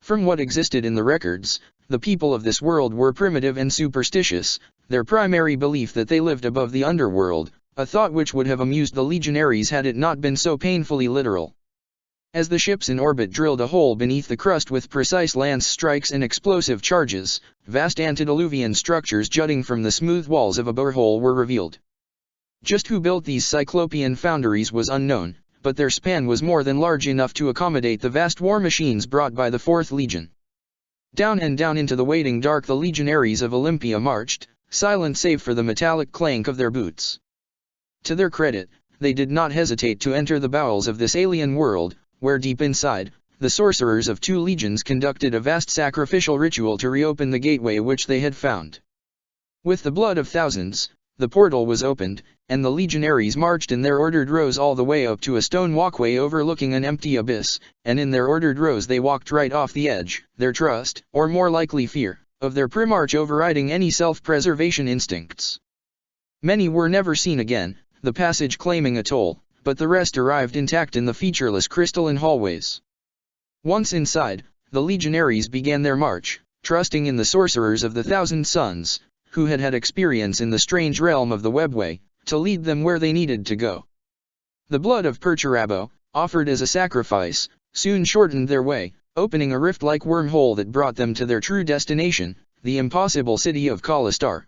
From what existed in the records, the people of this world were primitive and superstitious, their primary belief that they lived above the underworld, a thought which would have amused the legionaries had it not been so painfully literal. As the ships in orbit drilled a hole beneath the crust with precise lance strikes and explosive charges, vast antediluvian structures jutting from the smooth walls of a borehole were revealed. Just who built these cyclopean foundries was unknown, but their span was more than large enough to accommodate the vast war machines brought by the Fourth Legion. Down and down into the waiting dark the legionaries of Olympia marched, silent save for the metallic clank of their boots. To their credit, they did not hesitate to enter the bowels of this alien world, where deep inside, the sorcerers of two legions conducted a vast sacrificial ritual to reopen the gateway which they had found. With the blood of thousands, the portal was opened, and the legionaries marched in their ordered rows all the way up to a stone walkway overlooking an empty abyss, and in their ordered rows they walked right off the edge, their trust, or more likely fear, of their primarch overriding any self-preservation instincts. Many were never seen again, the passage claiming a toll, but the rest arrived intact in the featureless crystalline hallways. Once inside, the legionaries began their march, trusting in the sorcerers of the Thousand Suns, who had had experience in the strange realm of the webway, to lead them where they needed to go. The blood of Perturabo, offered as a sacrifice, soon shortened their way, opening a rift-like wormhole that brought them to their true destination, the impossible city of Kalistar.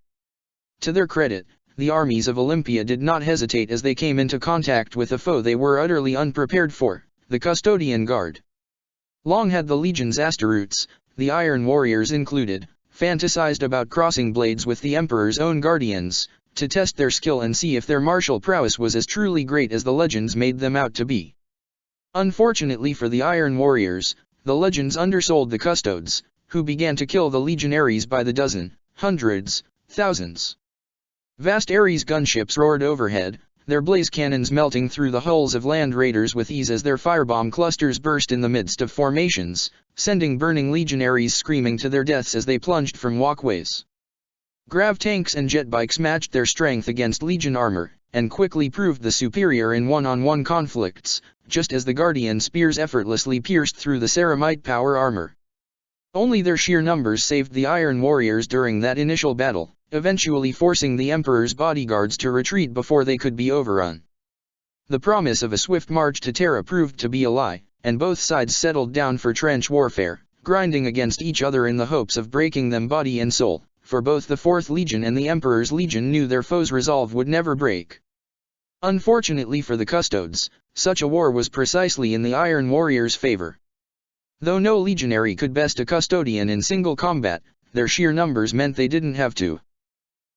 To their credit, the armies of Olympia did not hesitate as they came into contact with a foe they were utterly unprepared for, the Custodian Guard. Long had the legions Asteroutes, the Iron Warriors included, fantasized about crossing blades with the Emperor's own guardians, to test their skill and see if their martial prowess was as truly great as the legends made them out to be. Unfortunately for the Iron Warriors, the legends undersold the Custodes, who began to kill the legionaries by the dozen, hundreds, thousands. Vast Ares gunships roared overhead, their blaze cannons melting through the hulls of land raiders with ease as their firebomb clusters burst in the midst of formations, sending burning legionaries screaming to their deaths as they plunged from walkways. Grav tanks and jet bikes matched their strength against legion armor, and quickly proved the superior in one-on-one conflicts, just as the Guardian spears effortlessly pierced through the ceramite power armor. Only their sheer numbers saved the Iron Warriors during that initial battle, eventually forcing the Emperor's bodyguards to retreat before they could be overrun. The promise of a swift march to Terra proved to be a lie, and both sides settled down for trench warfare, grinding against each other in the hopes of breaking them body and soul, for both the Fourth Legion and the Emperor's Legion knew their foes' resolve would never break. Unfortunately for the Custodes, such a war was precisely in the Iron Warriors' favor. Though no legionary could best a Custodian in single combat, their sheer numbers meant they didn't have to.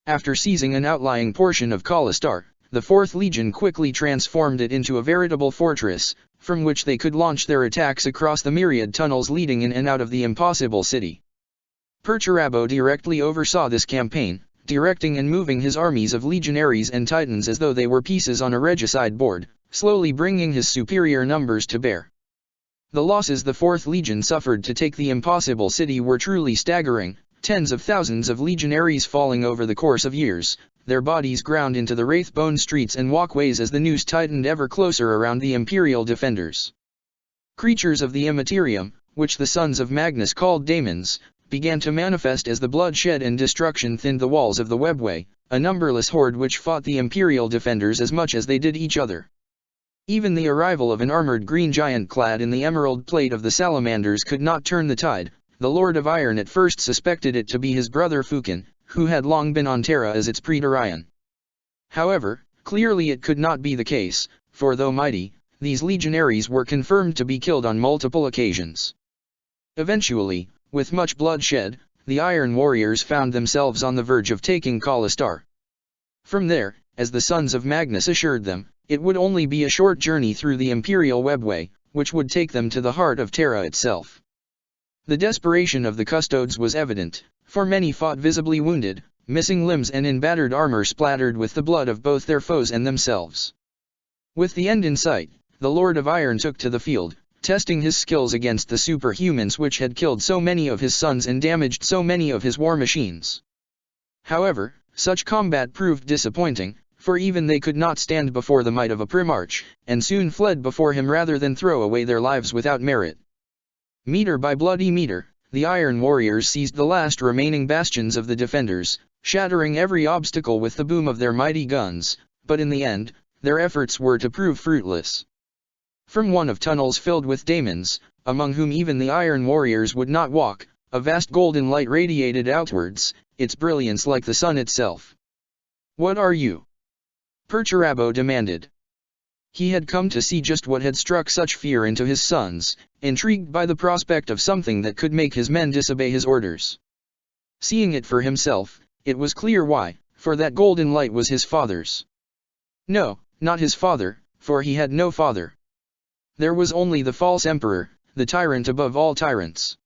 After seizing an outlying portion of Kalistar, the Fourth Legion quickly transformed it into a veritable fortress, from which they could launch their attacks across the myriad tunnels leading in and out of the impossible city. Perturabo directly oversaw this campaign, directing and moving his armies of legionaries and titans as though they were pieces on a regicide board, slowly bringing his superior numbers to bear. The losses the Fourth Legion suffered to take the impossible city were truly staggering, tens of thousands of legionaries falling over the course of years, their bodies ground into the wraithbone streets and walkways as the noose tightened ever closer around the Imperial defenders. Creatures of the Immaterium, which the sons of Magnus called daemons, began to manifest as the bloodshed and destruction thinned the walls of the webway, a numberless horde which fought the Imperial defenders as much as they did each other. Even the arrival of an armored green giant clad in the emerald plate of the salamanders could not turn the tide. The Lord of Iron at first suspected it to be his brother Fukin, who had long been on Terra as its praetorian. However, clearly it could not be the case, for though mighty, these legionaries were confirmed to be killed on multiple occasions. Eventually, with much bloodshed, the Iron Warriors found themselves on the verge of taking Kalistar. From there, as the sons of Magnus assured them, it would only be a short journey through the Imperial webway, which would take them to the heart of Terra itself. The desperation of the custodes was evident, for many fought visibly wounded, missing limbs and in battered armor splattered with the blood of both their foes and themselves. With the end in sight, the Lord of Iron took to the field, testing his skills against the superhumans which had killed so many of his sons and damaged so many of his war machines. However, such combat proved disappointing, for even they could not stand before the might of a Primarch, and soon fled before him rather than throw away their lives without merit. Meter by bloody meter, the Iron Warriors seized the last remaining bastions of the defenders, shattering every obstacle with the boom of their mighty guns, but in the end, their efforts were to prove fruitless. From one of tunnels filled with daemons, among whom even the Iron Warriors would not walk, a vast golden light radiated outwards, its brilliance like the sun itself. "What are you?" Perturabo demanded. He had come to see just what had struck such fear into his sons, intrigued by the prospect of something that could make his men disobey his orders. Seeing it for himself, it was clear why, for that golden light was his father's. No, not his father, for he had no father. There was only the false emperor, the tyrant above all tyrants.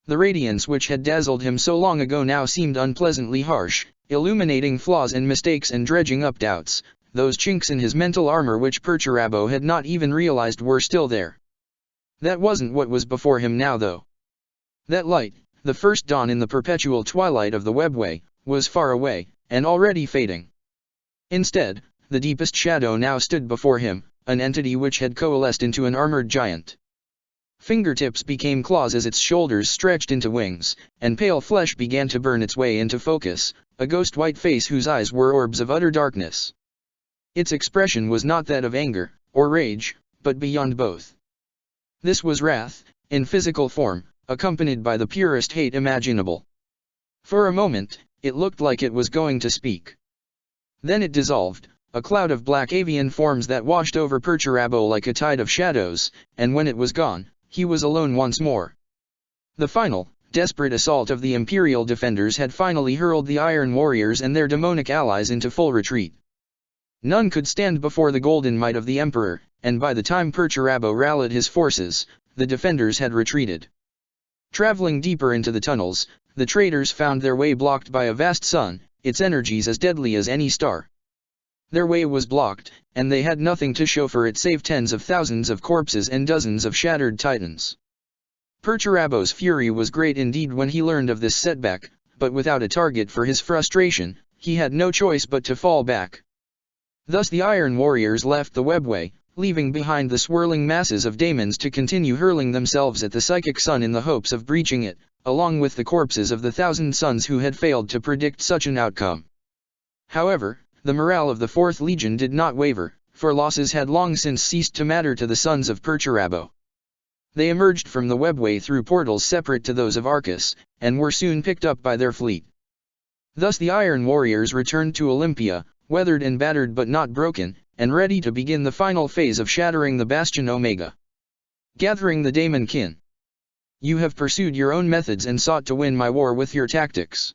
The radiance which had dazzled him so long ago now seemed unpleasantly harsh, illuminating flaws and mistakes and dredging up doubts. Those chinks in his mental armor which Perturabo had not even realized were still there. That wasn't what was before him now though. That light, the first dawn in the perpetual twilight of the webway, was far away, and already fading. Instead, the deepest shadow now stood before him, an entity which had coalesced into an armored giant. Fingertips became claws as its shoulders stretched into wings, and pale flesh began to burn its way into focus, a ghost-white face whose eyes were orbs of utter darkness. Its expression was not that of anger, or rage, but beyond both. This was wrath, in physical form, accompanied by the purest hate imaginable. For a moment, it looked like it was going to speak. Then it dissolved, a cloud of black avian forms that washed over Perturabo like a tide of shadows, and when it was gone, he was alone once more. The final, desperate assault of the Imperial defenders had finally hurled the Iron Warriors and their demonic allies into full retreat. None could stand before the golden might of the Emperor, and by the time Perturabo rallied his forces, the defenders had retreated. Traveling deeper into the tunnels, the traitors found their way blocked by a vast sun, its energies as deadly as any star. Their way was blocked, and they had nothing to show for it save tens of thousands of corpses and dozens of shattered titans. Perturabo's fury was great indeed when he learned of this setback, but without a target for his frustration, he had no choice but to fall back. Thus the Iron Warriors left the webway, leaving behind the swirling masses of daemons to continue hurling themselves at the psychic sun in the hopes of breaching it, along with the corpses of the 1,000 sons who had failed to predict such an outcome. However, the morale of the 4th Legion did not waver, for losses had long since ceased to matter to the sons of Perturabo. They emerged from the webway through portals separate to those of Arcus, and were soon picked up by their fleet. Thus the Iron Warriors returned to Olympia, weathered and battered but not broken, and ready to begin the final phase of shattering the Bastion Omega. Gathering the Daemon Kin. You have pursued your own methods and sought to win my war with your tactics.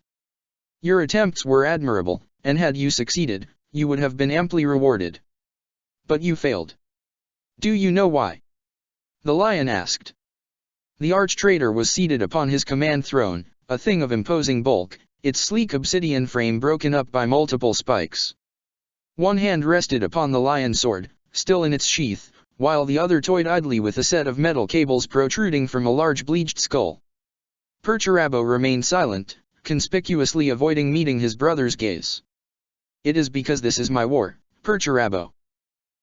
Your attempts were admirable, and had you succeeded, you would have been amply rewarded. But you failed. Do you know why? The lion asked. The arch-traitor was seated upon his command throne, a thing of imposing bulk, its sleek obsidian frame broken up by multiple spikes. One hand rested upon the lion's sword, still in its sheath, while the other toyed idly with a set of metal cables protruding from a large bleached skull. Perturabo remained silent, conspicuously avoiding meeting his brother's gaze. It is because this is my war, Perturabo.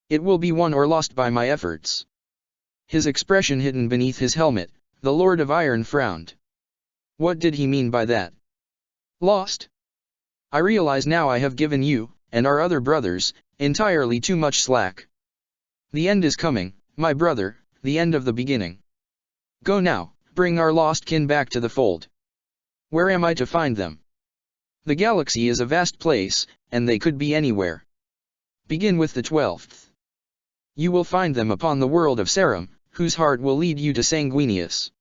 It will be won or lost by my efforts. His expression hidden beneath his helmet, the Lord of Iron frowned. What did he mean by that? Lost? I realize now I have given you, and our other brothers, entirely too much slack. The end is coming, my brother, the end of the beginning. Go now, bring our lost kin back to the fold. Where am I to find them? The galaxy is a vast place, and they could be anywhere. Begin with the 12th. You will find them upon the world of Sarum, whose heart will lead you to Sanguinius.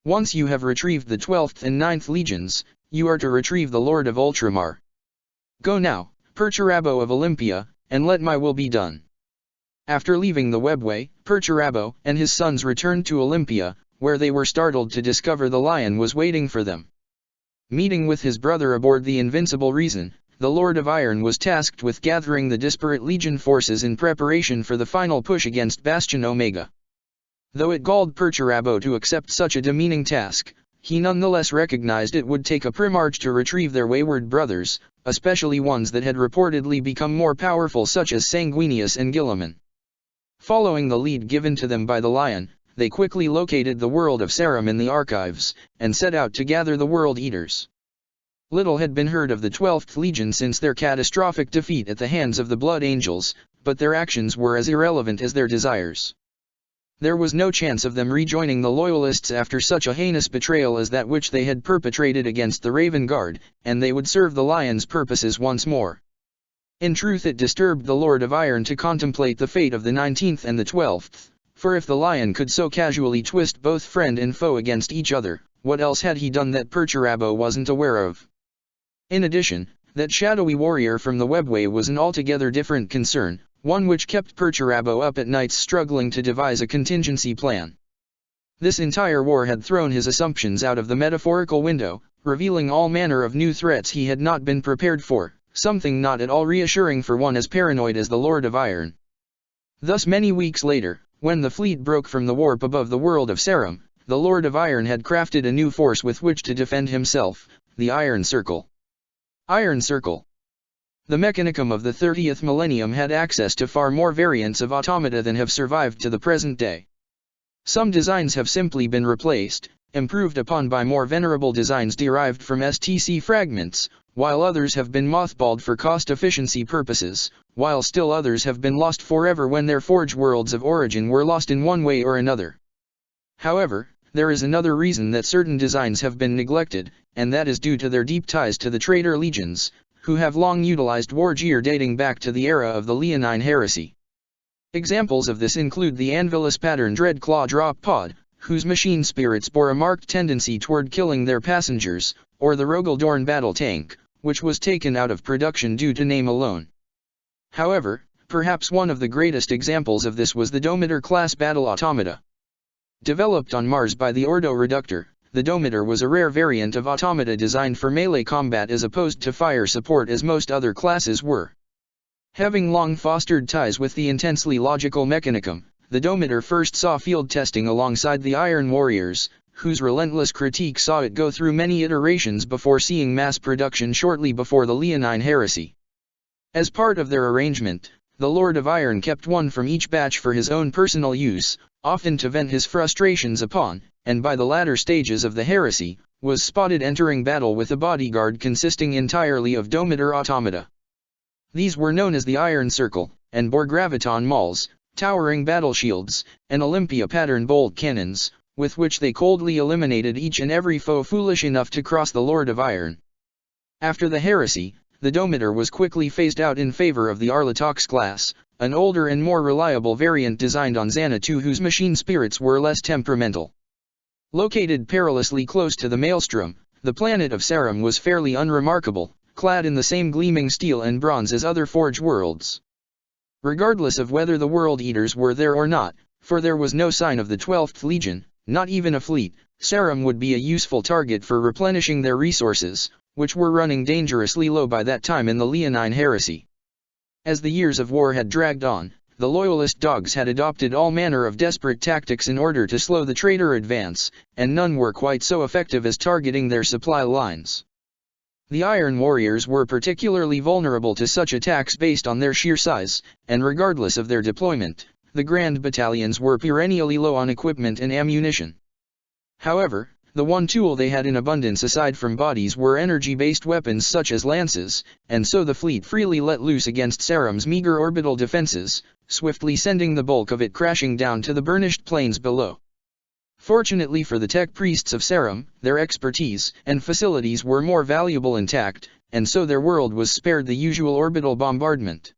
Once you have retrieved the 12th and 9th legions, you are to retrieve the Lord of Ultramar. Go now, Perturabo of Olympia, and let my will be done. After leaving the webway, Perturabo and his sons returned to Olympia, where they were startled to discover the lion was waiting for them. Meeting with his brother aboard the Invincible Reason, the Lord of Iron was tasked with gathering the disparate legion forces in preparation for the final push against Bastion Omega. Though it galled Perturabo to accept such a demeaning task, he nonetheless recognized it would take a primarch to retrieve their wayward brothers, especially ones that had reportedly become more powerful such as Sanguinius and Guilliman. Following the lead given to them by the Lion, they quickly located the world of Sarum in the archives, and set out to gather the World Eaters. Little had been heard of the 12th Legion since their catastrophic defeat at the hands of the Blood Angels, but their actions were as irrelevant as their desires. There was no chance of them rejoining the Loyalists after such a heinous betrayal as that which they had perpetrated against the Raven Guard, and they would serve the Lion's purposes once more. In truth, it disturbed the Lord of Iron to contemplate the fate of the 19th and the 12th, for if the Lion could so casually twist both friend and foe against each other, what else had he done that Perturabo wasn't aware of? In addition, that shadowy warrior from the webway was an altogether different concern, one which kept Perturabo up at nights struggling to devise a contingency plan. This entire war had thrown his assumptions out of the metaphorical window, revealing all manner of new threats he had not been prepared for, something not at all reassuring for one as paranoid as the Lord of Iron. Thus many weeks later, when the fleet broke from the warp above the world of Sarum, the Lord of Iron had crafted a new force with which to defend himself, the Iron Circle. Iron Circle. The Mechanicum of the 30th millennium had access to far more variants of automata than have survived to the present day. Some designs have simply been replaced, improved upon by more venerable designs derived from STC fragments, while others have been mothballed for cost-efficiency purposes, while still others have been lost forever when their forge worlds of origin were lost in one way or another. However, there is another reason that certain designs have been neglected, and that is due to their deep ties to the traitor legions, who have long utilized war gear dating back to the era of the Leonine Heresy. Examples of this include the Anvilus pattern Dreadclaw drop pod, whose machine spirits bore a marked tendency toward killing their passengers, or the Rogaldorn battle tank, which was taken out of production due to name alone. However, perhaps one of the greatest examples of this was the Domitor-class battle automata. Developed on Mars by the Ordo Reductor, the Domitor was a rare variant of automata designed for melee combat as opposed to fire support as most other classes were. Having long fostered ties with the intensely logical Mechanicum, the Domitor first saw field testing alongside the Iron Warriors, whose relentless critique saw it go through many iterations before seeing mass production shortly before the Leonine Heresy. As part of their arrangement, the Lord of Iron kept one from each batch for his own personal use, often to vent his frustrations upon, and by the latter stages of the heresy, was spotted entering battle with a bodyguard consisting entirely of Domitor automata. These were known as the Iron Circle, and bore graviton mauls, towering battle shields, and Olympia-pattern bolt cannons, with which they coldly eliminated each and every foe foolish enough to cross the Lord of Iron. After the heresy, the Domitor was quickly phased out in favor of the Arlatox class, an older and more reliable variant designed on Xanadu whose machine spirits were less temperamental. Located perilously close to the Maelstrom, the planet of Sarum was fairly unremarkable, clad in the same gleaming steel and bronze as other forge worlds. Regardless of whether the World Eaters were there or not, for there was no sign of the 12th Legion, not even a fleet, Sarum would be a useful target for replenishing their resources, which were running dangerously low by that time in the Leonine Heresy. As the years of war had dragged on, the Loyalist dogs had adopted all manner of desperate tactics in order to slow the traitor advance, and none were quite so effective as targeting their supply lines. The Iron Warriors were particularly vulnerable to such attacks based on their sheer size, and regardless of their deployment, the Grand Battalions were perennially low on equipment and ammunition. However, The one tool they had in abundance aside from bodies were energy-based weapons such as lances, and so the fleet freely let loose against Sarum's meager orbital defenses, swiftly sending the bulk of it crashing down to the burnished plains below. Fortunately for the tech priests of Sarum, their expertise and facilities were more valuable intact, and so their world was spared the usual orbital bombardment.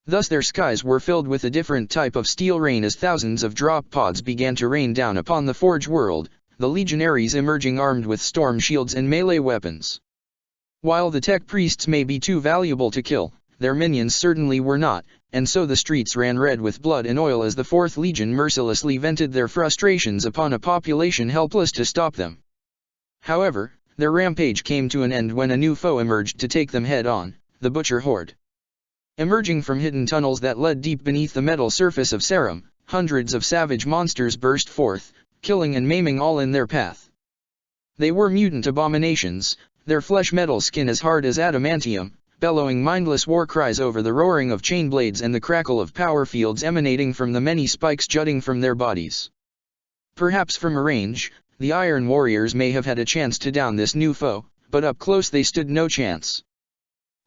Thus their skies were filled with a different type of steel rain as thousands of drop pods began to rain down upon the Forge world, the legionaries emerging armed with storm shields and melee weapons. While the tech priests may be too valuable to kill, their minions certainly were not, and so the streets ran red with blood and oil as the 4th Legion mercilessly vented their frustrations upon a population helpless to stop them. However, their rampage came to an end when a new foe emerged to take them head-on, the Butcher Horde. Emerging from hidden tunnels that led deep beneath the metal surface of Sarum, hundreds of savage monsters burst forth, killing and maiming all in their path. They were mutant abominations, their flesh-metal skin as hard as adamantium, bellowing mindless war cries over the roaring of chain blades and the crackle of power fields emanating from the many spikes jutting from their bodies. Perhaps from a range, the Iron Warriors may have had a chance to down this new foe, but up close they stood no chance.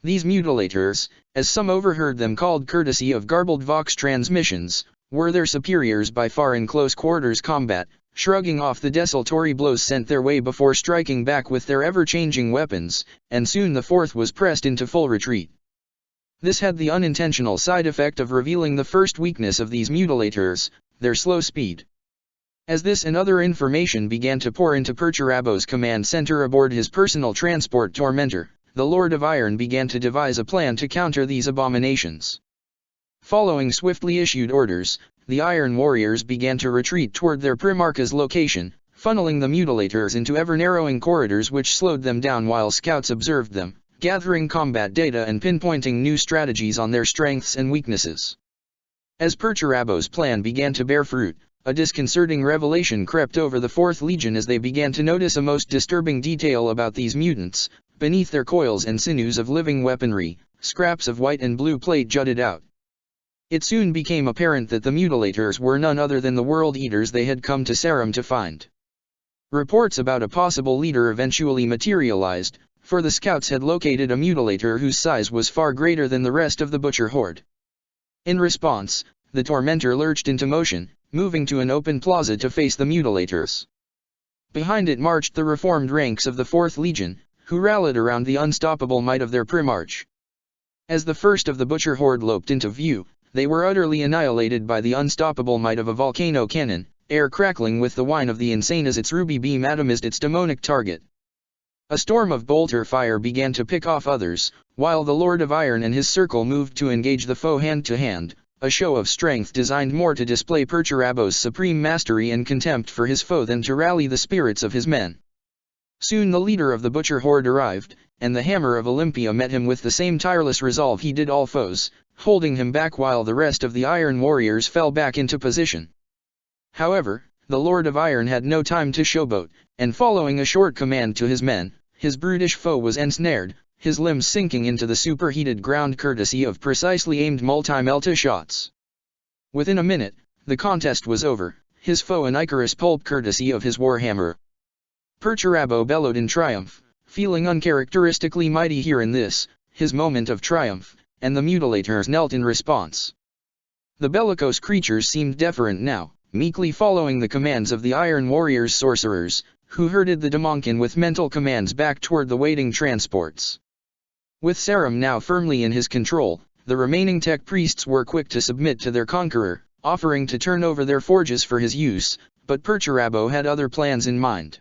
These mutilators, as some overheard them called courtesy of garbled Vox transmissions, were their superiors by far in close quarters combat, shrugging off the desultory blows sent their way before striking back with their ever-changing weapons, and soon the 4th was pressed into full retreat. This had the unintentional side effect of revealing the first weakness of these mutilators, their slow speed. As this and other information began to pour into Perturabo's command center aboard his personal transport Tormentor, the Lord of Iron began to devise a plan to counter these abominations. Following swiftly issued orders, the Iron Warriors began to retreat toward their Primarch's location, funneling the mutilators into ever-narrowing corridors which slowed them down while scouts observed them, gathering combat data and pinpointing new strategies on their strengths and weaknesses. As Perturabo's plan began to bear fruit, a disconcerting revelation crept over the 4th Legion as they began to notice a most disturbing detail about these mutants. Beneath their coils and sinews of living weaponry, scraps of white and blue plate jutted out. It soon became apparent that the mutilators were none other than the World Eaters they had come to Sarum to find. Reports about a possible leader eventually materialized, for the scouts had located a mutilator whose size was far greater than the rest of the Butcher Horde. In response, the Tormentor lurched into motion, moving to an open plaza to face the mutilators. Behind it marched the reformed ranks of the 4th Legion, who rallied around the unstoppable might of their Primarch. As the first of the Butcher Horde loped into view, they were utterly annihilated by the unstoppable might of a volcano cannon, air crackling with the whine of the insane as its ruby beam atomized its demonic target. A storm of bolter fire began to pick off others, while the Lord of Iron and his circle moved to engage the foe hand-to-hand, a show of strength designed more to display Perturabo's supreme mastery and contempt for his foe than to rally the spirits of his men. Soon the leader of the Butcher Horde arrived, and the Hammer of Olympia met him with the same tireless resolve he did all foes, holding him back while the rest of the Iron Warriors fell back into position. However, the Lord of Iron had no time to showboat, and following a short command to his men, his brutish foe was ensnared, his limbs sinking into the superheated ground courtesy of precisely aimed multi-melta shots. Within a minute, the contest was over, his foe an Icarus pulp courtesy of his warhammer. Perturabo bellowed in triumph, feeling uncharacteristically mighty here in this, his moment of triumph, and the mutilators knelt in response. The bellicose creatures seemed deferent now, meekly following the commands of the Iron Warriors' sorcerers, who herded the Demonkin with mental commands back toward the waiting transports. With Sarum now firmly in his control, the remaining tech priests were quick to submit to their conqueror, offering to turn over their forges for his use, but Perturabo had other plans in mind.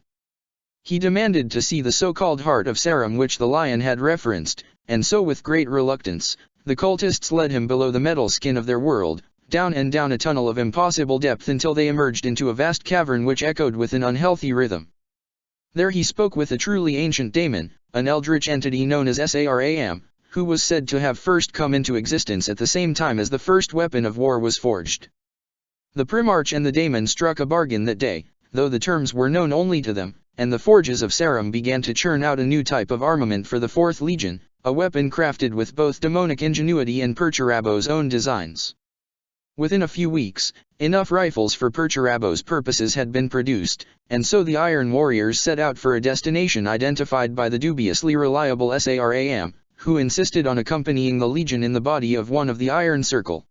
He demanded to see the so-called heart of Sarum which the lion had referenced, and so with great reluctance, the cultists led him below the metal skin of their world, down and down a tunnel of impossible depth until they emerged into a vast cavern which echoed with an unhealthy rhythm. There he spoke with a truly ancient daemon, an eldritch entity known as Saram, who was said to have first come into existence at the same time as the first weapon of war was forged. The Primarch and the daemon struck a bargain that day, though the terms were known only to them, and the forges of Sarum began to churn out a new type of armament for the 4th Legion, a weapon crafted with both demonic ingenuity and Perturabo's own designs. Within a few weeks, enough rifles for Perturabo's purposes had been produced, and so the Iron Warriors set out for a destination identified by the dubiously reliable SARAM, who insisted on accompanying the Legion in the body of one of the Iron Circle.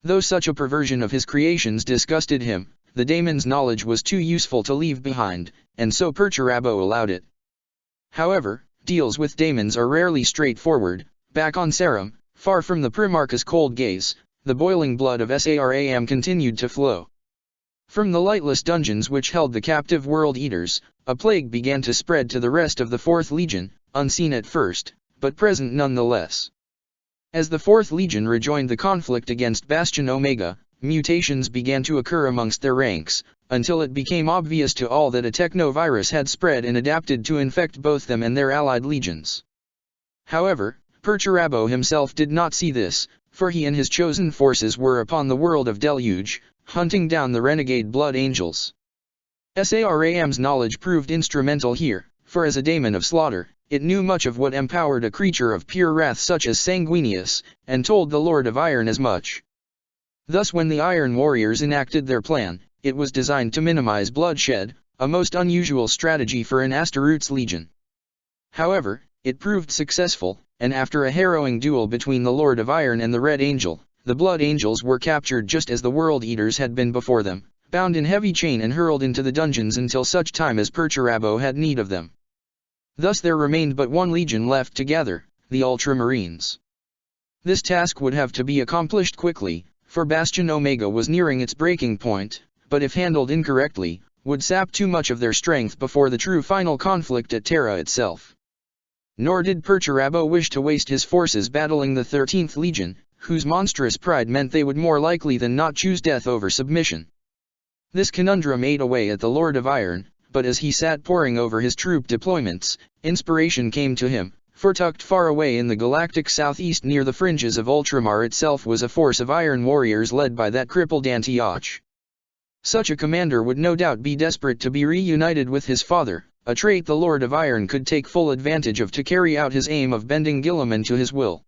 Though such a perversion of his creations disgusted him, the daemon's knowledge was too useful to leave behind, and so Perturabo allowed it. However, deals with daemons are rarely straightforward. Back on Sarum, far from the Primarch's cold gaze, the boiling blood of Saram continued to flow. From the lightless dungeons which held the captive World Eaters, a plague began to spread to the rest of the Fourth Legion, unseen at first, but present nonetheless. As the Fourth Legion rejoined the conflict against Bastion Omega, mutations began to occur amongst their ranks, until it became obvious to all that a technovirus had spread and adapted to infect both them and their allied legions. However, Perturabo himself did not see this, for he and his chosen forces were upon the world of Deluge, hunting down the renegade Blood Angels. SARAM's knowledge proved instrumental here, for as a daemon of slaughter, it knew much of what empowered a creature of pure wrath such as Sanguinius, and told the Lord of Iron as much. Thus when the Iron Warriors enacted their plan, it was designed to minimize bloodshed, a most unusual strategy for an Astaroth's legion. However, it proved successful, and after a harrowing duel between the Lord of Iron and the Red Angel, the Blood Angels were captured just as the World Eaters had been before them, bound in heavy chain and hurled into the dungeons until such time as Perturabo had need of them. Thus there remained but one legion left to gather, the Ultramarines. This task would have to be accomplished quickly, for Bastion Omega was nearing its breaking point, but if handled incorrectly, would sap too much of their strength before the true final conflict at Terra itself. Nor did Perturabo wish to waste his forces battling the 13th Legion, whose monstrous pride meant they would more likely than not choose death over submission. This conundrum ate away at the Lord of Iron, but as he sat poring over his troop deployments, inspiration came to him, for tucked far away in the galactic southeast near the fringes of Ultramar itself was a force of Iron Warriors led by that crippled Antioch. Such a commander would no doubt be desperate to be reunited with his father, a trait the Lord of Iron could take full advantage of to carry out his aim of bending Guilliman to his will.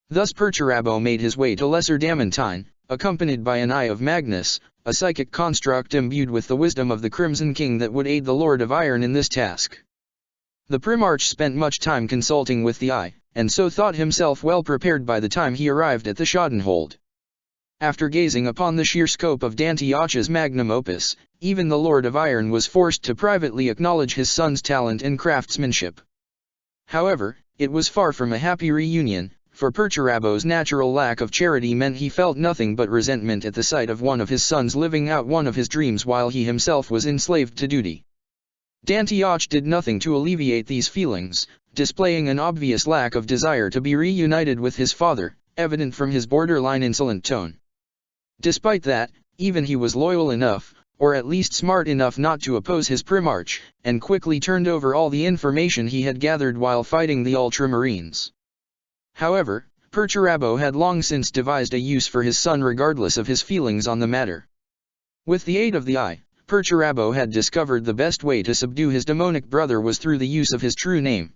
Thus Perturabo made his way to Lesser Damantine, accompanied by an Eye of Magnus, a psychic construct imbued with the wisdom of the Crimson King that would aid the Lord of Iron in this task. The Primarch spent much time consulting with the Eye, and so thought himself well prepared by the time he arrived at the Schadenhold. After gazing upon the sheer scope of Dantioch's magnum opus, even the Lord of Iron was forced to privately acknowledge his son's talent and craftsmanship. However, it was far from a happy reunion, for Perturabo's natural lack of charity meant he felt nothing but resentment at the sight of one of his sons living out one of his dreams while he himself was enslaved to duty. Dantioch did nothing to alleviate these feelings, displaying an obvious lack of desire to be reunited with his father, evident from his borderline insolent tone. Despite that, even he was loyal enough, or at least smart enough not to oppose his Primarch, and quickly turned over all the information he had gathered while fighting the Ultramarines. However, Perturabo had long since devised a use for his son regardless of his feelings on the matter. With the aid of the Eye, Perturabo had discovered the best way to subdue his demonic brother was through the use of his true name.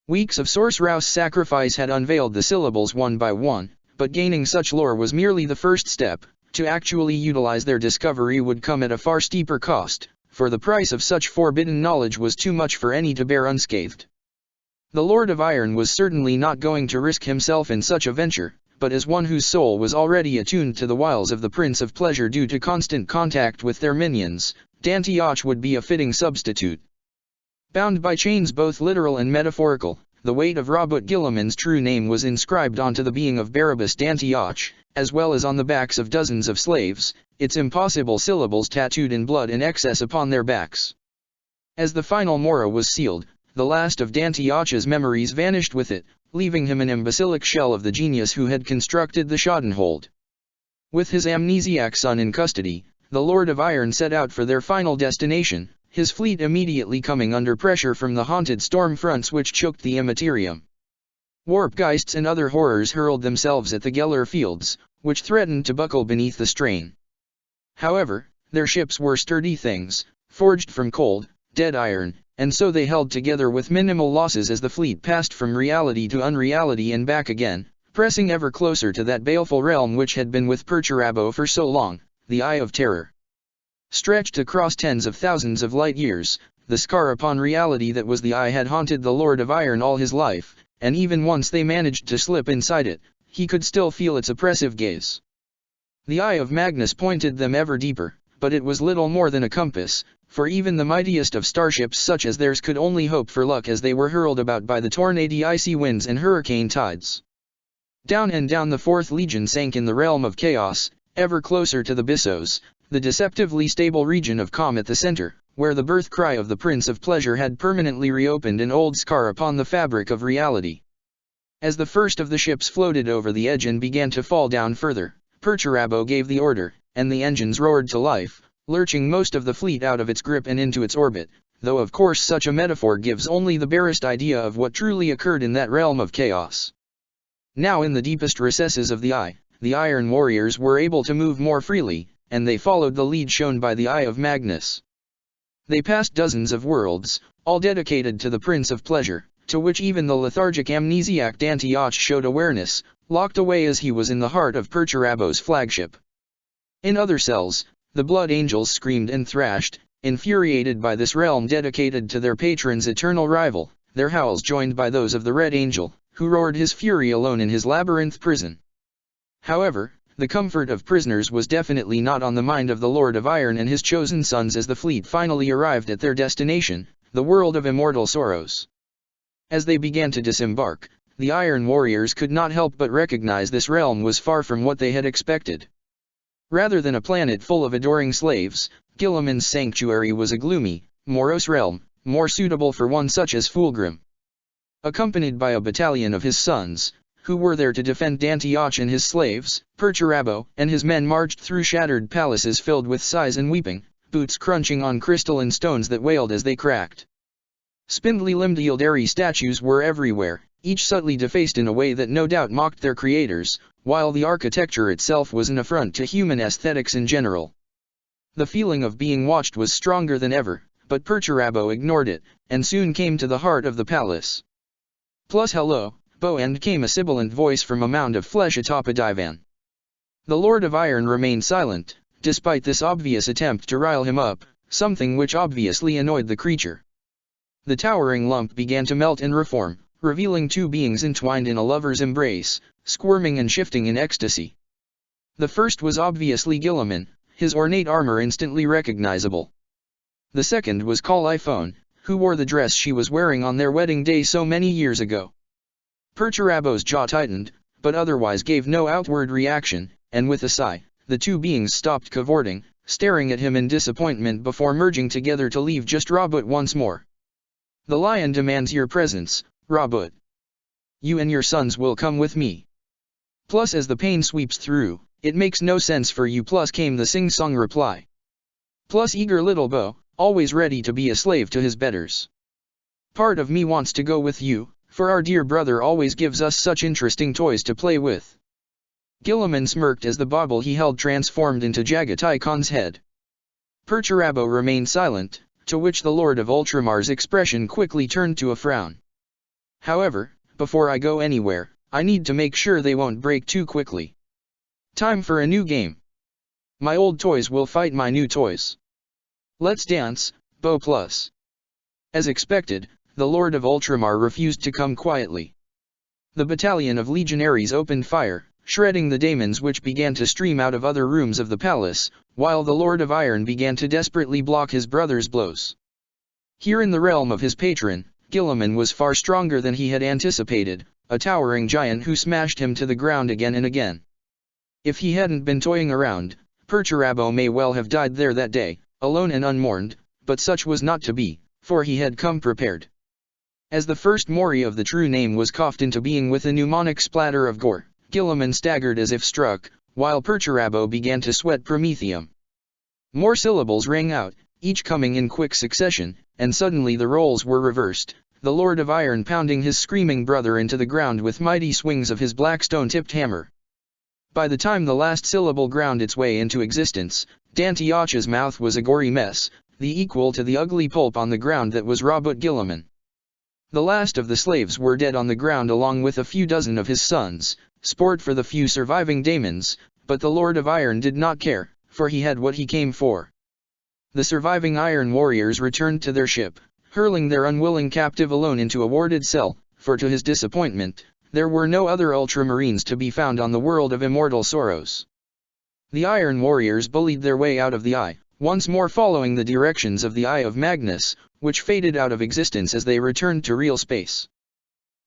Weeks of Sorcerous sacrifice had unveiled the syllables one by one, but gaining such lore was merely the first step. To actually utilize their discovery would come at a far steeper cost, for the price of such forbidden knowledge was too much for any to bear unscathed. The Lord of Iron was certainly not going to risk himself in such a venture, but as one whose soul was already attuned to the wiles of the Prince of Pleasure due to constant contact with their minions, Dantioch would be a fitting substitute. Bound by chains both literal and metaphorical, the weight of Robert Guilliman's true name was inscribed onto the being of Barabbas Dantioch, as well as on the backs of dozens of slaves, its impossible syllables tattooed in blood in excess upon their backs. As the final mora was sealed, the last of Dantioch's memories vanished with it, leaving him an imbecilic shell of the genius who had constructed the Schadenhold. With his amnesiac son in custody, the Lord of Iron set out for their final destination, his fleet immediately coming under pressure from the haunted storm fronts which choked the Immaterium. Warpgeists and other horrors hurled themselves at the Geller fields, which threatened to buckle beneath the strain. However, their ships were sturdy things, forged from cold, dead iron, and so they held together with minimal losses as the fleet passed from reality to unreality and back again, pressing ever closer to that baleful realm which had been with Perturabo for so long, the Eye of Terror. Stretched across tens of thousands of light years, the scar upon reality that was the Eye had haunted the Lord of Iron all his life, and even once they managed to slip inside it, he could still feel its oppressive gaze. The Eye of Magnus pointed them ever deeper, but it was little more than a compass, for even the mightiest of starships such as theirs could only hope for luck as they were hurled about by the tornady icy winds and hurricane tides. Down and down the Fourth Legion sank in the realm of chaos, ever closer to the Bissos, the deceptively stable region of calm at the center, where the birth cry of the Prince of Pleasure had permanently reopened an old scar upon the fabric of reality. As the first of the ships floated over the edge and began to fall down further, Perturabo gave the order, and the engines roared to life, lurching most of the fleet out of its grip and into its orbit, though of course such a metaphor gives only the barest idea of what truly occurred in that realm of chaos. Now in the deepest recesses of the Eye, the Iron Warriors were able to move more freely, and they followed the lead shown by the Eye of Magnus. They passed dozens of worlds, all dedicated to the Prince of Pleasure, to which even the lethargic amnesiac Dantioch showed awareness, locked away as he was in the heart of Perturabo's flagship. In other cells, the Blood Angels screamed and thrashed, infuriated by this realm dedicated to their patron's eternal rival, their howls joined by those of the Red Angel, who roared his fury alone in his labyrinth prison. However, the comfort of prisoners was definitely not on the mind of the Lord of Iron and his chosen sons as the fleet finally arrived at their destination, the world of immortal sorrows. As they began to disembark, the Iron Warriors could not help but recognize this realm was far from what they had expected. Rather than a planet full of adoring slaves, Guilliman's sanctuary was a gloomy, morose realm, more suitable for one such as Fulgrim. Accompanied by a battalion of his sons, who were there to defend Dantioch and his slaves, Perturabo and his men marched through shattered palaces filled with sighs and weeping, boots crunching on crystalline stones that wailed as they cracked. Spindly-limbed Yildari statues were everywhere, each subtly defaced in a way that no doubt mocked their creators, while the architecture itself was an affront to human aesthetics in general. The feeling of being watched was stronger than ever, but Perturabo ignored it, and soon came to the heart of the palace. "Plus hello, Bo," and came a sibilant voice from a mound of flesh atop a divan. The Lord of Iron remained silent, despite this obvious attempt to rile him up, something which obviously annoyed the creature. The towering lump began to melt and reform, revealing two beings entwined in a lover's embrace, squirming and shifting in ecstasy. The first was obviously Guilliman, his ornate armor instantly recognizable. The second was Calliope, who wore the dress she was wearing on their wedding day so many years ago. Perturabo's jaw tightened, but otherwise gave no outward reaction, and with a sigh, the two beings stopped cavorting, staring at him in disappointment before merging together to leave just Rabut once more. "The lion demands your presence, Rabut. You and your sons will come with me. Plus as the pain sweeps through, it makes no sense for you." Plus came the sing-song reply. Plus eager little Bo, always ready to be a slave to his betters. "Part of me wants to go with you, for our dear brother always gives us such interesting toys to play with." Guilliman smirked as the bauble he held transformed into Jagatai Khan's head. Perturabo remained silent, to which the Lord of Ultramar's expression quickly turned to a frown. "However, before I go anywhere, I need to make sure they won't break too quickly. Time for a new game. My old toys will fight my new toys. Let's dance, Bo Plus." As expected, the Lord of Ultramar refused to come quietly. The battalion of legionaries opened fire, shredding the daemons which began to stream out of other rooms of the palace, while the Lord of Iron began to desperately block his brother's blows. Here in the realm of his patron, Guilliman was far stronger than he had anticipated, a towering giant who smashed him to the ground again and again. If he hadn't been toying around, Perturabo may well have died there that day, alone and unmourned, but such was not to be, for he had come prepared. As the first Mori of the true name was coughed into being with a mnemonic splatter of gore, Guilliman staggered as if struck, while Perturabo began to sweat promethium. More syllables rang out, each coming in quick succession, and suddenly the roles were reversed, the Lord of Iron pounding his screaming brother into the ground with mighty swings of his black stone-tipped hammer. By the time the last syllable ground its way into existence, Dantioch's mouth was a gory mess, the equal to the ugly pulp on the ground that was Rabut Guilliman. The last of the slaves were dead on the ground along with a few dozen of his sons, sport for the few surviving daemons, but the Lord of Iron did not care, for he had what he came for. The surviving Iron warriors returned to their ship, hurling their unwilling captive alone into a warded cell, for to his disappointment, there were no other ultramarines to be found on the world of immortal sorrows. The Iron warriors bullied their way out of the Eye, once more following the directions of the Eye of Magnus, which faded out of existence as they returned to real space.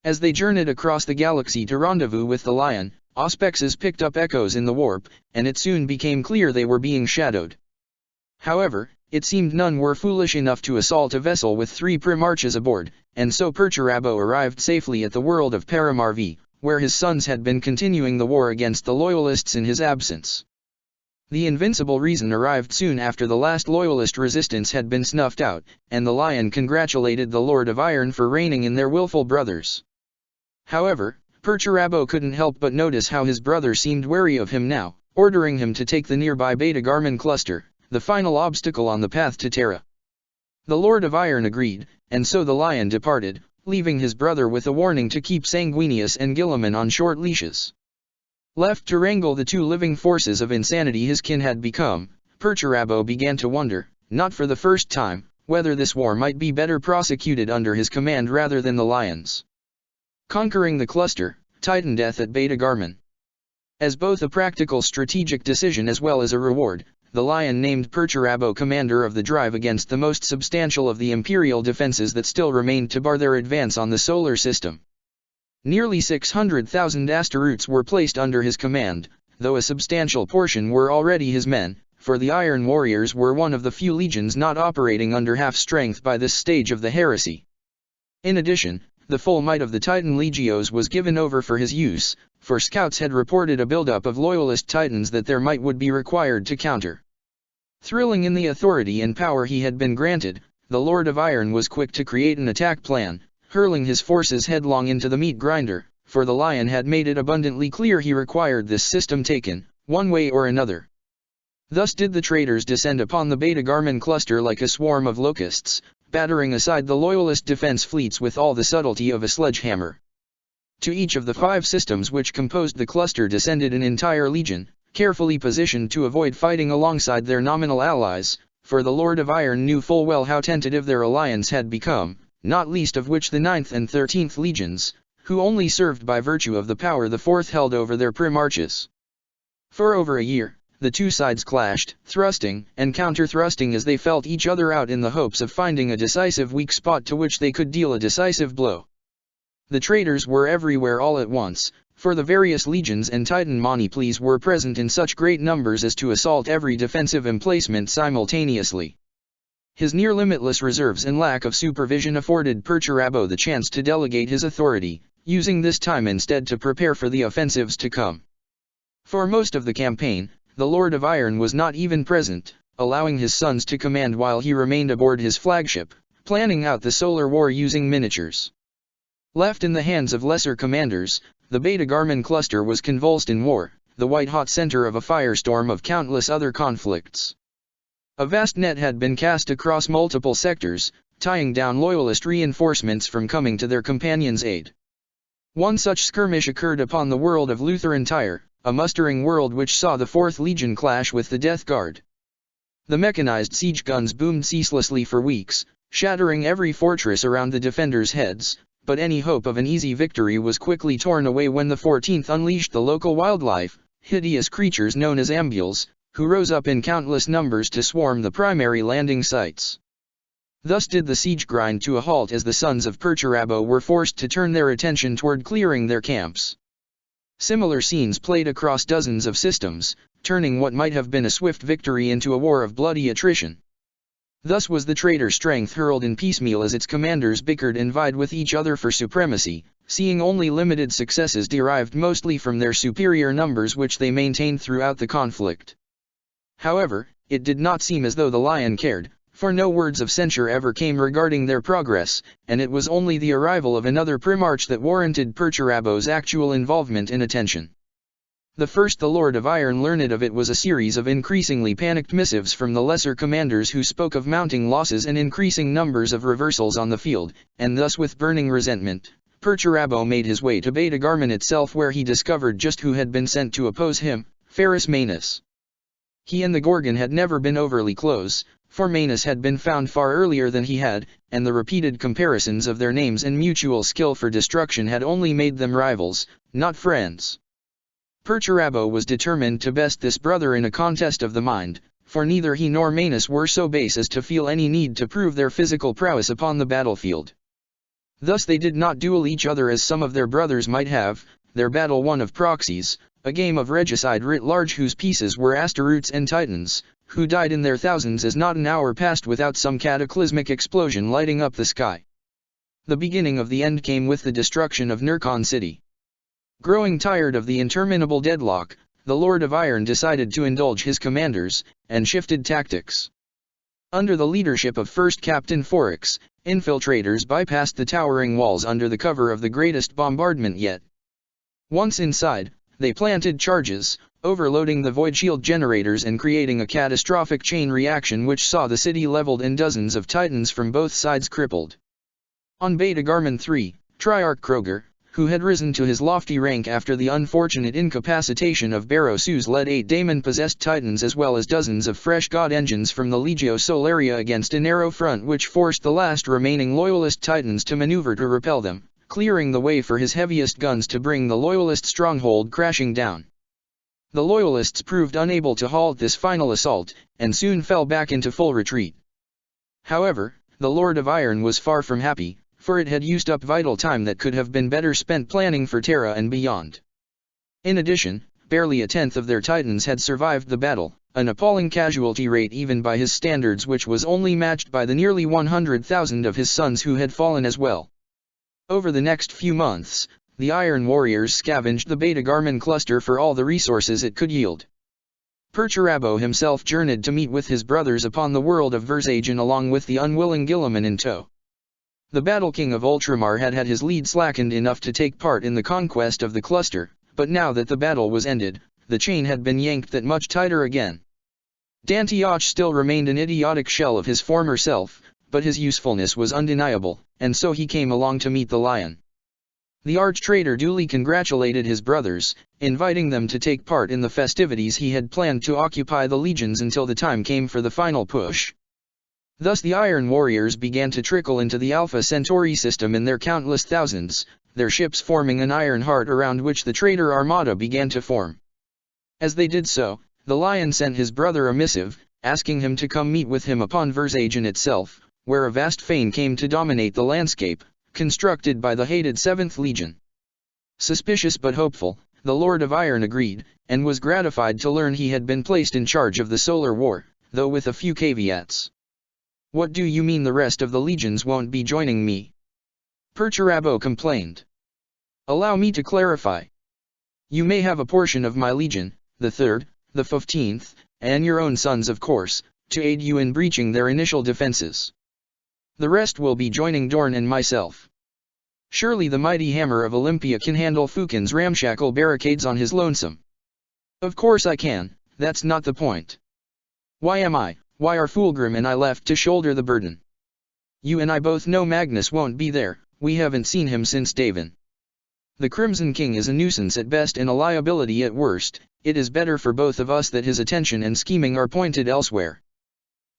As they journeyed across the galaxy to rendezvous with the Lion, auspexes picked up echoes in the warp, and it soon became clear they were being shadowed. However, it seemed none were foolish enough to assault a vessel with 3 Primarchs aboard, and so Perturabo arrived safely at the world of Paramarvi, where his sons had been continuing the war against the Loyalists in his absence. The Invincible Reason arrived soon after the last Loyalist resistance had been snuffed out, and the Lion congratulated the Lord of Iron for reigning in their willful brothers. However, Perturabo couldn't help but notice how his brother seemed wary of him now, ordering him to take the nearby Beta Garmin cluster, the final obstacle on the path to Terra. The Lord of Iron agreed, and so the Lion departed, leaving his brother with a warning to keep Sanguinius and Guilliman on short leashes. Left to wrangle the 2 living forces of insanity his kin had become, Perturabo began to wonder, not for the first time, whether this war might be better prosecuted under his command rather than the Lion's. Conquering the cluster, Titan death at Beta Garmin. As both a practical strategic decision as well as a reward, the Lion named Perturabo commander of the drive against the most substantial of the Imperial defenses that still remained to bar their advance on the solar system. Nearly 600,000 Asteroids were placed under his command, though a substantial portion were already his men, for the Iron Warriors were one of the few legions not operating under half strength by this stage of the heresy. In addition, the full might of the Titan Legios was given over for his use, for scouts had reported a buildup of Loyalist Titans that their might would be required to counter. Thrilling in the authority and power he had been granted, the Lord of Iron was quick to create an attack plan, hurling his forces headlong into the meat grinder, for the Lion had made it abundantly clear he required this system taken, one way or another. Thus did the traitors descend upon the Beta Garmin cluster like a swarm of locusts, battering aside the Loyalist defense fleets with all the subtlety of a sledgehammer. To each of the 5 systems which composed the cluster descended an entire legion, carefully positioned to avoid fighting alongside their nominal allies, for the Lord of Iron knew full well how tentative their alliance had become, not least of which the 9th and 13th legions, who only served by virtue of the power the 4th held over their Primarchs. For over a year, the 2 sides clashed, thrusting and counter-thrusting as they felt each other out in the hopes of finding a decisive weak spot to which they could deal a decisive blow. The traitors were everywhere all at once, for the various legions and Titan monoplees were present in such great numbers as to assault every defensive emplacement simultaneously. His near-limitless reserves and lack of supervision afforded Perturabo the chance to delegate his authority, using this time instead to prepare for the offensives to come. For most of the campaign, the Lord of Iron was not even present, allowing his sons to command while he remained aboard his flagship, planning out the solar war using miniatures. Left in the hands of lesser commanders, the Beta Garmin cluster was convulsed in war, the white-hot center of a firestorm of countless other conflicts. A vast net had been cast across multiple sectors, tying down Loyalist reinforcements from coming to their companions' aid. One such skirmish occurred upon the world of Lutheran Tyre, a mustering world which saw the 4th Legion clash with the Death Guard. The mechanized siege guns boomed ceaselessly for weeks, shattering every fortress around the defenders' heads, but any hope of an easy victory was quickly torn away when the 14th unleashed the local wildlife, hideous creatures known as ambules, who rose up in countless numbers to swarm the primary landing sites. Thus did the siege grind to a halt as the sons of Perturabo were forced to turn their attention toward clearing their camps. Similar scenes played across dozens of systems, turning what might have been a swift victory into a war of bloody attrition. Thus was the traitor strength hurled in piecemeal as its commanders bickered and vied with each other for supremacy, seeing only limited successes derived mostly from their superior numbers which they maintained throughout the conflict. However, it did not seem as though the Lion cared, for no words of censure ever came regarding their progress, and it was only the arrival of another Primarch that warranted Perturabo's actual involvement and attention. The first the Lord of Iron learned of it was a series of increasingly panicked missives from the lesser commanders who spoke of mounting losses and increasing numbers of reversals on the field, and thus with burning resentment, Perturabo made his way to Beta Garman itself, where he discovered just who had been sent to oppose him: Ferrus Manus. He and the Gorgon had never been overly close, for Manus had been found far earlier than he had, and the repeated comparisons of their names and mutual skill for destruction had only made them rivals, not friends. Perturabo was determined to best this brother in a contest of the mind, for neither he nor Manus were so base as to feel any need to prove their physical prowess upon the battlefield. Thus they did not duel each other as some of their brothers might have, their battle one of proxies, a game of regicide writ large whose pieces were Asteroutes and Titans, who died in their thousands as not an hour passed without some cataclysmic explosion lighting up the sky. The beginning of the end came with the destruction of Nurkon City. Growing tired of the interminable deadlock, the Lord of Iron decided to indulge his commanders, and shifted tactics. Under the leadership of First Captain Foryx, infiltrators bypassed the towering walls under the cover of the greatest bombardment yet. Once inside, they planted charges, overloading the void shield generators and creating a catastrophic chain reaction which saw the city leveled and dozens of Titans from both sides crippled. On Beta Garman 3, Triarch Kroger, who had risen to his lofty rank after the unfortunate incapacitation of Barrosus, led 8 daemon-possessed Titans as well as dozens of fresh god engines from the Legio Solaria against a narrow front which forced the last remaining Loyalist Titans to maneuver to repel them, clearing the way for his heaviest guns to bring the Loyalist stronghold crashing down. The Loyalists proved unable to halt this final assault, and soon fell back into full retreat. However, the Lord of Iron was far from happy, for it had used up vital time that could have been better spent planning for Terra and beyond. In addition, barely a tenth of their Titans had survived the battle, an appalling casualty rate even by his standards, which was only matched by the nearly 100,000 of his sons who had fallen as well. Over the next few months, the Iron Warriors scavenged the Beta Garman cluster for all the resources it could yield. Perturabo himself journeyed to meet with his brothers upon the world of Versagen along with the unwilling Guilliman in tow. The Battle King of Ultramar had had his lead slackened enough to take part in the conquest of the cluster, but now that the battle was ended, the chain had been yanked that much tighter again. Dantioch still remained an idiotic shell of his former self, but his usefulness was undeniable, and so he came along to meet the lion. The arch-traitor duly congratulated his brothers, inviting them to take part in the festivities he had planned to occupy the legions until the time came for the final push. Thus the Iron Warriors began to trickle into the Alpha Centauri system in their countless thousands, their ships forming an iron heart around which the traitor armada began to form. As they did so, the Lion sent his brother a missive, asking him to come meet with him upon Versagen itself, where a vast fane came to dominate the landscape, constructed by the hated 7th Legion. Suspicious but hopeful, the Lord of Iron agreed, and was gratified to learn he had been placed in charge of the Solar War, though with a few caveats. "What do you mean the rest of the legions won't be joining me?" Perturabo complained. "Allow me to clarify. You may have a portion of my legion, the 3rd, the 15th, and your own sons of course, to aid you in breaching their initial defenses. The rest will be joining Dorn and myself. Surely the mighty hammer of Olympia can handle Fukin's ramshackle barricades on his lonesome." "Of course I can, that's not the point. Why are Fulgrim and I left to shoulder the burden? You and I both know Magnus won't be there, we haven't seen him since Davin. The Crimson King is a nuisance at best and a liability at worst. It is better for both of us that his attention and scheming are pointed elsewhere.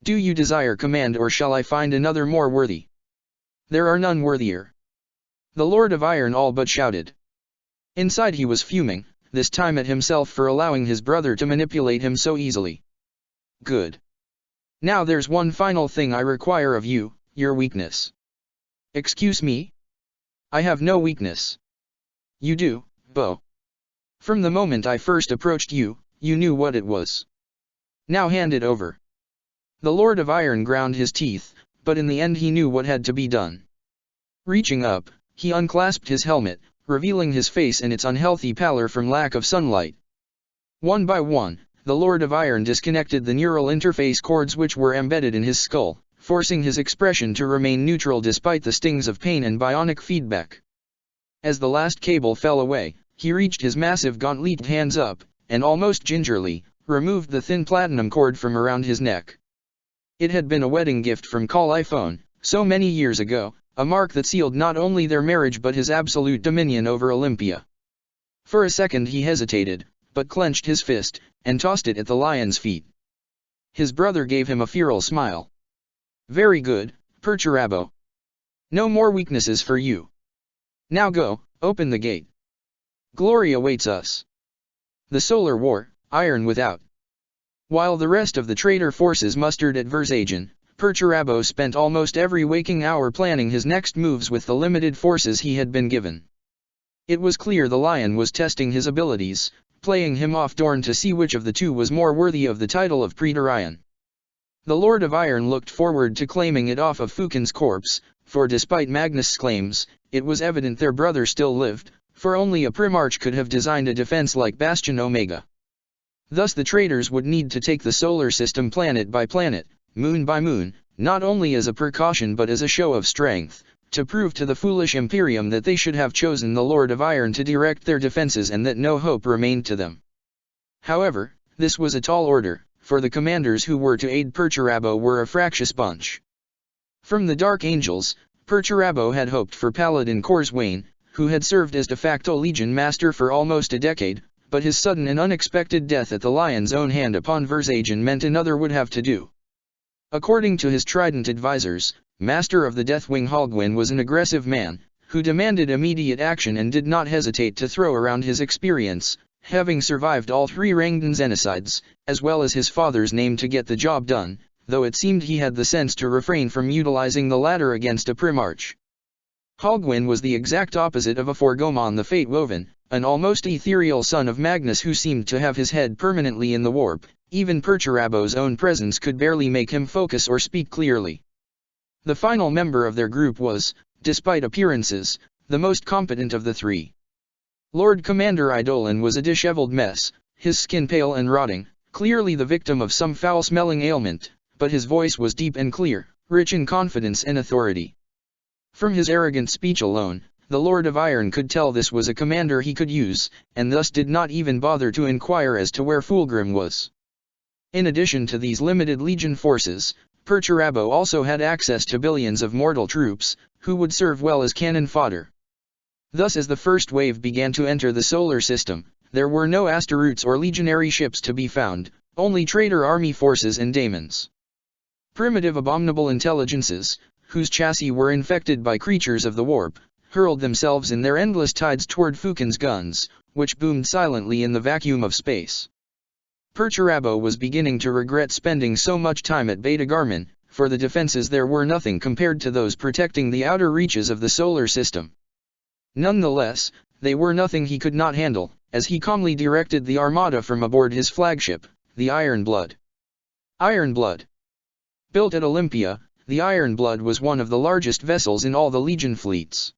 Do you desire command, or shall I find another more worthy?" "There are none worthier," the Lord of Iron all but shouted. Inside he was fuming, this time at himself for allowing his brother to manipulate him so easily. "Good. Now there's one final thing I require of you, your weakness." "Excuse me? I have no weakness." "You do, Bo. From the moment I first approached you, you knew what it was. Now hand it over." The Lord of Iron ground his teeth, but in the end he knew what had to be done. Reaching up, he unclasped his helmet, revealing his face and its unhealthy pallor from lack of sunlight. One by one, the Lord of Iron disconnected the neural interface cords which were embedded in his skull, forcing his expression to remain neutral despite the stings of pain and bionic feedback. As the last cable fell away, he reached his massive gauntleted hands up, and almost gingerly, removed the thin platinum cord from around his neck. It had been a wedding gift from Call iPhone, so many years ago, a mark that sealed not only their marriage but his absolute dominion over Olympia. For a second he hesitated, but clenched his fist, and tossed it at the lion's feet. His brother gave him a feral smile. "Very good, Perturabo. No more weaknesses for you. Now go, open the gate. Glory awaits us." The Solar War, Iron without. While the rest of the traitor forces mustered at Versagen, Perturabo spent almost every waking hour planning his next moves with the limited forces he had been given. It was clear the lion was testing his abilities, playing him off Dorn to see which of the two was more worthy of the title of Praetorian. The Lord of Iron looked forward to claiming it off of Fukin's corpse, for despite Magnus' claims, it was evident their brother still lived, for only a Primarch could have designed a defense like Bastion Omega. Thus the traitors would need to take the solar system planet by planet, moon by moon, not only as a precaution but as a show of strength, to prove to the foolish Imperium that they should have chosen the Lord of Iron to direct their defenses and that no hope remained to them. However, this was a tall order, for the commanders who were to aid Perturabo were a fractious bunch. From the Dark Angels, Perturabo had hoped for Paladin Corswain, who had served as de facto Legion Master for almost a decade, but his sudden and unexpected death at the Lion's own hand upon Versagen meant another would have to do. According to his trident advisors, Master of the Deathwing Halgwyn was an aggressive man, who demanded immediate action and did not hesitate to throw around his experience, having survived all 3 Rangdan genocides, as well as his father's name to get the job done, though it seemed he had the sense to refrain from utilizing the latter against a Primarch. Halgwyn was the exact opposite of a Forgomon the Fate-Woven, an almost ethereal son of Magnus who seemed to have his head permanently in the warp. Even Perturabo's own presence could barely make him focus or speak clearly. The final member of their group was, despite appearances, the most competent of the 3. Lord Commander Eidolon was a disheveled mess, his skin pale and rotting, clearly the victim of some foul-smelling ailment, but his voice was deep and clear, rich in confidence and authority. From his arrogant speech alone, the Lord of Iron could tell this was a commander he could use, and thus did not even bother to inquire as to where Fulgrim was. In addition to these limited Legion forces, Perturabo also had access to billions of mortal troops, who would serve well as cannon fodder. Thus as the first wave began to enter the solar system, there were no asteroids or legionary ships to be found, only traitor army forces and daemons. Primitive abominable intelligences, whose chassis were infected by creatures of the warp, hurled themselves in their endless tides toward Fukin's guns, which boomed silently in the vacuum of space. Perturabo was beginning to regret spending so much time at Beta Garmin, for the defenses there were nothing compared to those protecting the outer reaches of the solar system. Nonetheless, they were nothing he could not handle, as he calmly directed the armada from aboard his flagship, the Ironblood. Ironblood. Built at Olympia, the Ironblood was one of the largest vessels in all the Legion fleets.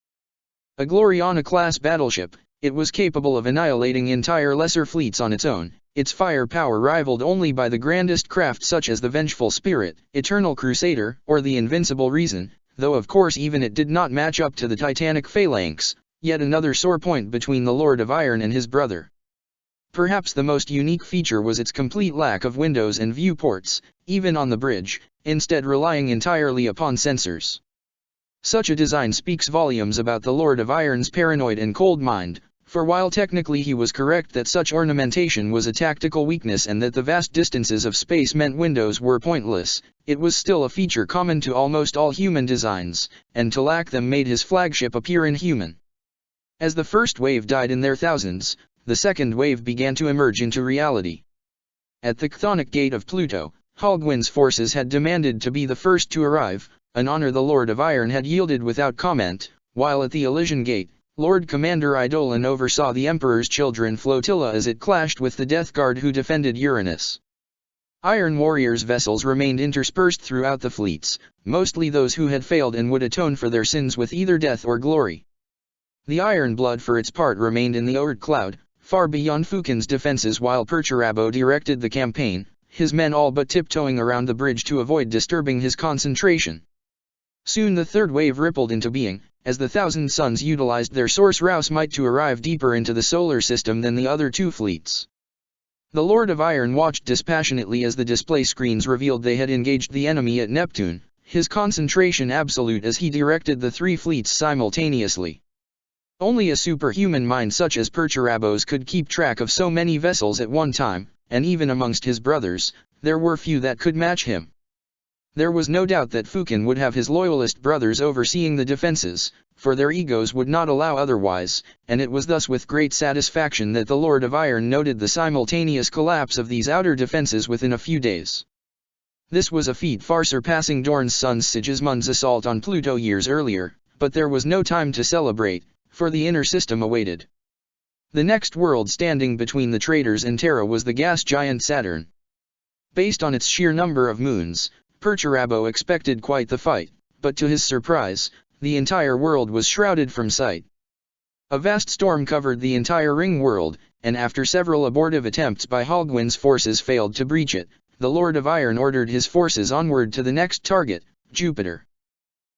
A Gloriana-class battleship, it was capable of annihilating entire lesser fleets on its own, its firepower rivaled only by the grandest craft such as the Vengeful Spirit, Eternal Crusader, or the Invincible Reason, though of course even it did not match up to the Titanic Phalanx, yet another sore point between the Lord of Iron and his brother. Perhaps the most unique feature was its complete lack of windows and viewports, even on the bridge, instead relying entirely upon sensors. Such a design speaks volumes about the Lord of Iron's paranoid and cold mind, for while technically he was correct that such ornamentation was a tactical weakness and that the vast distances of space meant windows were pointless, it was still a feature common to almost all human designs, and to lack them made his flagship appear inhuman. As the first wave died in their thousands, the second wave began to emerge into reality. At the chthonic gate of Pluto, Halgwyn's forces had demanded to be the first to arrive, an honor the Lord of Iron had yielded without comment, while at the Elysian Gate, Lord Commander Eidolon oversaw the Emperor's Children flotilla as it clashed with the Death Guard who defended Uranus. Iron Warriors' vessels remained interspersed throughout the fleets, mostly those who had failed and would atone for their sins with either death or glory. The Ironblood for its part remained in the Oort Cloud, far beyond Fukin's defenses while Perturabo directed the campaign, his men all but tiptoeing around the bridge to avoid disturbing his concentration. Soon the third wave rippled into being, as the Thousand Suns utilized their source Rouse might to arrive deeper into the solar system than the other two fleets. The Lord of Iron watched dispassionately as the display screens revealed they had engaged the enemy at Neptune, his concentration absolute as he directed the three fleets simultaneously. Only a superhuman mind such as Perturabo's could keep track of so many vessels at one time, and even amongst his brothers, there were few that could match him. There was no doubt that Fukin would have his loyalist brothers overseeing the defenses, for their egos would not allow otherwise, and it was thus with great satisfaction that the Lord of Iron noted the simultaneous collapse of these outer defenses within a few days. This was a feat far surpassing Dorn's son Sigismund's assault on Pluto years earlier, but there was no time to celebrate, for the inner system awaited. The next world standing between the traitors and Terra was the gas giant Saturn. Based on its sheer number of moons, Perturabo expected quite the fight, but to his surprise, the entire world was shrouded from sight. A vast storm covered the entire ring world, and after several abortive attempts by Halgwyn's forces failed to breach it, the Lord of Iron ordered his forces onward to the next target, Jupiter.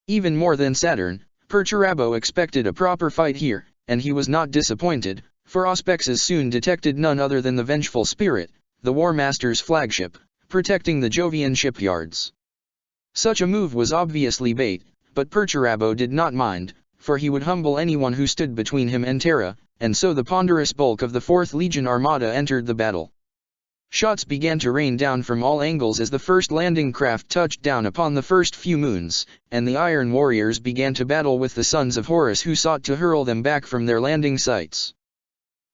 Even more than Saturn, Perturabo expected a proper fight here, and he was not disappointed, for Auspexes soon detected none other than the Vengeful Spirit, the War Master's flagship, protecting the Jovian shipyards. Such a move was obviously bait, but Perturabo did not mind, for he would humble anyone who stood between him and Terra, and so the ponderous bulk of the 4th Legion Armada entered the battle. Shots began to rain down from all angles as the first landing craft touched down upon the first few moons, and the Iron Warriors began to battle with the Sons of Horus who sought to hurl them back from their landing sites.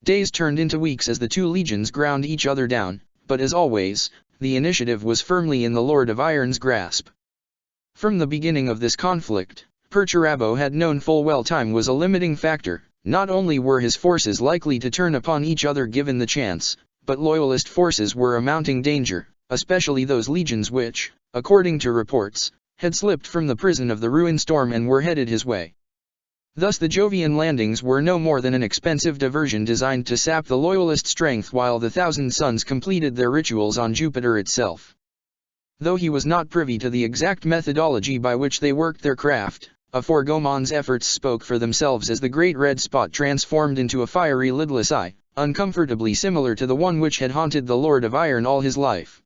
Days turned into weeks as the two legions ground each other down, but as always, the initiative was firmly in the Lord of Iron's grasp. From the beginning of this conflict, Perturabo had known full well time was a limiting factor. Not only were his forces likely to turn upon each other given the chance, but loyalist forces were a mounting danger, especially those legions which, according to reports, had slipped from the prison of the ruined storm and were headed his way. Thus the Jovian landings were no more than an expensive diversion designed to sap the loyalist strength while the Thousand Suns completed their rituals on Jupiter itself. Though he was not privy to the exact methodology by which they worked their craft, Aforgomon's efforts spoke for themselves as the great red spot transformed into a fiery lidless eye, uncomfortably similar to the one which had haunted the Lord of Iron all his life.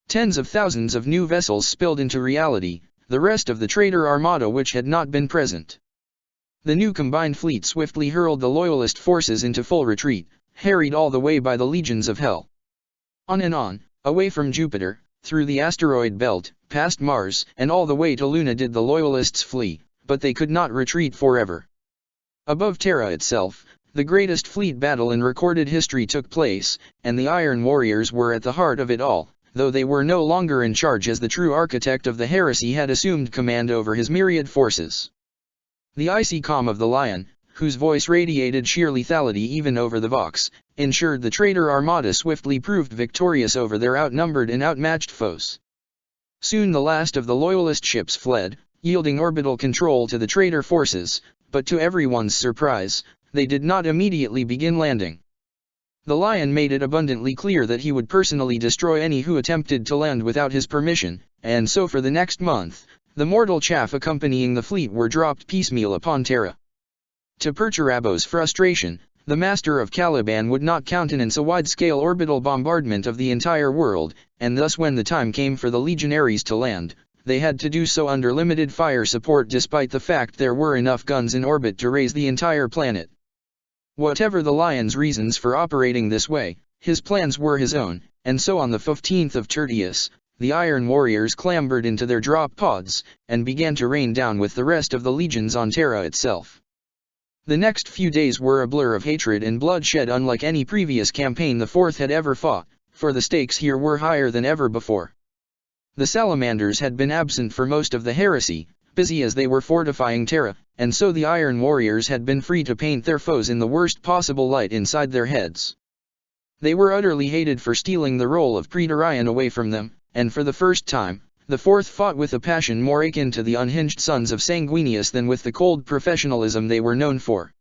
Tens of thousands of new vessels spilled into reality, the rest of the traitor armada which had not been present. The new combined fleet swiftly hurled the loyalist forces into full retreat, harried all the way by the legions of hell. On and on, away from Jupiter, through the asteroid belt, past Mars, and all the way to Luna did the loyalists flee, but they could not retreat forever. Above Terra itself, the greatest fleet battle in recorded history took place, and the Iron Warriors were at the heart of it all, though they were no longer in charge as the true architect of the heresy had assumed command over his myriad forces. The icy calm of the Lion, whose voice radiated sheer lethality even over the Vox, ensured the traitor armada swiftly proved victorious over their outnumbered and outmatched foes. Soon the last of the loyalist ships fled, yielding orbital control to the traitor forces, but to everyone's surprise, they did not immediately begin landing. The Lion made it abundantly clear that he would personally destroy any who attempted to land without his permission, and so for the next month, the mortal chaff accompanying the fleet were dropped piecemeal upon Terra. To Perturabo's frustration, the Master of Caliban would not countenance a wide-scale orbital bombardment of the entire world, and thus when the time came for the legionaries to land, they had to do so under limited fire support despite the fact there were enough guns in orbit to raise the entire planet. Whatever the Lion's reasons for operating this way, his plans were his own, and so on the 15th of Tertius, the Iron Warriors clambered into their drop pods, and began to rain down with the rest of the legions on Terra itself. The next few days were a blur of hatred and bloodshed unlike any previous campaign the Fourth had ever fought, for the stakes here were higher than ever before. The Salamanders had been absent for most of the heresy, busy as they were fortifying Terra, and so the Iron Warriors had been free to paint their foes in the worst possible light inside their heads. They were utterly hated for stealing the role of Praetorian away from them, and for the first time, the Fourth fought with a passion more akin to the unhinged sons of Sanguinius than with the cold professionalism they were known for.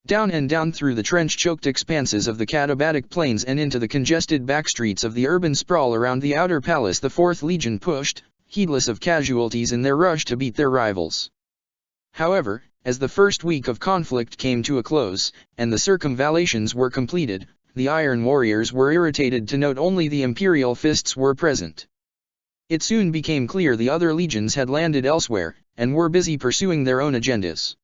Down and down through the trench-choked expanses of the Katabatic plains and into the congested backstreets of the urban sprawl around the outer palace the Fourth Legion pushed, heedless of casualties in their rush to beat their rivals. However, as the first week of conflict came to a close, and the circumvallations were completed, the Iron Warriors were irritated to note only the Imperial fists were present. It soon became clear the other legions had landed elsewhere, and were busy pursuing their own agendas.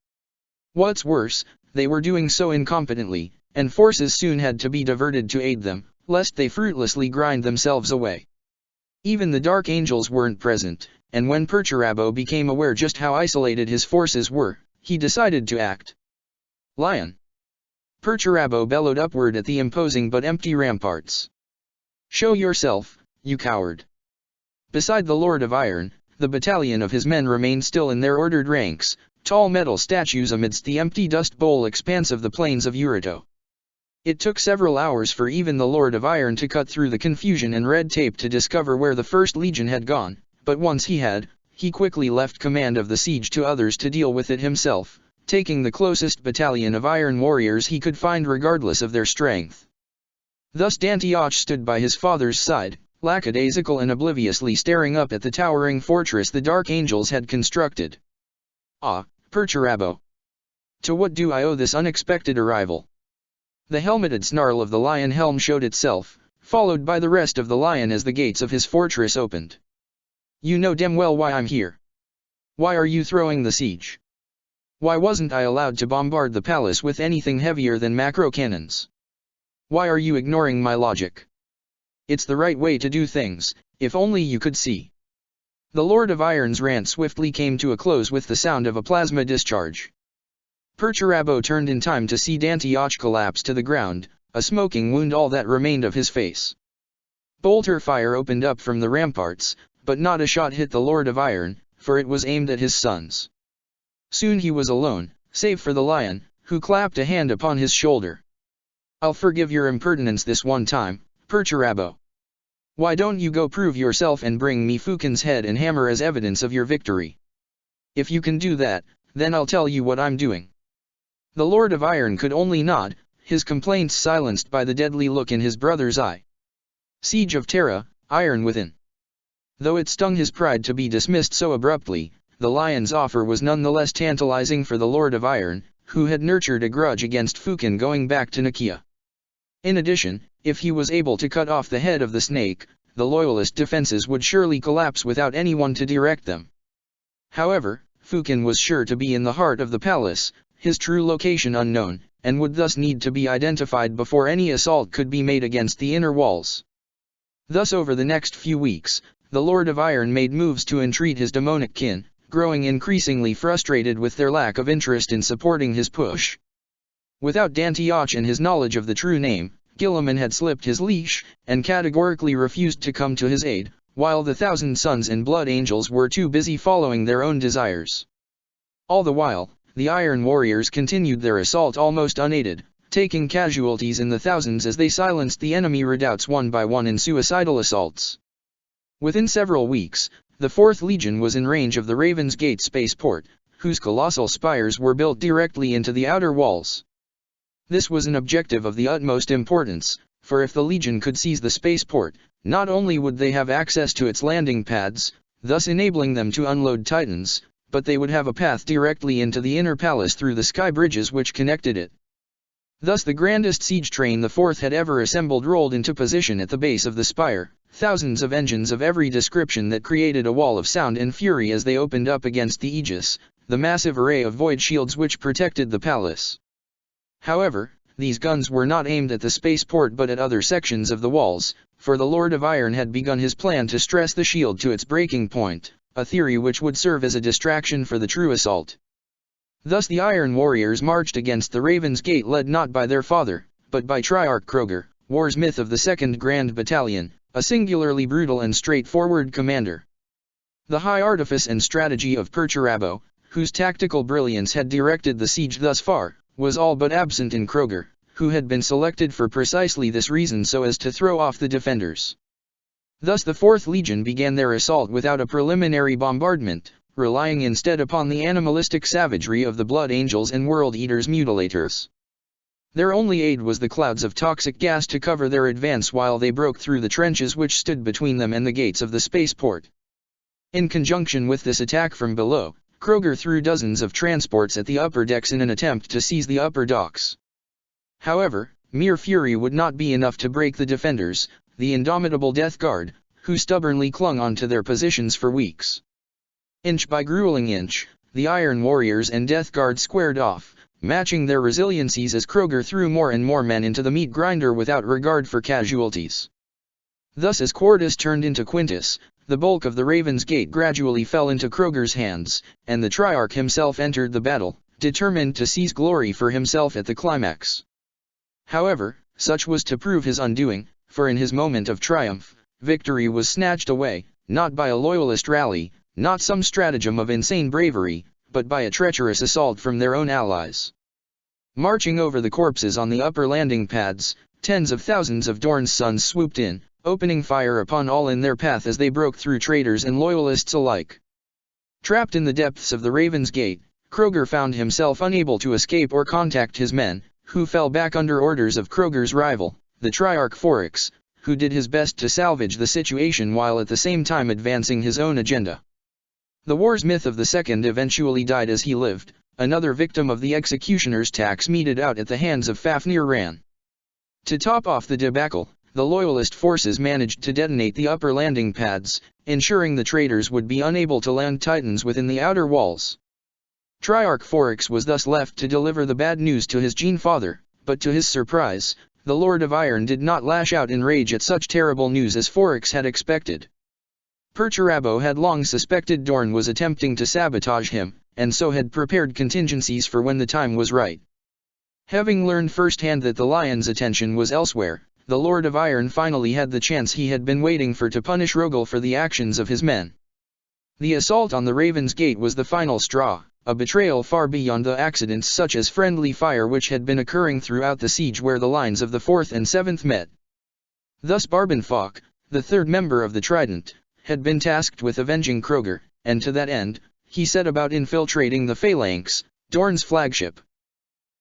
What's worse, they were doing so incompetently, and forces soon had to be diverted to aid them, lest they fruitlessly grind themselves away. Even the Dark Angels weren't present, and when Perturabo became aware just how isolated his forces were, he decided to act. Lion! Perturabo bellowed upward at the imposing but empty ramparts. Show yourself, you coward! Beside the Lord of Iron, the battalion of his men remained still in their ordered ranks, tall metal statues amidst the empty dust bowl expanse of the plains of Urito. It took several hours for even the Lord of Iron to cut through the confusion and red tape to discover where the First Legion had gone, but once he had, he quickly left command of the siege to others to deal with it himself, taking the closest battalion of iron warriors he could find regardless of their strength. Thus Dantioch stood by his father's side, lackadaisical and obliviously staring up at the towering fortress the Dark Angels had constructed. Ah, Perturabo! To what do I owe this unexpected arrival? The helmeted snarl of the lion helm showed itself, followed by the rest of the lion as the gates of his fortress opened. You know damn well why I'm here. Why are you throwing the siege? Why wasn't I allowed to bombard the palace with anything heavier than macro cannons? Why are you ignoring my logic? It's the right way to do things, if only you could see. The Lord of Iron's rant swiftly came to a close with the sound of a plasma discharge. Perturabo turned in time to see Dantioch collapse to the ground, a smoking wound all that remained of his face. Bolter fire opened up from the ramparts, but not a shot hit the Lord of Iron, for it was aimed at his sons. Soon he was alone, save for the lion, who clapped a hand upon his shoulder. I'll forgive your impertinence this one time, Perturabo. Why don't you go prove yourself and bring me Fukin's head and hammer as evidence of your victory? If you can do that, then I'll tell you what I'm doing. The Lord of Iron could only nod, his complaints silenced by the deadly look in his brother's eye. Siege of Terra, Iron within. Though it stung his pride to be dismissed so abruptly, the lion's offer was nonetheless tantalizing for the Lord of Iron, who had nurtured a grudge against Fukin going back to Nakia. In addition, if he was able to cut off the head of the snake, the loyalist defenses would surely collapse without anyone to direct them. However, Fukin was sure to be in the heart of the palace, his true location unknown, and would thus need to be identified before any assault could be made against the inner walls. Thus over the next few weeks, the Lord of Iron made moves to entreat his demonic kin, growing increasingly frustrated with their lack of interest in supporting his push. Without Dantioch and his knowledge of the true name, Guilliman had slipped his leash, and categorically refused to come to his aid, while the Thousand Sons and Blood Angels were too busy following their own desires. All the while, the Iron Warriors continued their assault almost unaided, taking casualties in the thousands as they silenced the enemy redoubts one by one in suicidal assaults. Within several weeks, the 4th Legion was in range of the Raven's Gate spaceport, whose colossal spires were built directly into the outer walls. This was an objective of the utmost importance, for if the Legion could seize the spaceport, not only would they have access to its landing pads, thus enabling them to unload Titans, but they would have a path directly into the inner palace through the sky bridges which connected it. Thus the grandest siege train the 4th had ever assembled rolled into position at the base of the spire, thousands of engines of every description that created a wall of sound and fury as they opened up against the Aegis, the massive array of void shields which protected the palace. However, these guns were not aimed at the spaceport but at other sections of the walls, for the Lord of Iron had begun his plan to stress the shield to its breaking point, a theory which would serve as a distraction for the true assault. Thus the Iron Warriors marched against the Raven's Gate led not by their father, but by Triarch Kroger, War's Myth of the 2nd Grand Battalion, a singularly brutal and straightforward commander. The high artifice and strategy of Perturabo, whose tactical brilliance had directed the siege thus far, was all but absent in Kroger, who had been selected for precisely this reason so as to throw off the defenders. Thus the 4th Legion began their assault without a preliminary bombardment, relying instead upon the animalistic savagery of the Blood Angels and World Eaters mutilators. Their only aid was the clouds of toxic gas to cover their advance while they broke through the trenches which stood between them and the gates of the spaceport. In conjunction with this attack from below, Kroger threw dozens of transports at the upper decks in an attempt to seize the upper docks. However, mere fury would not be enough to break the defenders, the indomitable Death Guard, who stubbornly clung on to their positions for weeks. Inch by grueling inch, the Iron Warriors and Death Guard squared off, matching their resiliencies as Kroger threw more and more men into the meat grinder without regard for casualties. Thus as Quartus turned into Quintus, the bulk of the Raven's Gate gradually fell into Kroger's hands, and the Triarch himself entered the battle, determined to seize glory for himself at the climax. However, such was to prove his undoing, for in his moment of triumph, victory was snatched away, not by a loyalist rally, not some stratagem of insane bravery, but by a treacherous assault from their own allies. Marching over the corpses on the upper landing pads, tens of thousands of Dorn's sons swooped in, opening fire upon all in their path as they broke through traitors and loyalists alike. Trapped in the depths of the Raven's Gate, Kroger found himself unable to escape or contact his men, who fell back under orders of Kroger's rival, the Triarch Forix, who did his best to salvage the situation while at the same time advancing his own agenda. The war's myth of the second eventually died as he lived, another victim of the executioner's tax meted out at the hands of Fafnir Ran. To top off the debacle, the loyalist forces managed to detonate the upper landing pads, ensuring the traitors would be unable to land Titans within the outer walls. Triarch Forix was thus left to deliver the bad news to his Gene Father, but to his surprise, the Lord of Iron did not lash out in rage at such terrible news as Forix had expected. Perturabo had long suspected Dorn was attempting to sabotage him, and so had prepared contingencies for when the time was right. Having learned firsthand that the Lion's attention was elsewhere, the Lord of Iron finally had the chance he had been waiting for to punish Rogel for the actions of his men. The assault on the Raven's Gate was the final straw, a betrayal far beyond the accidents such as friendly fire which had been occurring throughout the siege where the lines of the 4th and 7th met. Thus Barbenfok, the third member of the Trident, had been tasked with avenging Kroger, and to that end, he set about infiltrating the Phalanx, Dorn's flagship.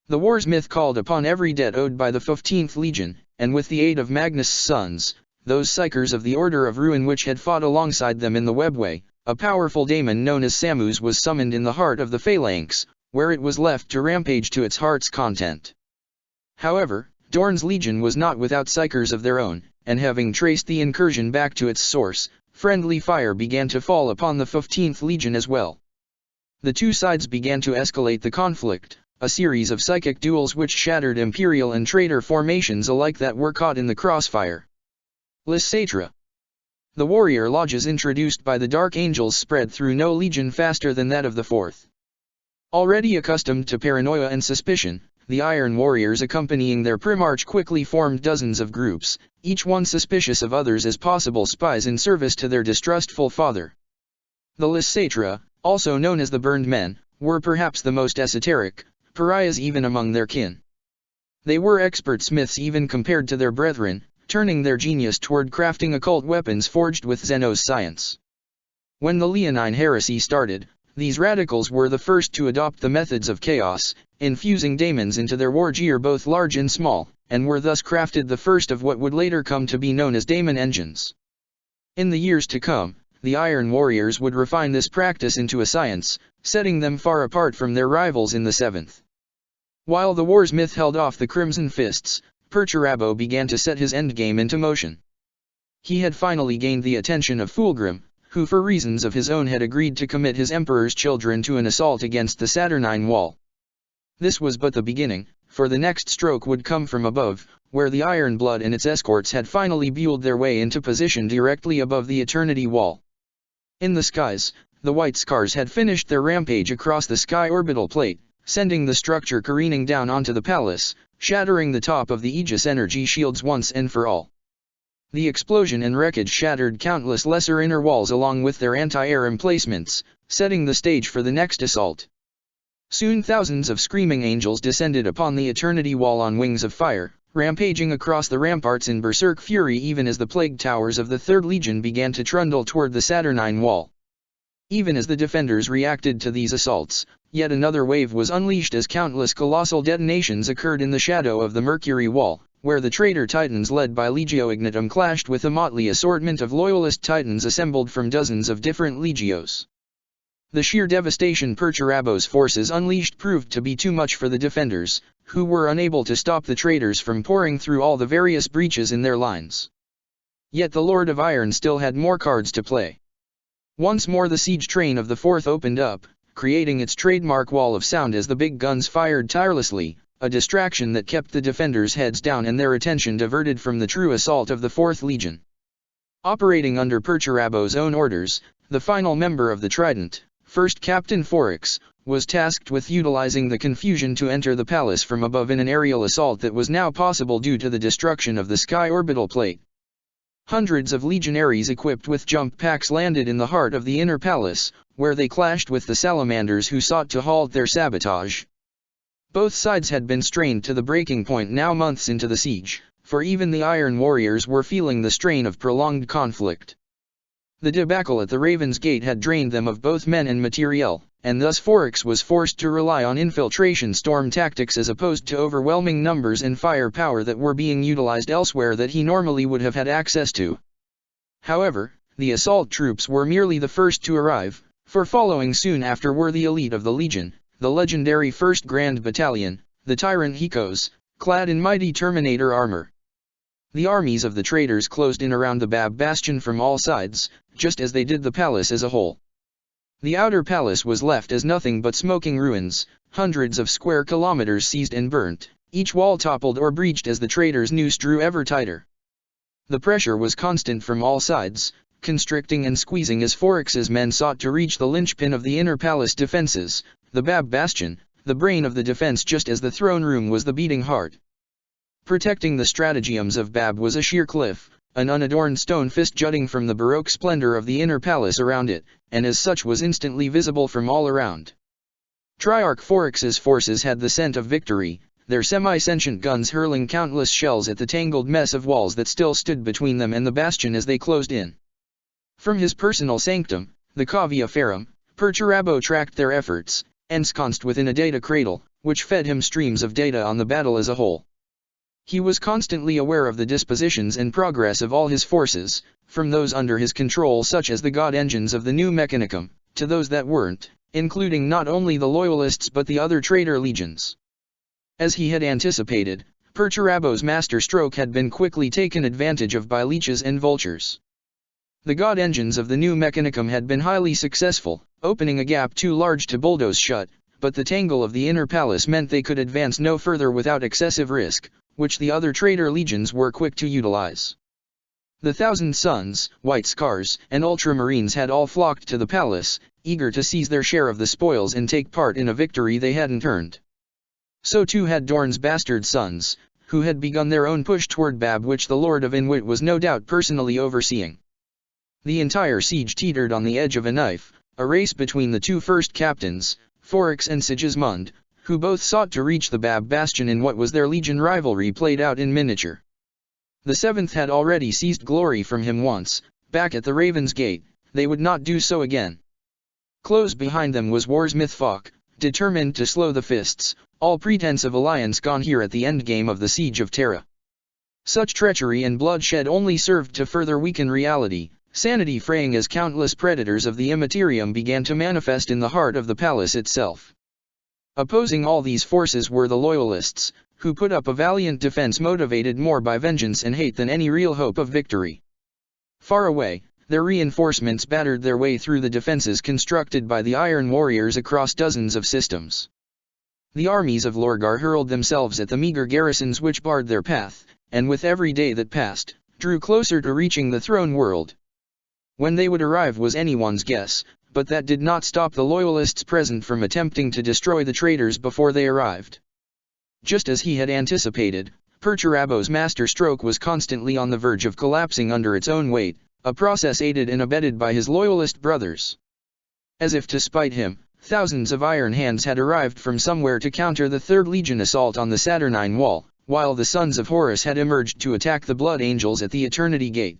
The war's myth called upon every debt owed by the 15th Legion, and with the aid of Magnus' sons, those Psykers of the Order of Ruin which had fought alongside them in the Webway, a powerful daemon known as Samus was summoned in the heart of the Phalanx, where it was left to rampage to its heart's content. However, Dorn's legion was not without Psykers of their own, and having traced the incursion back to its source, friendly fire began to fall upon the 15th Legion as well. The two sides began to escalate the conflict, a series of psychic duels which shattered Imperial and traitor formations alike that were caught in the crossfire. Lysatra. The warrior lodges introduced by the Dark Angels spread through no legion faster than that of the 4th. Already accustomed to paranoia and suspicion, the Iron Warriors accompanying their Primarch quickly formed dozens of groups, each one suspicious of others as possible spies in service to their distrustful father. The Lysatra, also known as the Burned Men, were perhaps the most esoteric, pariahs even among their kin. They were expert smiths even compared to their brethren, turning their genius toward crafting occult weapons forged with Zeno's science. When the Leonine Heresy started, these radicals were the first to adopt the methods of chaos, infusing daemons into their war gear both large and small, and were thus crafted the first of what would later come to be known as daemon engines. In the years to come, the Iron Warriors would refine this practice into a science, setting them far apart from their rivals in the 7th. While the war's myth held off the Crimson Fists, Perturabo began to set his endgame into motion. He had finally gained the attention of Fulgrim, who for reasons of his own had agreed to commit his emperor's children to an assault against the Saturnine Wall. This was but the beginning, for the next stroke would come from above, where the Iron Blood and its escorts had finally buelled their way into position directly above the Eternity Wall. In the skies, the White Scars had finished their rampage across the sky orbital plate, sending the structure careening down onto the palace, shattering the top of the Aegis energy shields once and for all. The explosion and wreckage shattered countless lesser inner walls along with their anti-air emplacements, setting the stage for the next assault. Soon thousands of screaming angels descended upon the Eternity Wall on wings of fire, rampaging across the ramparts in berserk fury even as the plague towers of the 3rd Legion began to trundle toward the Saturnine Wall. Even as the defenders reacted to these assaults, yet another wave was unleashed as countless colossal detonations occurred in the shadow of the Mercury Wall, where the traitor titans led by Legio Ignitum clashed with a motley assortment of loyalist titans assembled from dozens of different legios. The sheer devastation Perturabo's forces unleashed proved to be too much for the defenders, who were unable to stop the traitors from pouring through all the various breaches in their lines. Yet the Lord of Iron still had more cards to play. Once more the siege train of the Fourth opened up, creating its trademark wall of sound as the big guns fired tirelessly, a distraction that kept the defenders' heads down and their attention diverted from the true assault of the Fourth Legion. Operating under Perturabo's own orders, the final member of the Trident, First Captain Foryx, was tasked with utilizing the confusion to enter the palace from above in an aerial assault that was now possible due to the destruction of the sky orbital plate. Hundreds of legionaries equipped with jump packs landed in the heart of the inner palace, where they clashed with the salamanders who sought to halt their sabotage. Both sides had been strained to the breaking point now months into the siege, for even the Iron Warriors were feeling the strain of prolonged conflict. The debacle at the Raven's Gate had drained them of both men and materiel, and thus Foryx was forced to rely on infiltration storm tactics as opposed to overwhelming numbers and firepower that were being utilized elsewhere that he normally would have had access to. However, the assault troops were merely the first to arrive, for following soon after were the elite of the Legion, the legendary 1st Grand Battalion, the Tyrant Hikos, clad in mighty Terminator armor. The armies of the traitors closed in around the Bab Bastion from all sides, just as they did the palace as a whole. The outer palace was left as nothing but smoking ruins, hundreds of square kilometers seized and burnt, each wall toppled or breached as the traitors' noose drew ever tighter. The pressure was constant from all sides, constricting and squeezing as Foryx's men sought to reach the linchpin of the inner palace defenses, the Bab Bastion, the brain of the defense just as the throne room was the beating heart. Protecting the stratagems of Bab was a sheer cliff, an unadorned stone fist jutting from the baroque splendor of the inner palace around it, and as such was instantly visible from all around. Triarch Foryx's forces had the scent of victory, their semi-sentient guns hurling countless shells at the tangled mess of walls that still stood between them and the bastion as they closed in. From his personal sanctum, the Cavia Ferrum, Perturabo tracked their efforts, ensconced within a data cradle, which fed him streams of data on the battle as a whole. He was constantly aware of the dispositions and progress of all his forces, from those under his control such as the god engines of the new Mechanicum, to those that weren't, including not only the Loyalists but the other traitor legions. As he had anticipated, Perturabo's master stroke had been quickly taken advantage of by leeches and vultures. The god engines of the new Mechanicum had been highly successful, opening a gap too large to bulldoze shut, but the tangle of the inner palace meant they could advance no further without excessive risk, which the other traitor legions were quick to utilize. The Thousand Sons, White Scars, and Ultramarines had all flocked to the palace, eager to seize their share of the spoils and take part in a victory they hadn't earned. So too had Dorne's bastard sons, who had begun their own push toward Bab, which the Lord of Inwit was no doubt personally overseeing. The entire siege teetered on the edge of a knife, a race between the two first captains, Foryx and Sigismund, who both sought to reach the Bab Bastion in what was their legion rivalry played out in miniature. The seventh had already seized glory from him once, back at the Raven's Gate, they would not do so again. Close behind them was War's Mythfok, determined to slow the fists, all pretense of alliance gone here at the endgame of the Siege of Terra. Such treachery and bloodshed only served to further weaken reality, sanity fraying as countless predators of the Immaterium began to manifest in the heart of the palace itself. Opposing all these forces were the Loyalists, who put up a valiant defense motivated more by vengeance and hate than any real hope of victory. Far away, their reinforcements battered their way through the defenses constructed by the Iron Warriors across dozens of systems. The armies of Lorgar hurled themselves at the meager garrisons which barred their path, and with every day that passed, drew closer to reaching the throne world. When they would arrive was anyone's guess, but that did not stop the Loyalists present from attempting to destroy the traitors before they arrived. Just as he had anticipated, Perturabo's master stroke was constantly on the verge of collapsing under its own weight, a process aided and abetted by his Loyalist brothers. As if to spite him, thousands of iron hands had arrived from somewhere to counter the Third Legion assault on the Saturnine Wall, while the Sons of Horus had emerged to attack the Blood Angels at the Eternity Gate.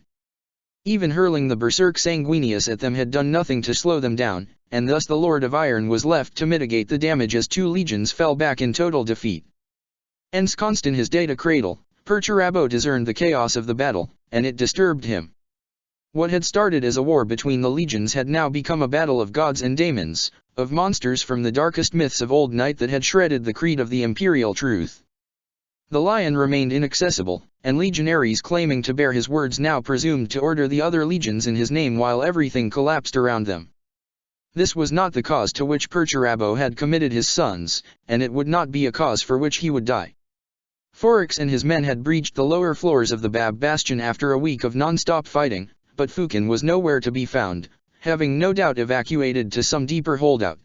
Even hurling the Berserk Sanguinius at them had done nothing to slow them down, and thus the Lord of Iron was left to mitigate the damage as two legions fell back in total defeat. Ensconced in his data cradle, Perturabo discerned the chaos of the battle, and it disturbed him. What had started as a war between the legions had now become a battle of gods and daemons, of monsters from the darkest myths of old night that had shredded the creed of the imperial truth. The lion remained inaccessible, and legionaries claiming to bear his words now presumed to order the other legions in his name while everything collapsed around them. This was not the cause to which Perturabo had committed his sons, and it would not be a cause for which he would die. Foryx and his men had breached the lower floors of the Bab Bastion after a week of non-stop fighting, but Fukin was nowhere to be found, having no doubt evacuated to some deeper holdout.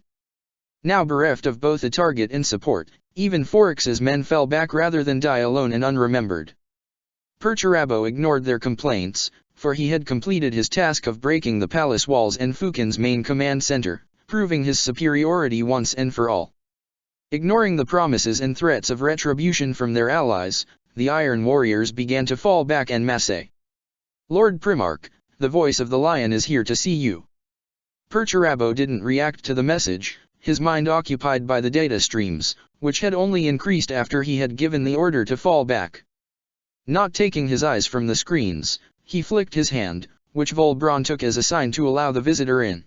Now bereft of both a target and support, even Foryx's men fell back rather than die alone and unremembered. Perturabo ignored their complaints, for he had completed his task of breaking the palace walls and Fukin's main command center, proving his superiority once and for all. Ignoring the promises and threats of retribution from their allies, the Iron Warriors began to fall back en masse. "Lord Primarch, the voice of the lion is here to see you." Perturabo didn't react to the message, his mind occupied by the data streams, which had only increased after he had given the order to fall back. Not taking his eyes from the screens, he flicked his hand, which Volbron took as a sign to allow the visitor in.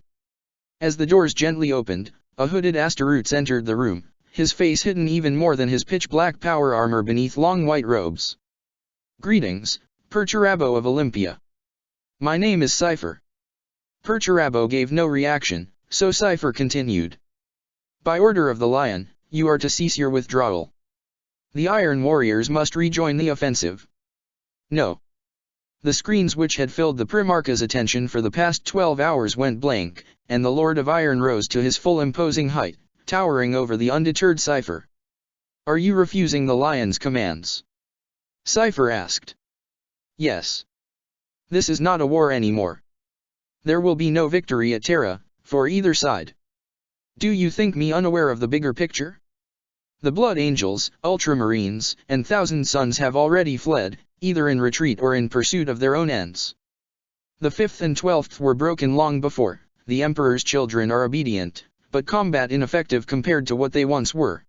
As the doors gently opened, a hooded Astaroutes entered the room, his face hidden even more than his pitch-black power armor beneath long white robes. "Greetings, Perturabo of Olympia. My name is Cypher." Perturabo gave no reaction, so Cypher continued. "By order of the lion, you are to cease your withdrawal. The Iron Warriors must rejoin the offensive." "No." The screens which had filled the Primarch's attention for the past 12 hours went blank, and the Lord of Iron rose to his full imposing height, towering over the undeterred Cypher. "Are you refusing the lion's commands?" Cypher asked. "Yes. This is not a war anymore. There will be no victory at Terra, for either side. Do you think me unaware of the bigger picture? The Blood Angels, Ultramarines, and Thousand Sons have already fled, either in retreat or in pursuit of their own ends. The 5th and 12th were broken long before. The Emperor's children are obedient, but combat ineffective compared to what they once were.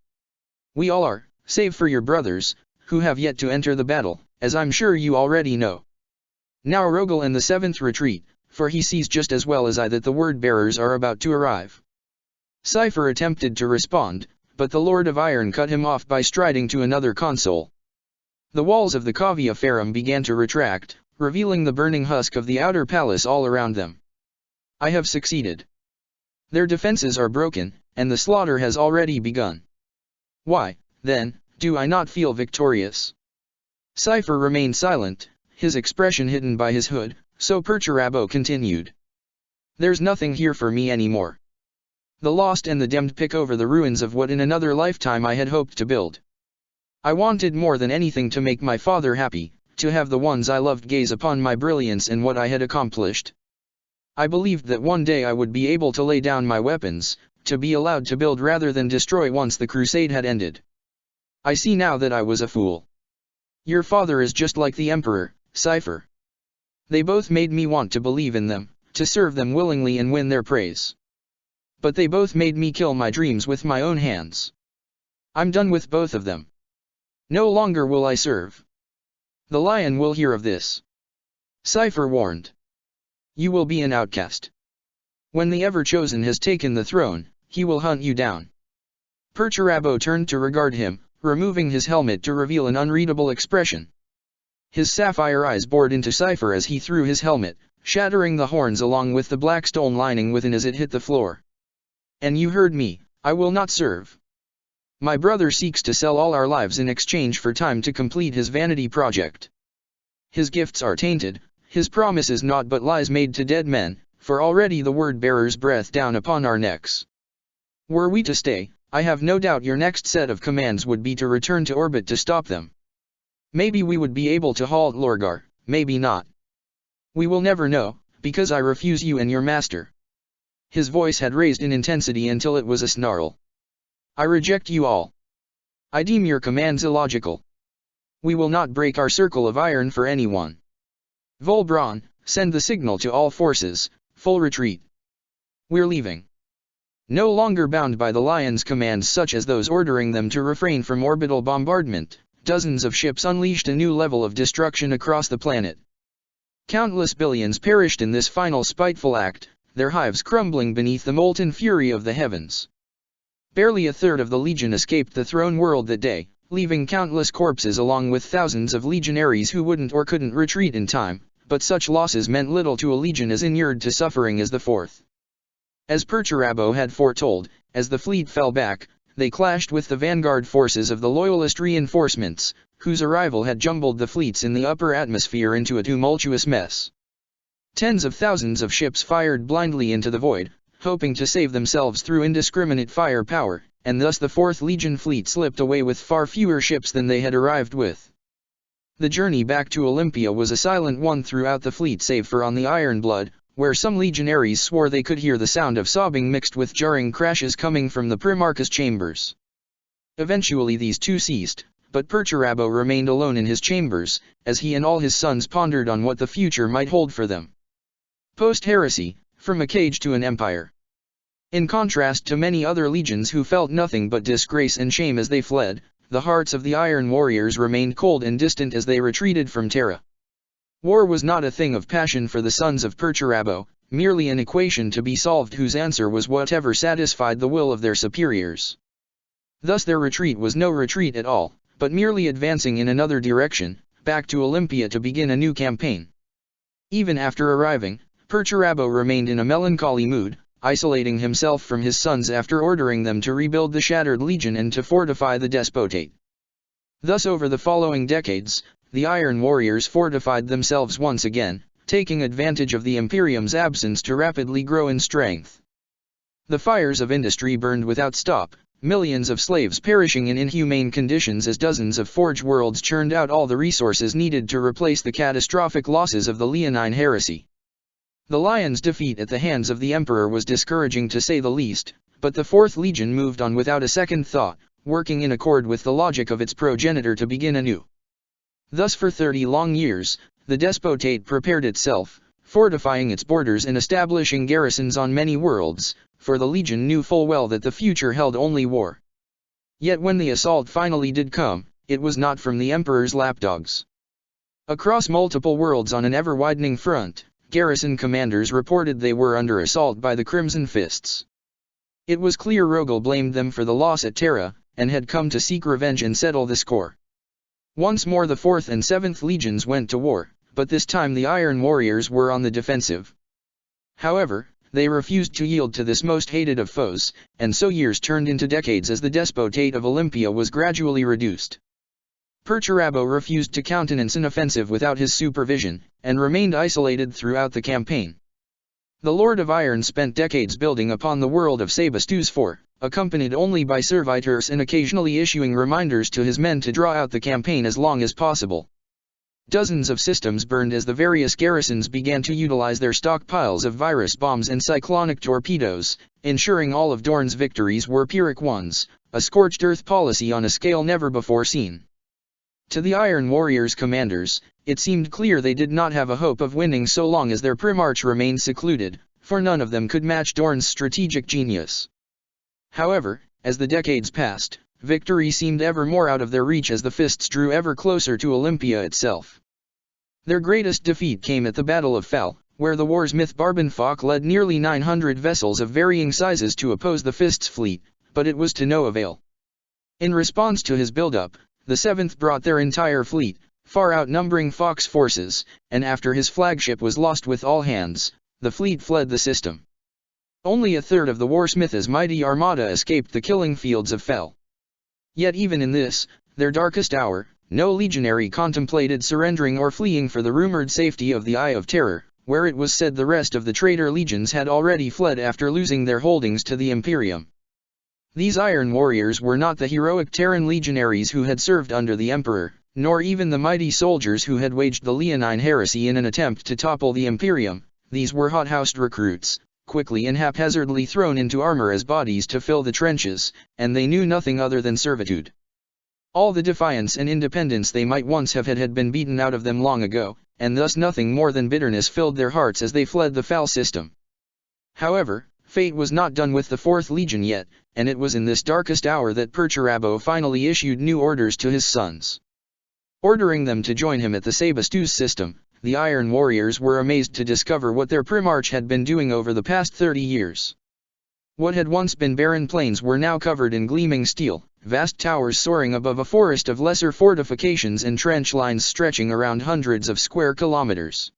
We all are, save for your brothers, who have yet to enter the battle, as I'm sure you already know. Now Rogel and the 7th retreat, for he sees just as well as I that the word-bearers are about to arrive." Cypher attempted to respond, but the Lord of Iron cut him off by striding to another console. The walls of the Cavia Ferrum began to retract, revealing the burning husk of the outer palace all around them. "I have succeeded. Their defenses are broken, and the slaughter has already begun. Why, then, do I not feel victorious?" Cypher remained silent, his expression hidden by his hood, so Perturabo continued. "There's nothing here for me anymore. The lost and the damned pick over the ruins of what in another lifetime I had hoped to build. I wanted more than anything to make my father happy, to have the ones I loved gaze upon my brilliance and what I had accomplished. I believed that one day I would be able to lay down my weapons, to be allowed to build rather than destroy once the crusade had ended. I see now that I was a fool. Your father is just like the Emperor, Cypher. They both made me want to believe in them, to serve them willingly and win their praise. But they both made me kill my dreams with my own hands. I'm done with both of them. No longer will I serve. The lion will hear of this." Cypher warned. "You will be an outcast. When the Ever-Chosen has taken the throne, he will hunt you down." Perturabo turned to regard him, removing his helmet to reveal an unreadable expression. His sapphire eyes bored into Cypher as he threw his helmet, shattering the horns along with the black stone lining within as it hit the floor. "And you heard me, I will not serve. My brother seeks to sell all our lives in exchange for time to complete his vanity project. His gifts are tainted, his promises naught but lies made to dead men, for already the word-bearers breath down upon our necks. Were we to stay, I have no doubt your next set of commands would be to return to orbit to stop them. Maybe we would be able to halt Lorgar, maybe not. We will never know, because I refuse you and your master." His voice had raised in intensity until it was a snarl. "I reject you all. I deem your commands illogical. We will not break our circle of iron for anyone. Volbron, send the signal to all forces, full retreat. We're leaving. No longer bound by the Lion's commands such as those ordering them to refrain from orbital bombardment, dozens of ships unleashed a new level of destruction across the planet. Countless billions perished in this final spiteful act, their hives crumbling beneath the molten fury of the heavens. Barely a third of the Legion escaped the throne world that day, leaving countless corpses along with thousands of legionaries who wouldn't or couldn't retreat in time, but such losses meant little to a legion as inured to suffering as the fourth. As Perturabo had foretold, as the fleet fell back, they clashed with the vanguard forces of the Loyalist reinforcements, whose arrival had jumbled the fleets in the upper atmosphere into a tumultuous mess. Tens of thousands of ships fired blindly into the void, hoping to save themselves through indiscriminate firepower, and thus the 4th Legion fleet slipped away with far fewer ships than they had arrived with. The journey back to Olympia was a silent one throughout the fleet save for on the Ironblood, where some legionaries swore they could hear the sound of sobbing mixed with jarring crashes coming from the Primarchus chambers. Eventually these too ceased, but Perturabo remained alone in his chambers, as he and all his sons pondered on what the future might hold for them. Post-heresy, from a cage to an empire. In contrast to many other legions who felt nothing but disgrace and shame as they fled, the hearts of the Iron Warriors remained cold and distant as they retreated from Terra. War was not a thing of passion for the sons of Perturabo, merely an equation to be solved whose answer was whatever satisfied the will of their superiors. Thus their retreat was no retreat at all, but merely advancing in another direction, back to Olympia to begin a new campaign. Even after arriving, Perturabo remained in a melancholy mood, isolating himself from his sons after ordering them to rebuild the shattered legion and to fortify the despotate. Thus over the following decades, the Iron Warriors fortified themselves once again, taking advantage of the Imperium's absence to rapidly grow in strength. The fires of industry burned without stop, millions of slaves perishing in inhumane conditions as dozens of Forge worlds churned out all the resources needed to replace the catastrophic losses of the Leonine Heresy. The Lion's defeat at the hands of the Emperor was discouraging to say the least, but the 4th Legion moved on without a second thought, working in accord with the logic of its progenitor to begin anew. Thus for 30 long years, the despotate prepared itself, fortifying its borders and establishing garrisons on many worlds, for the Legion knew full well that the future held only war. Yet when the assault finally did come, it was not from the Emperor's lapdogs. Across multiple worlds on an ever-widening front, garrison commanders reported they were under assault by the Crimson Fists. It was clear Rogel blamed them for the loss at Terra, and had come to seek revenge and settle the score. Once more the 4th and 7th Legions went to war, but this time the Iron Warriors were on the defensive. However, they refused to yield to this most hated of foes, and so years turned into decades as the despotate of Olympia was gradually reduced. Perturabo refused to countenance an offensive without his supervision, and remained isolated throughout the campaign. The Lord of Iron spent decades building upon the world of Sebastus IV, accompanied only by servitors and occasionally issuing reminders to his men to draw out the campaign as long as possible. Dozens of systems burned as the various garrisons began to utilize their stockpiles of virus bombs and cyclonic torpedoes, ensuring all of Dorn's victories were Pyrrhic ones, a scorched earth policy on a scale never before seen. To the Iron Warriors' commanders, it seemed clear they did not have a hope of winning so long as their Primarch remained secluded, for none of them could match Dorn's strategic genius. However, as the decades passed, victory seemed ever more out of their reach as the Fists drew ever closer to Olympia itself. Their greatest defeat came at the Battle of Fel, where the war's myth Barbenfok led nearly 900 vessels of varying sizes to oppose the Fists' fleet, but it was to no avail. In response to his buildup, the 7th brought their entire fleet, far outnumbering Fok's forces, and after his flagship was lost with all hands, the fleet fled the system. Only a third of the warsmith's mighty armada escaped the killing fields of Fel. Yet even in this, their darkest hour, no legionary contemplated surrendering or fleeing for the rumored safety of the Eye of Terror, where it was said the rest of the traitor legions had already fled after losing their holdings to the Imperium. These Iron Warriors were not the heroic Terran legionaries who had served under the Emperor, nor even the mighty soldiers who had waged the Leonine Heresy in an attempt to topple the Imperium. These were hot-housed recruits, quickly and haphazardly thrown into armor as bodies to fill the trenches, and they knew nothing other than servitude. All the defiance and independence they might once have had been beaten out of them long ago, and thus nothing more than bitterness filled their hearts as they fled the Fel system. However, fate was not done with the 4th Legion yet, and it was in this darkest hour that Perturabo finally issued new orders to his sons. Ordering them to join him at the Sebastus system, the Iron Warriors were amazed to discover what their Primarch had been doing over the past 30 years. What had once been barren plains were now covered in gleaming steel, vast towers soaring above a forest of lesser fortifications and trench lines stretching around hundreds of square kilometers.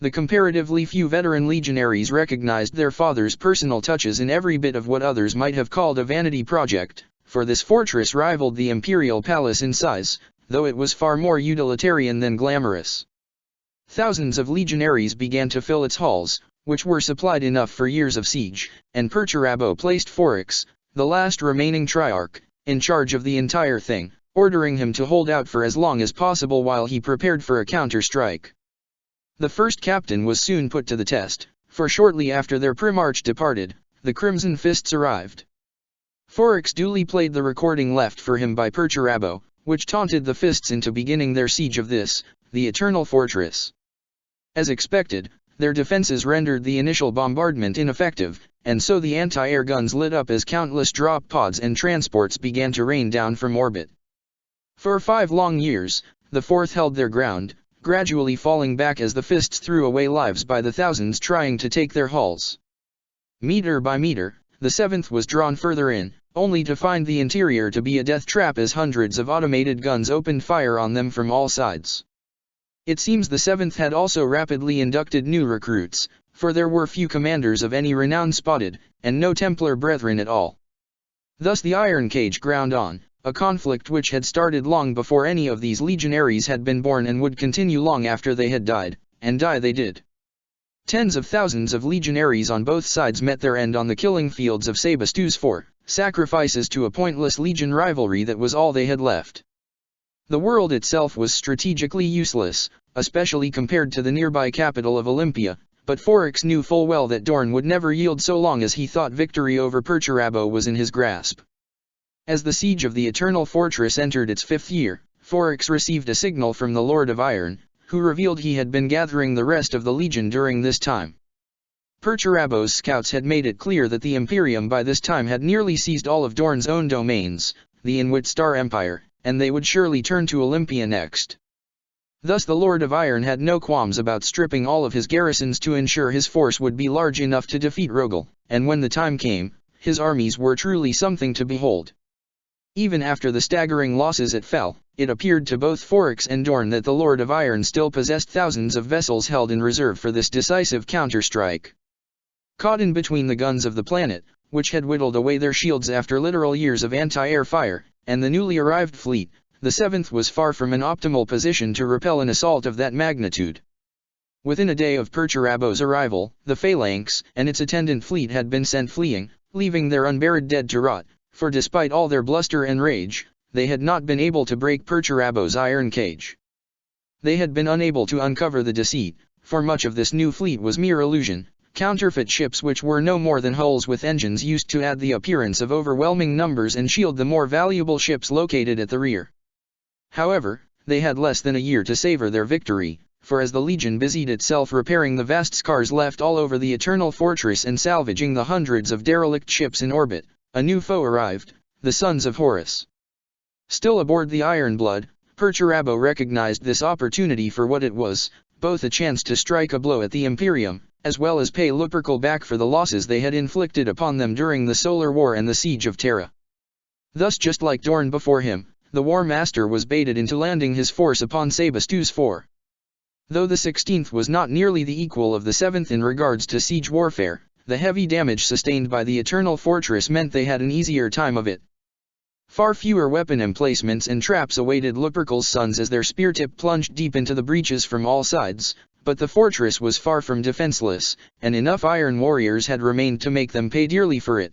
The comparatively few veteran legionaries recognized their father's personal touches in every bit of what others might have called a vanity project, for this fortress rivaled the imperial palace in size, though it was far more utilitarian than glamorous. Thousands of legionaries began to fill its halls, which were supplied enough for years of siege, and Perturabo placed Foryx, the last remaining triarch, in charge of the entire thing, ordering him to hold out for as long as possible while he prepared for a counter-strike. The first captain was soon put to the test, for shortly after their primarch departed, the Crimson Fists arrived. Foryx duly played the recording left for him by Perturabo, which taunted the Fists into beginning their siege of this, the Eternal Fortress. As expected, their defenses rendered the initial bombardment ineffective, and so the anti-air guns lit up as countless drop pods and transports began to rain down from orbit. For 5 long years, the Fourth held their ground, gradually falling back as the Fists threw away lives by the thousands trying to take their hulls. Meter by meter, the Seventh was drawn further in, only to find the interior to be a death trap as hundreds of automated guns opened fire on them from all sides. It seems the Seventh had also rapidly inducted new recruits, for there were few commanders of any renown spotted, and no Templar brethren at all. Thus the Iron Cage ground on, a conflict which had started long before any of these legionaries had been born and would continue long after they had died, and die they did. Tens of thousands of legionaries on both sides met their end on the killing fields of Sebastus IV, sacrifices to a pointless legion rivalry that was all they had left. The world itself was strategically useless, especially compared to the nearby capital of Olympia, but Foryx knew full well that Dorn would never yield so long as he thought victory over Perturabo was in his grasp. As the siege of the Eternal Fortress entered its 5th year, Foryx received a signal from the Lord of Iron, who revealed he had been gathering the rest of the legion during this time. Perturabo's scouts had made it clear that the Imperium by this time had nearly seized all of Dorn's own domains, the Inwit Star Empire, and they would surely turn to Olympia next. Thus the Lord of Iron had no qualms about stripping all of his garrisons to ensure his force would be large enough to defeat Rogel, and when the time came, his armies were truly something to behold. Even after the staggering losses at Fell, it appeared to both Foryx and Dorn that the Lord of Iron still possessed thousands of vessels held in reserve for this decisive counter-strike. Caught in between the guns of the planet, which had whittled away their shields after literal years of anti-air fire, and the newly arrived fleet, the Seventh was far from an optimal position to repel an assault of that magnitude. Within a day of Perturabo's arrival, the Phalanx and its attendant fleet had been sent fleeing, leaving their unburied dead to rot, for despite all their bluster and rage, they had not been able to break Perturabo's iron cage. They had been unable to uncover the deceit, for much of this new fleet was mere illusion, counterfeit ships which were no more than hulls with engines used to add the appearance of overwhelming numbers and shield the more valuable ships located at the rear. However, they had less than a year to savor their victory, for as the Legion busied itself repairing the vast scars left all over the Eternal Fortress and salvaging the hundreds of derelict ships in orbit, a new foe arrived, the Sons of Horus. Still aboard the Ironblood, Perturabo recognized this opportunity for what it was, both a chance to strike a blow at the Imperium, as well as pay Lupercal back for the losses they had inflicted upon them during the Solar War and the Siege of Terra. Thus, just like Dorn before him, the War Master was baited into landing his force upon Sebastus IV. Though the 16th was not nearly the equal of the 7th in regards to siege warfare, the heavy damage sustained by the Eternal Fortress meant they had an easier time of it. Far fewer weapon emplacements and traps awaited Lupercal's sons as their spear tip plunged deep into the breaches from all sides, but the fortress was far from defenseless, and enough iron warriors had remained to make them pay dearly for it.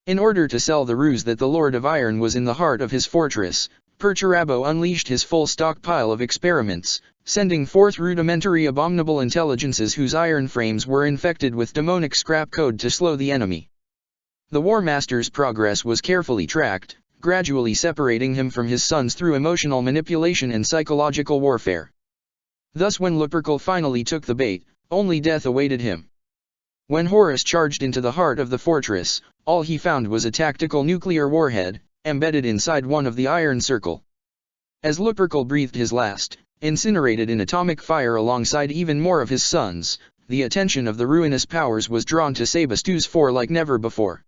In order to sell the ruse that the Lord of Iron was in the heart of his fortress, Perturabo unleashed his full stockpile of experiments, sending forth rudimentary abominable intelligences whose iron frames were infected with demonic scrap code to slow the enemy. The War Master's progress was carefully tracked, gradually separating him from his sons through emotional manipulation and psychological warfare. Thus when Lupercal finally took the bait, only death awaited him. When Horus charged into the heart of the fortress, all he found was a tactical nuclear warhead, embedded inside one of the Iron Circle. As Lupercal breathed his last, incinerated in atomic fire alongside even more of his sons, the attention of the ruinous powers was drawn to Sebastus IV like never before.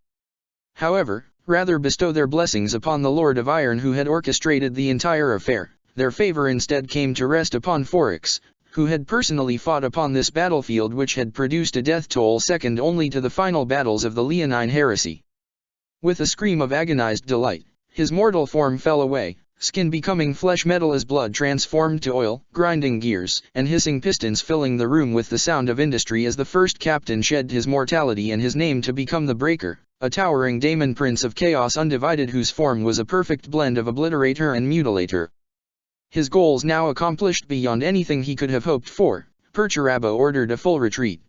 However, rather bestow their blessings upon the Lord of Iron who had orchestrated the entire affair. Their favor instead came to rest upon Foryx, who had personally fought upon this battlefield which had produced a death toll second only to the final battles of the Leonine Heresy. With a scream of agonized delight, his mortal form fell away, skin becoming flesh, metal as blood transformed to oil, grinding gears and hissing pistons filling the room with the sound of industry as the first captain shed his mortality and his name to become the Breaker, a towering daemon prince of chaos undivided whose form was a perfect blend of obliterator and mutilator. His goals now accomplished beyond anything he could have hoped for, Perturabo ordered a full retreat.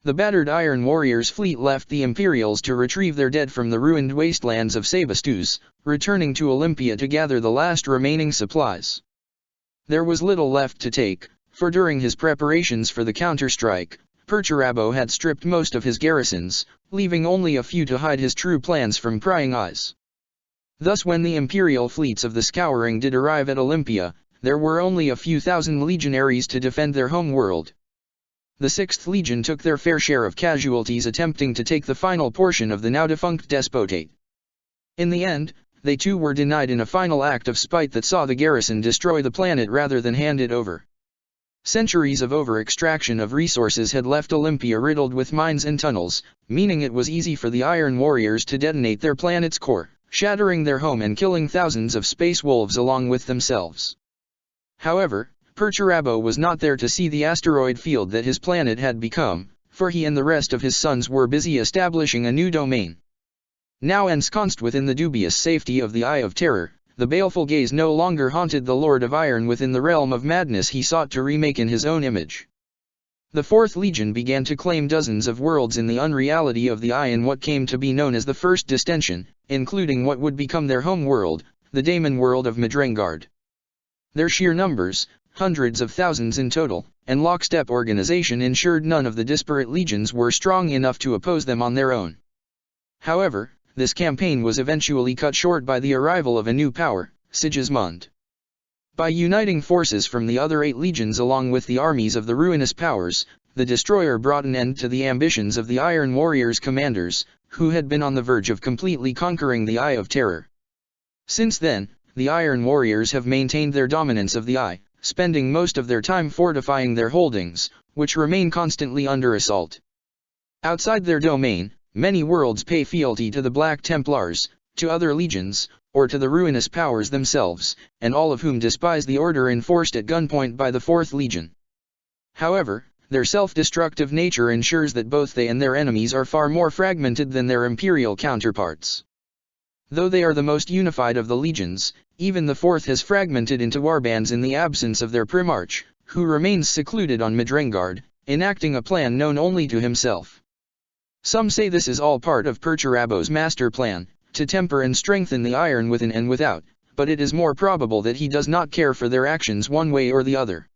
The battered Iron Warriors' fleet left the Imperials to retrieve their dead from the ruined wastelands of Sebastus, returning to Olympia to gather the last remaining supplies. There was little left to take, for during his preparations for the counterstrike, Perturabo had stripped most of his garrisons, leaving only a few to hide his true plans from prying eyes. Thus when the Imperial fleets of the Scouring did arrive at Olympia, there were only a few thousand legionaries to defend their home world. The 6th Legion took their fair share of casualties attempting to take the final portion of the now-defunct despotate. In the end, they too were denied in a final act of spite that saw the garrison destroy the planet rather than hand it over. Centuries of over-extraction of resources had left Olympia riddled with mines and tunnels, meaning it was easy for the Iron Warriors to detonate their planet's core, shattering their home and killing thousands of space wolves along with themselves. However, Perturabo was not there to see the asteroid field that his planet had become, for he and the rest of his sons were busy establishing a new domain. Now ensconced within the dubious safety of the Eye of Terror, the baleful gaze no longer haunted the Lord of Iron within the realm of madness he sought to remake in his own image. The 4th Legion began to claim dozens of worlds in the unreality of the Eye in what came to be known as the First Distension, including what would become their home world, the daemon world of Midrengard. Their sheer numbers, hundreds of thousands in total, and lockstep organization ensured none of the disparate legions were strong enough to oppose them on their own. However, this campaign was eventually cut short by the arrival of a new power, Sigismund. By uniting forces from the other 8 legions along with the armies of the ruinous powers, the destroyer brought an end to the ambitions of the Iron Warriors' commanders, who had been on the verge of completely conquering the Eye of Terror. Since then, the Iron Warriors have maintained their dominance of the Eye, spending most of their time fortifying their holdings, which remain constantly under assault. Outside their domain, many worlds pay fealty to the Black Templars, to other legions, or to the ruinous powers themselves, and all of whom despise the order enforced at gunpoint by the 4th Legion. However, their self-destructive nature ensures that both they and their enemies are far more fragmented than their imperial counterparts. Though they are the most unified of the legions, even the 4th has fragmented into warbands in the absence of their primarch, who remains secluded on Midrengard, enacting a plan known only to himself. Some say this is all part of Perturabo's master plan, to temper and strengthen the iron within and without, but it is more probable that he does not care for their actions one way or the other.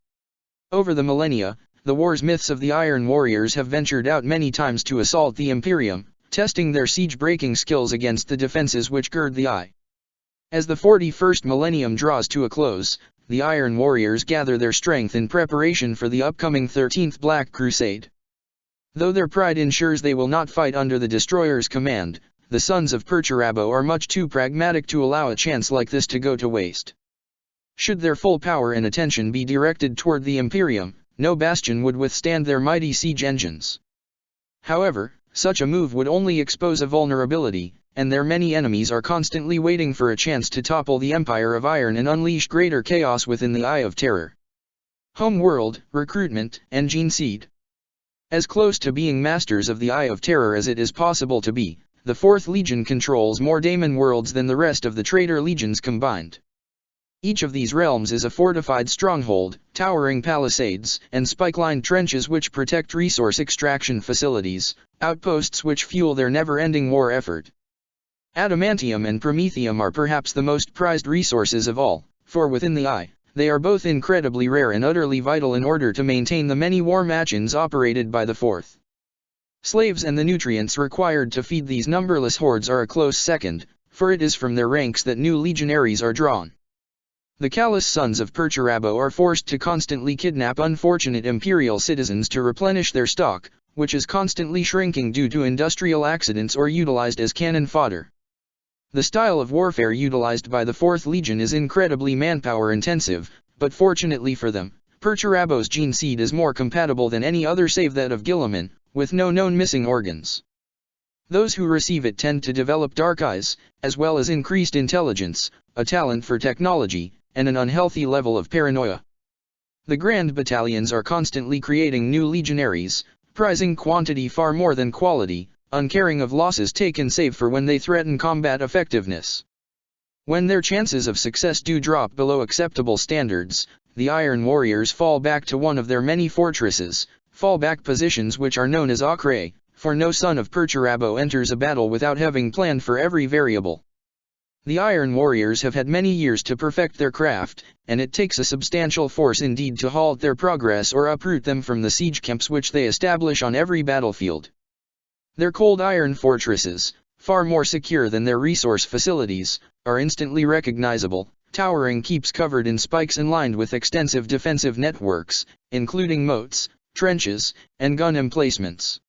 Over the millennia, the war's myths of the Iron Warriors have ventured out many times to assault the Imperium, testing their siege-breaking skills against the defenses which gird the Eye. As the 41st millennium draws to a close, the Iron Warriors gather their strength in preparation for the upcoming 13th Black Crusade. Though their pride ensures they will not fight under the Destroyer's command, the sons of Perturabo are much too pragmatic to allow a chance like this to go to waste. Should their full power and attention be directed toward the Imperium, no bastion would withstand their mighty siege engines. However, such a move would only expose a vulnerability, and their many enemies are constantly waiting for a chance to topple the Empire of Iron and unleash greater chaos within the Eye of Terror. Home world, recruitment, and gene seed. As close to being masters of the Eye of Terror as it is possible to be, the 4th Legion controls more daemon worlds than the rest of the traitor legions combined. Each of these realms is a fortified stronghold, towering palisades, and spike-lined trenches which protect resource extraction facilities, outposts which fuel their never-ending war effort. Adamantium and promethium are perhaps the most prized resources of all, for within the Eye, they are both incredibly rare and utterly vital in order to maintain the many war machines operated by the 4th. Slaves and the nutrients required to feed these numberless hordes are a close second, for it is from their ranks that new legionaries are drawn. The callous sons of Perturabo are forced to constantly kidnap unfortunate imperial citizens to replenish their stock, which is constantly shrinking due to industrial accidents or utilized as cannon fodder. The style of warfare utilized by the 4th Legion is incredibly manpower-intensive, but fortunately for them, Perturabo's gene seed is more compatible than any other save that of Guilliman, with no known missing organs. Those who receive it tend to develop dark eyes, as well as increased intelligence, a talent for technology, and an unhealthy level of paranoia. The Grand Battalions are constantly creating new legionaries, prizing quantity far more than quality, uncaring of losses taken save for when they threaten combat effectiveness. When their chances of success do drop below acceptable standards, the Iron Warriors fall back to one of their many fortresses, fallback positions which are known as Acre, for no son of Perturabo enters a battle without having planned for every variable. The Iron Warriors have had many years to perfect their craft, and it takes a substantial force indeed to halt their progress or uproot them from the siege camps which they establish on every battlefield. Their cold iron fortresses, far more secure than their resource facilities, are instantly recognizable, towering keeps covered in spikes and lined with extensive defensive networks, including moats, trenches, and gun emplacements.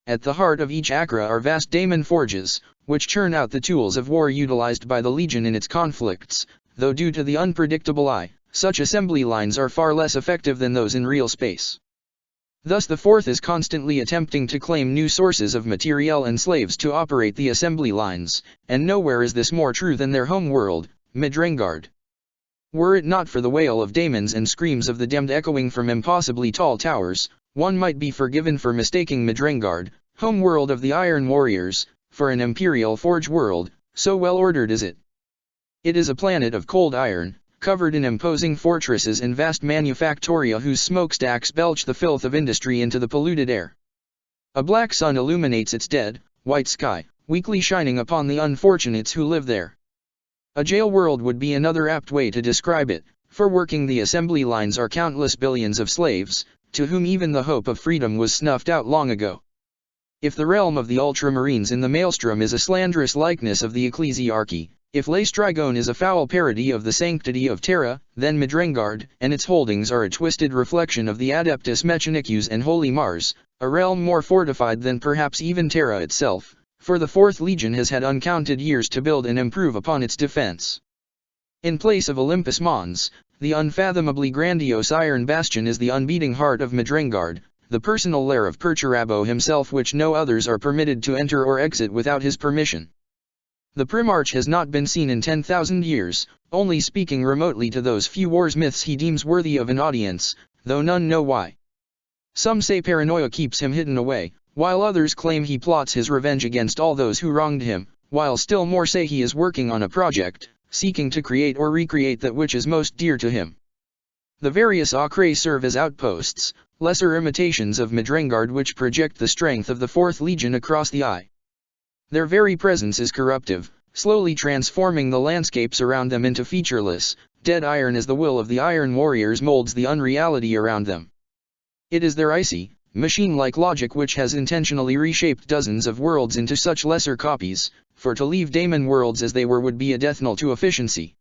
At the heart of each acre are vast daemon forges, which churn out the tools of war utilized by the Legion in its conflicts, though due to the unpredictable eye, such assembly lines are far less effective than those in real space. Thus the 4th is constantly attempting to claim new sources of materiel and slaves to operate the assembly lines, and nowhere is this more true than their home world, Midrengard. Were it not for the wail of daemons and screams of the damned echoing from impossibly tall towers, one might be forgiven for mistaking Midrengard, home world of the Iron Warriors, for an imperial forge world, so well ordered is it. It is a planet of cold iron, covered in imposing fortresses and vast manufactoria whose smokestacks belch the filth of industry into the polluted air. A black sun illuminates its dead, white sky, weakly shining upon the unfortunates who live there. A jail world would be another apt way to describe it, for working the assembly lines are countless billions of slaves, to whom even the hope of freedom was snuffed out long ago. If the realm of the Ultramarines in the Maelstrom is a slanderous likeness of the Ecclesiarchy, if Leistrygone is a foul parody of the sanctity of Terra, then Midrengard and its holdings are a twisted reflection of the Adeptus Mechanicus and Holy Mars, a realm more fortified than perhaps even Terra itself, for the 4th Legion has had uncounted years to build and improve upon its defense. In place of Olympus Mons, the unfathomably grandiose Iron Bastion is the unbeating heart of Midrengard, the personal lair of Perturabo himself which no others are permitted to enter or exit without his permission. The Primarch has not been seen in 10,000 years, only speaking remotely to those few wars myths he deems worthy of an audience, though none know why. Some say paranoia keeps him hidden away, while others claim he plots his revenge against all those who wronged him, while still more say he is working on a project, seeking to create or recreate that which is most dear to him. The various Acres serve as outposts, lesser imitations of Midrengard which project the strength of the 4th Legion across the eye. Their very presence is corruptive, slowly transforming the landscapes around them into featureless, dead iron as the will of the Iron Warriors molds the unreality around them. It is their icy, machine-like logic which has intentionally reshaped dozens of worlds into such lesser copies, for to leave daemon worlds as they were would be a death knell to efficiency.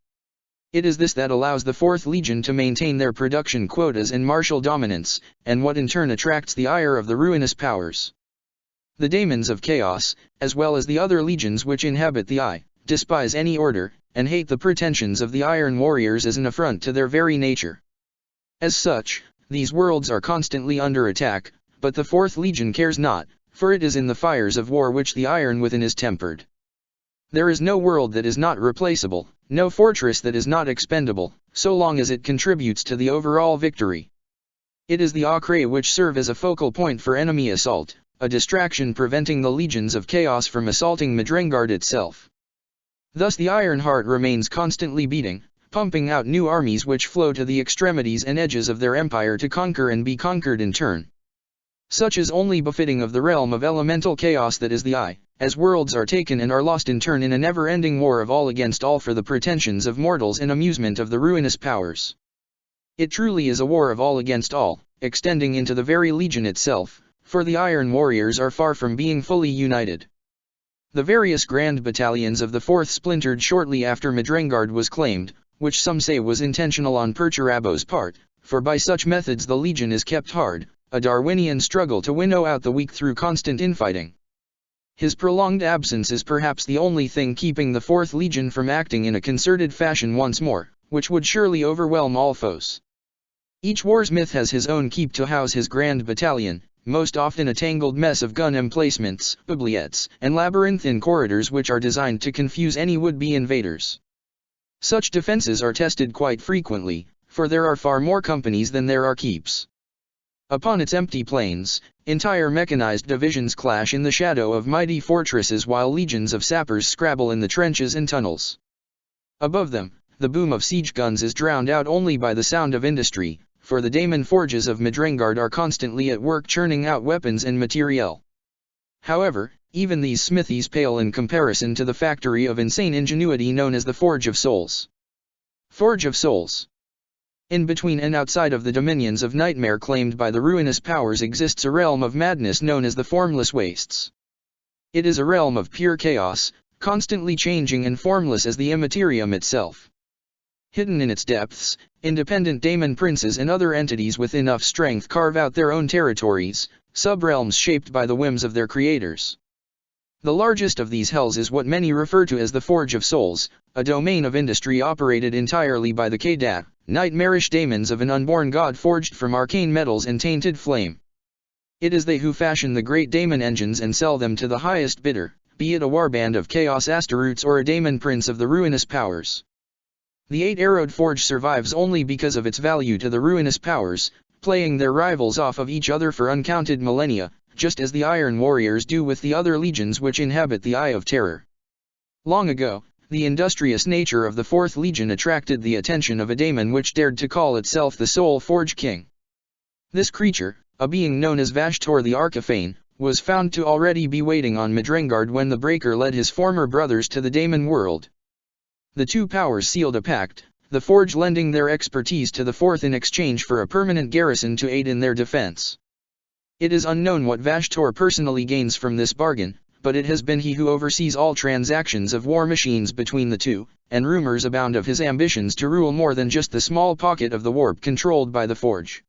It is this that allows the 4th Legion to maintain their production quotas and martial dominance, and what in turn attracts the ire of the ruinous powers. The daemons of chaos, as well as the other legions which inhabit the eye, despise any order, and hate the pretensions of the Iron Warriors as an affront to their very nature. As such, these worlds are constantly under attack, but the 4th Legion cares not, for it is in the fires of war which the iron within is tempered. There is no world that is not replaceable, no fortress that is not expendable, so long as it contributes to the overall victory. It is the Acre which serve as a focal point for enemy assault, a distraction preventing the legions of chaos from assaulting Midrengard itself. Thus the Iron Heart remains constantly beating, pumping out new armies which flow to the extremities and edges of their empire to conquer and be conquered in turn. Such is only befitting of the realm of elemental chaos that is the eye, as worlds are taken and are lost in turn in a never-ending war of all against all for the pretensions of mortals and amusement of the ruinous powers. It truly is a war of all against all, extending into the very legion itself, for the Iron Warriors are far from being fully united. The various grand battalions of the 4th splintered shortly after Midrengard was claimed, which some say was intentional on Perturabo's part, for by such methods the legion is kept hard, a Darwinian struggle to winnow out the weak through constant infighting. His prolonged absence is perhaps the only thing keeping the 4th Legion from acting in a concerted fashion once more, which would surely overwhelm all foes. Each warsmith has his own keep to house his grand battalion, most often a tangled mess of gun emplacements, oubliettes, and labyrinthine corridors which are designed to confuse any would-be invaders. Such defenses are tested quite frequently, for there are far more companies than there are keeps. Upon its empty plains, entire mechanized divisions clash in the shadow of mighty fortresses while legions of sappers scrabble in the trenches and tunnels. Above them, the boom of siege guns is drowned out only by the sound of industry, for the daemon forges of Midrengard are constantly at work churning out weapons and materiel. However, even these smithies pale in comparison to the factory of insane ingenuity known as the Forge of Souls. Forge of Souls. In between and outside of the dominions of nightmare claimed by the ruinous powers exists a realm of madness known as the Formless Wastes. It is a realm of pure chaos, constantly changing and formless as the immaterium itself. Hidden in its depths, independent daemon princes and other entities with enough strength carve out their own territories, subrealms shaped by the whims of their creators. The largest of these hells is what many refer to as the Forge of Souls, a domain of industry operated entirely by the Keda, nightmarish daemons of an unborn god forged from arcane metals and tainted flame. It is they who fashion the great daemon engines and sell them to the highest bidder, be it a warband of chaos Astaroths or a daemon prince of the ruinous powers. The 8-arrowed forge survives only because of its value to the ruinous powers, playing their rivals off of each other for uncounted millennia, just as the Iron Warriors do with the other legions which inhabit the Eye of Terror. Long ago, the industrious nature of the 4th Legion attracted the attention of a daemon which dared to call itself the Soul Forge King. This creature, a being known as Vashtor the Archifane, was found to already be waiting on Midrengard when the Breaker led his former brothers to the daemon world. The two powers sealed a pact, the Forge lending their expertise to the 4th in exchange for a permanent garrison to aid in their defense. It is unknown what Vashtor personally gains from this bargain, but it has been he who oversees all transactions of war machines between the two, and rumors abound of his ambitions to rule more than just the small pocket of the warp controlled by the Forge.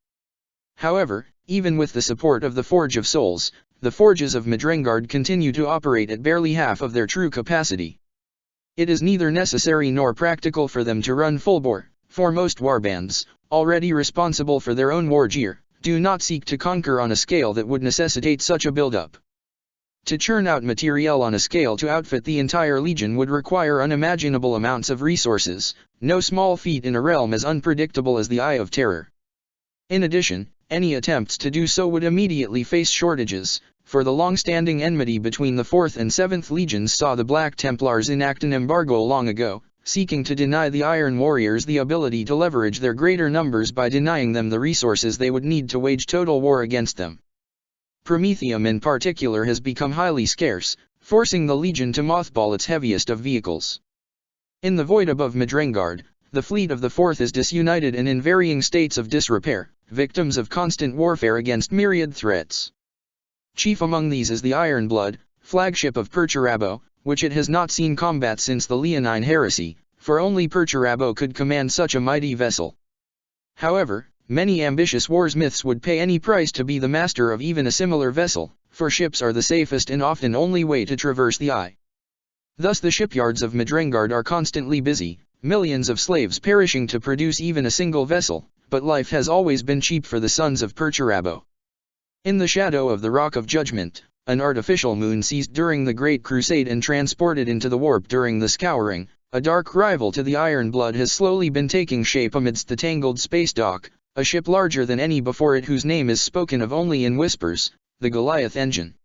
However, even with the support of the Forge of Souls, the forges of Midrengard continue to operate at barely half of their true capacity. It is neither necessary nor practical for them to run full bore, for most warbands, already responsible for their own war gear, do not seek to conquer on a scale that would necessitate such a build-up. To churn out materiel on a scale to outfit the entire legion would require unimaginable amounts of resources, no small feat in a realm as unpredictable as the Eye of Terror. In addition, any attempts to do so would immediately face shortages, for the long-standing enmity between the 4th and 7th Legions saw the Black Templars enact an embargo long ago, seeking to deny the Iron Warriors the ability to leverage their greater numbers by denying them the resources they would need to wage total war against them. Promethium in particular has become highly scarce, forcing the Legion to mothball its heaviest of vehicles. In the void above Midrengard, the fleet of the 4th is disunited and in varying states of disrepair, victims of constant warfare against myriad threats. Chief among these is the Ironblood, flagship of Perturabo, which it has not seen combat since the Leonine Heresy, for only Perturabo could command such a mighty vessel. However, many ambitious warsmiths would pay any price to be the master of even a similar vessel, for ships are the safest and often only way to traverse the Eye. Thus the shipyards of Midrengard are constantly busy, millions of slaves perishing to produce even a single vessel, but life has always been cheap for the sons of Perturabo. In the shadow of the Rock of Judgment, an artificial moon seized during the Great Crusade and transported into the warp during the Scouring, a dark rival to the Ironblood has slowly been taking shape amidst the tangled space dock, a ship larger than any before it whose name is spoken of only in whispers, the Goliath engine.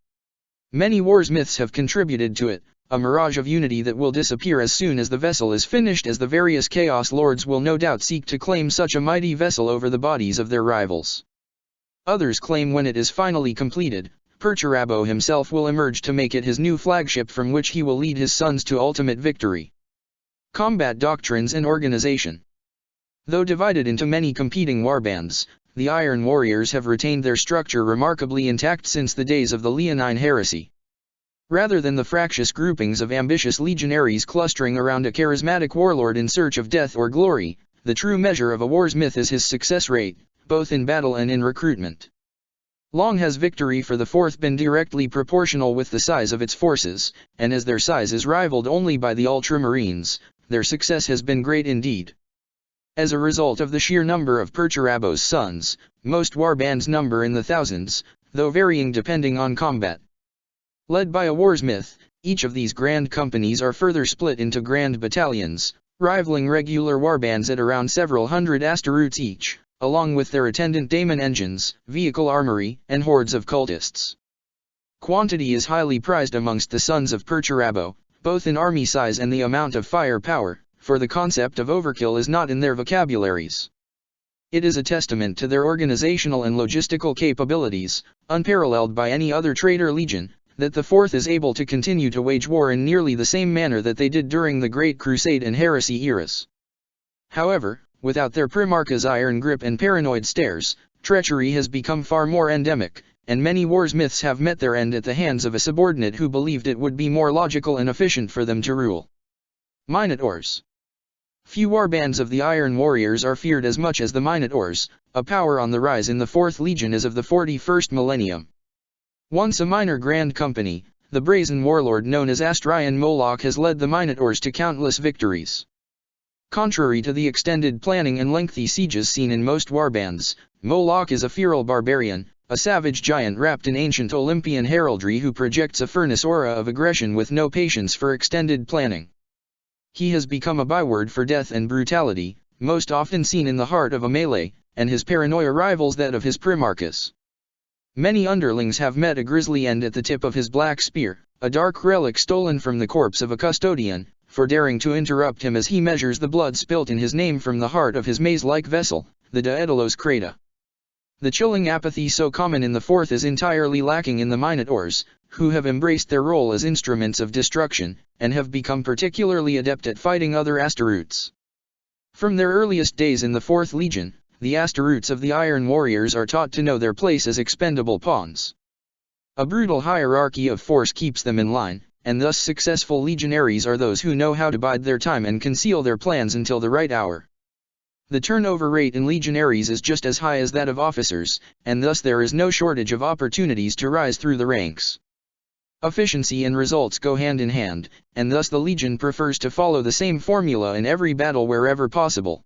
Many warsmiths have contributed to it, a mirage of unity that will disappear as soon as the vessel is finished, as the various Chaos Lords will no doubt seek to claim such a mighty vessel over the bodies of their rivals. Others claim when it is finally completed, Perturabo himself will emerge to make it his new flagship from which he will lead his sons to ultimate victory. Combat Doctrines and Organization. Though divided into many competing warbands, the Iron Warriors have retained their structure remarkably intact since the days of the Leonine Heresy. Rather than the fractious groupings of ambitious legionaries clustering around a charismatic warlord in search of death or glory, the true measure of a warsmith is his success rate, both in battle and in recruitment. Long has victory for the Fourth been directly proportional with the size of its forces, and as their size is rivaled only by the Ultramarines, their success has been great indeed. As a result of the sheer number of Perturabo's sons, most warbands number in the thousands, though varying depending on combat. Led by a warsmith, each of these grand companies are further split into grand battalions, rivaling regular warbands at around several hundred asteroutes each, along with their attendant daemon engines, vehicle armory, and hordes of cultists. Quantity is highly prized amongst the sons of Perturabo, both in army size and the amount of firepower, for the concept of overkill is not in their vocabularies. It is a testament to their organizational and logistical capabilities, unparalleled by any other traitor legion, that the Fourth is able to continue to wage war in nearly the same manner that they did during the Great Crusade and Heresy eras. However, without their Primarch's iron grip and paranoid stares, treachery has become far more endemic, and many warsmiths have met their end at the hands of a subordinate who believed it would be more logical and efficient for them to rule. Minotaurs. Few warbands of the Iron Warriors are feared as much as the Minotaurs, a power on the rise in the Fourth Legion as of the 41st millennium. Once a minor grand company, the brazen warlord known as Astrian Moloch has led the Minotaurs to countless victories. Contrary to the extended planning and lengthy sieges seen in most warbands, Moloch is a feral barbarian, a savage giant wrapped in ancient Olympian heraldry who projects a furnace aura of aggression with no patience for extended planning. He has become a byword for death and brutality, most often seen in the heart of a melee, and his paranoia rivals that of his Primarchus. Many underlings have met a grisly end at the tip of his black spear, a dark relic stolen from the corpse of a custodian, for daring to interrupt him as he measures the blood spilt in his name from the heart of his maze-like vessel, the Daedalus Crata. The chilling apathy so common in the Fourth is entirely lacking in the Minotaurs, who have embraced their role as instruments of destruction, and have become particularly adept at fighting other Asteroutes. From their earliest days in the Fourth Legion, the Asteroutes of the Iron Warriors are taught to know their place as expendable pawns. A brutal hierarchy of force keeps them in line, and thus successful legionaries are those who know how to bide their time and conceal their plans until the right hour. The turnover rate in legionaries is just as high as that of officers, and thus there is no shortage of opportunities to rise through the ranks. Efficiency and results go hand in hand, and thus the legion prefers to follow the same formula in every battle wherever possible.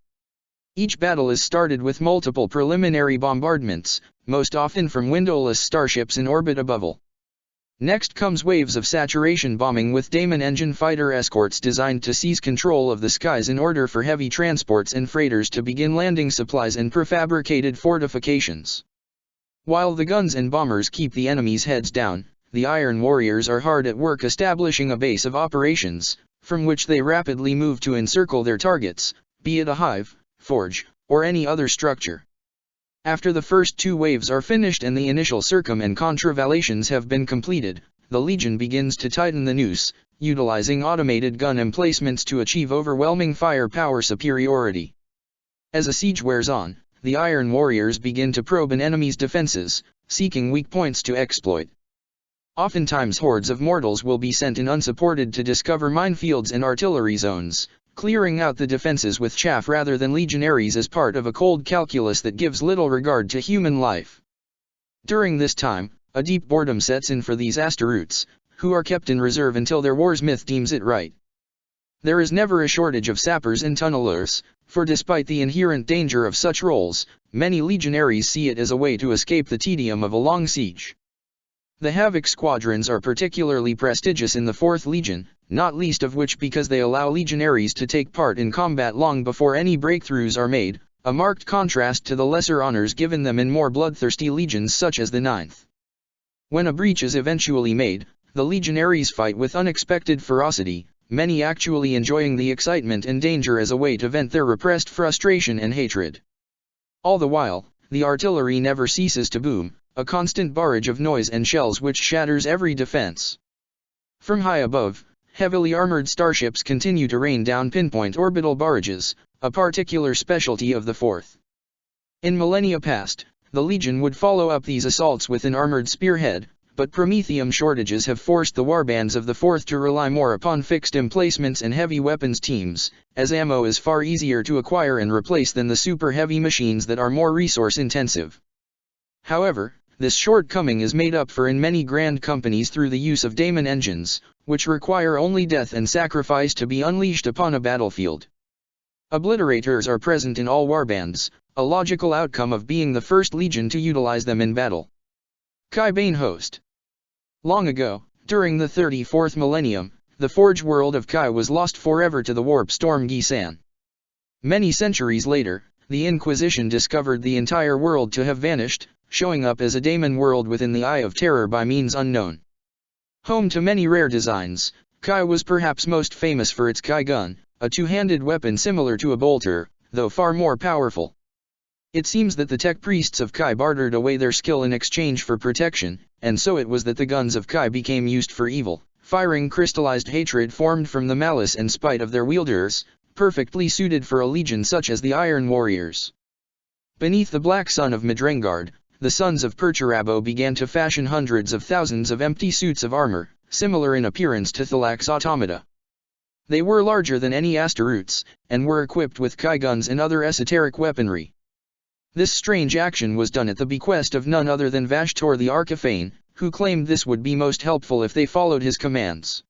Each battle is started with multiple preliminary bombardments, most often from windowless starships in orbit above it. Next comes waves of saturation bombing with Daemon engine fighter escorts designed to seize control of the skies in order for heavy transports and freighters to begin landing supplies and prefabricated fortifications. While the guns and bombers keep the enemy's heads down, the Iron Warriors are hard at work establishing a base of operations, from which they rapidly move to encircle their targets, be it a hive, forge, or any other structure. After the first two waves are finished and the initial circum and contravallations have been completed, the Legion begins to tighten the noose, utilizing automated gun emplacements to achieve overwhelming firepower superiority. As a siege wears on, the Iron Warriors begin to probe an enemy's defenses, seeking weak points to exploit. Oftentimes hordes of mortals will be sent in unsupported to discover minefields and artillery zones, clearing out the defenses with chaff rather than legionaries as part of a cold calculus that gives little regard to human life. During this time, a deep boredom sets in for these Asteroutes, who are kept in reserve until their warsmith deems it right. There is never a shortage of sappers and tunnelers, for despite the inherent danger of such roles, many legionaries see it as a way to escape the tedium of a long siege. The Havoc squadrons are particularly prestigious in the Fourth Legion, not least of which because they allow legionaries to take part in combat long before any breakthroughs are made, a marked contrast to the lesser honors given them in more bloodthirsty legions such as the Ninth. When a breach is eventually made, the legionaries fight with unexpected ferocity, many actually enjoying the excitement and danger as a way to vent their repressed frustration and hatred. All the while, the artillery never ceases to boom, a constant barrage of noise and shells which shatters every defense. From high above, heavily armored starships continue to rain down pinpoint orbital barrages, a particular specialty of the Fourth. In millennia past, the Legion would follow up these assaults with an armored spearhead, but promethium shortages have forced the warbands of the Fourth to rely more upon fixed emplacements and heavy weapons teams, as ammo is far easier to acquire and replace than the super heavy machines that are more resource intensive. However, this shortcoming is made up for in many grand companies through the use of daemon engines, which require only death and sacrifice to be unleashed upon a battlefield. Obliterators are present in all warbands, a logical outcome of being the first legion to utilize them in battle. Kai Bane Host. Long ago, during the 34th millennium, the forge world of Kai was lost forever to the warp storm Gisan. Many centuries later, the Inquisition discovered the entire world to have vanished, showing up as a daemon world within the Eye of Terror by means unknown. Home to many rare designs, Kai was perhaps most famous for its Kai gun, a two-handed weapon similar to a bolter, though far more powerful. It seems that the tech priests of Kai bartered away their skill in exchange for protection, and so it was that the guns of Kai became used for evil, firing crystallized hatred formed from the malice and spite of their wielders, perfectly suited for a legion such as the Iron Warriors. Beneath the black sun of Midrengard, the sons of Perturabo began to fashion hundreds of thousands of empty suits of armor, similar in appearance to Thalak's automata. They were larger than any Astaroths, and were equipped with Kai guns and other esoteric weaponry. This strange action was done at the bequest of none other than Vashtor the Archifane, who claimed this would be most helpful if they followed his commands.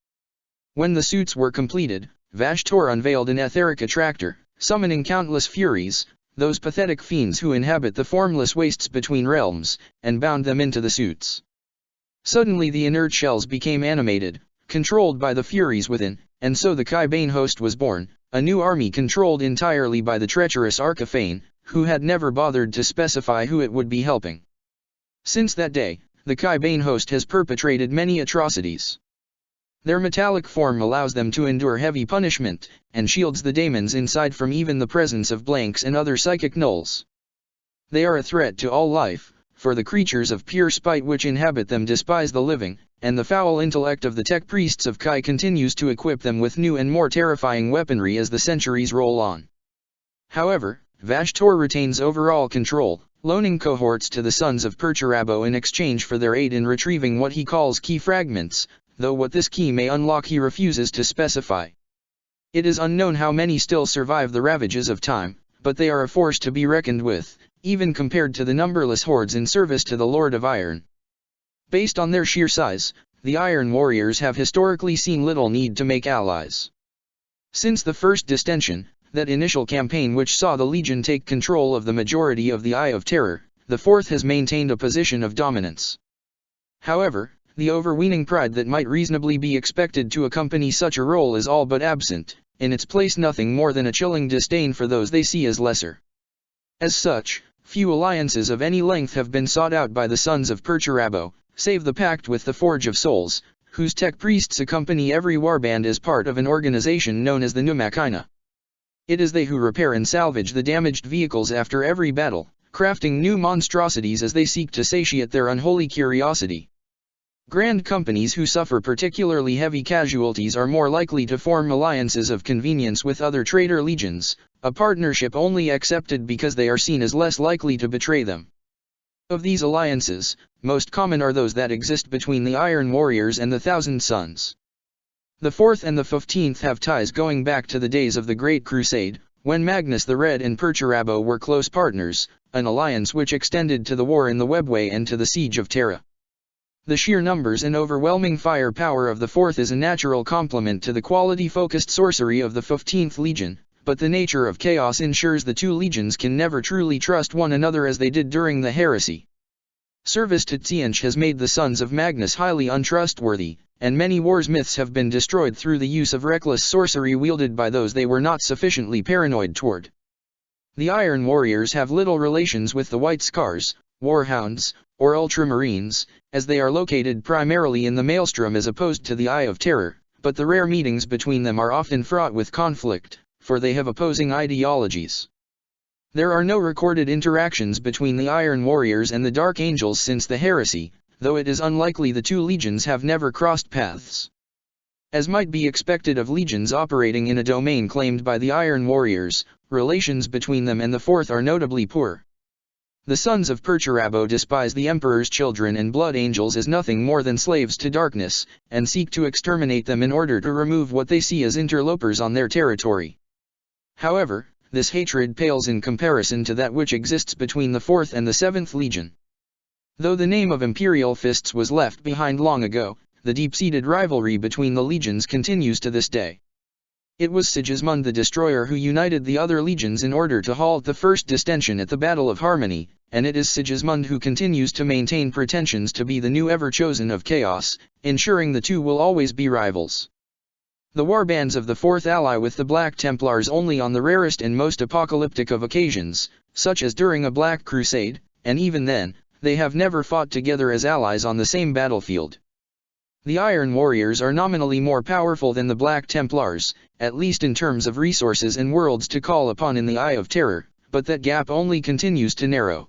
When the suits were completed, Vashtor unveiled an etheric attractor, summoning countless Furies, those pathetic fiends who inhabit the formless wastes between realms, and bound them into the suits. Suddenly the inert shells became animated, controlled by the Furies within, and so the Kai Bane host was born, a new army controlled entirely by the treacherous Archifane, who had never bothered to specify who it would be helping. Since that day, the Kai Bane host has perpetrated many atrocities. Their metallic form allows them to endure heavy punishment, and shields the daemons inside from even the presence of blanks and other psychic nulls. They are a threat to all life, for the creatures of pure spite which inhabit them despise the living, and the foul intellect of the tech priests of Kai continues to equip them with new and more terrifying weaponry as the centuries roll on. However, Vashtor retains overall control, loaning cohorts to the sons of Perturabo in exchange for their aid in retrieving what he calls key fragments, though what this key may unlock he refuses to specify. It is unknown how many still survive the ravages of time, but they are a force to be reckoned with, even compared to the numberless hordes in service to the Lord of Iron. Based on their sheer size, the Iron Warriors have historically seen little need to make allies. Since the First Distension, that initial campaign which saw the Legion take control of the majority of the Eye of Terror, the Fourth has maintained a position of dominance. However, the overweening pride that might reasonably be expected to accompany such a role is all but absent, in its place nothing more than a chilling disdain for those they see as lesser. As such, few alliances of any length have been sought out by the sons of Perturabo, save the pact with the Forge of Souls, whose tech priests accompany every warband as part of an organization known as the Numakina. It is they who repair and salvage the damaged vehicles after every battle, crafting new monstrosities as they seek to satiate their unholy curiosity. Grand companies who suffer particularly heavy casualties are more likely to form alliances of convenience with other traitor legions, a partnership only accepted because they are seen as less likely to betray them. Of these alliances, most common are those that exist between the Iron Warriors and the Thousand Sons. The 4th and the 15th have ties going back to the days of the Great Crusade, when Magnus the Red and Perturabo were close partners, an alliance which extended to the war in the Webway and to the Siege of Terra. The sheer numbers and overwhelming firepower of the 4th is a natural complement to the quality-focused sorcery of the 15th Legion, but the nature of chaos ensures the two legions can never truly trust one another as they did during the heresy. Service to Tzientch has made the sons of Magnus highly untrustworthy, and many wars myths have been destroyed through the use of reckless sorcery wielded by those they were not sufficiently paranoid toward. The Iron Warriors have little relations with the White Scars, Warhounds, or Ultramarines, as they are located primarily in the Maelstrom as opposed to the Eye of Terror, but the rare meetings between them are often fraught with conflict, for they have opposing ideologies. There are no recorded interactions between the Iron Warriors and the Dark Angels since the heresy, though it is unlikely the two legions have never crossed paths. As might be expected of legions operating in a domain claimed by the Iron Warriors, relations between them and the 4th are notably poor. The sons of Perturabo despise the Emperor's children and Blood Angels as nothing more than slaves to darkness, and seek to exterminate them in order to remove what they see as interlopers on their territory. However, this hatred pales in comparison to that which exists between the 4th and the 7th Legion. Though the name of Imperial Fists was left behind long ago, the deep-seated rivalry between the legions continues to this day. It was Sigismund the Destroyer who united the other legions in order to halt the first distension at the Battle of Harmony, and it is Sigismund who continues to maintain pretensions to be the new ever-chosen of Chaos, ensuring the two will always be rivals. The warbands of the Fourth ally with the Black Templars only on the rarest and most apocalyptic of occasions, such as during a Black Crusade, and even then, they have never fought together as allies on the same battlefield. The Iron Warriors are nominally more powerful than the Black Templars, at least in terms of resources and worlds to call upon in the Eye of Terror, but that gap only continues to narrow.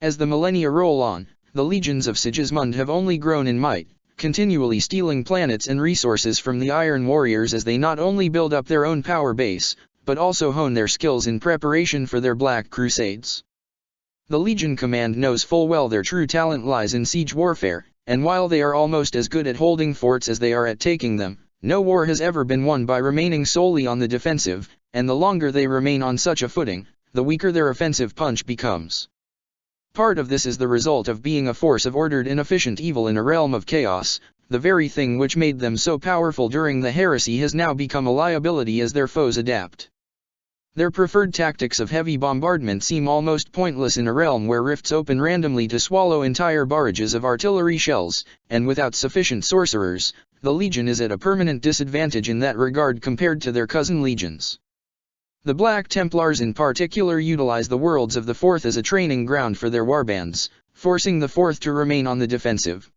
As the millennia roll on, the legions of Sigismund have only grown in might, continually stealing planets and resources from the Iron Warriors as they not only build up their own power base, but also hone their skills in preparation for their Black Crusades. The Legion Command knows full well their true talent lies in siege warfare, and while they are almost as good at holding forts as they are at taking them, no war has ever been won by remaining solely on the defensive, and the longer they remain on such a footing, the weaker their offensive punch becomes. Part of this is the result of being a force of ordered inefficient evil in a realm of chaos. The very thing which made them so powerful during the heresy has now become a liability as their foes adapt. Their preferred tactics of heavy bombardment seem almost pointless in a realm where rifts open randomly to swallow entire barrages of artillery shells, and without sufficient sorcerers, the Legion is at a permanent disadvantage in that regard compared to their cousin legions. The Black Templars in particular utilize the worlds of the Fourth as a training ground for their warbands, forcing the Fourth to remain on the defensive.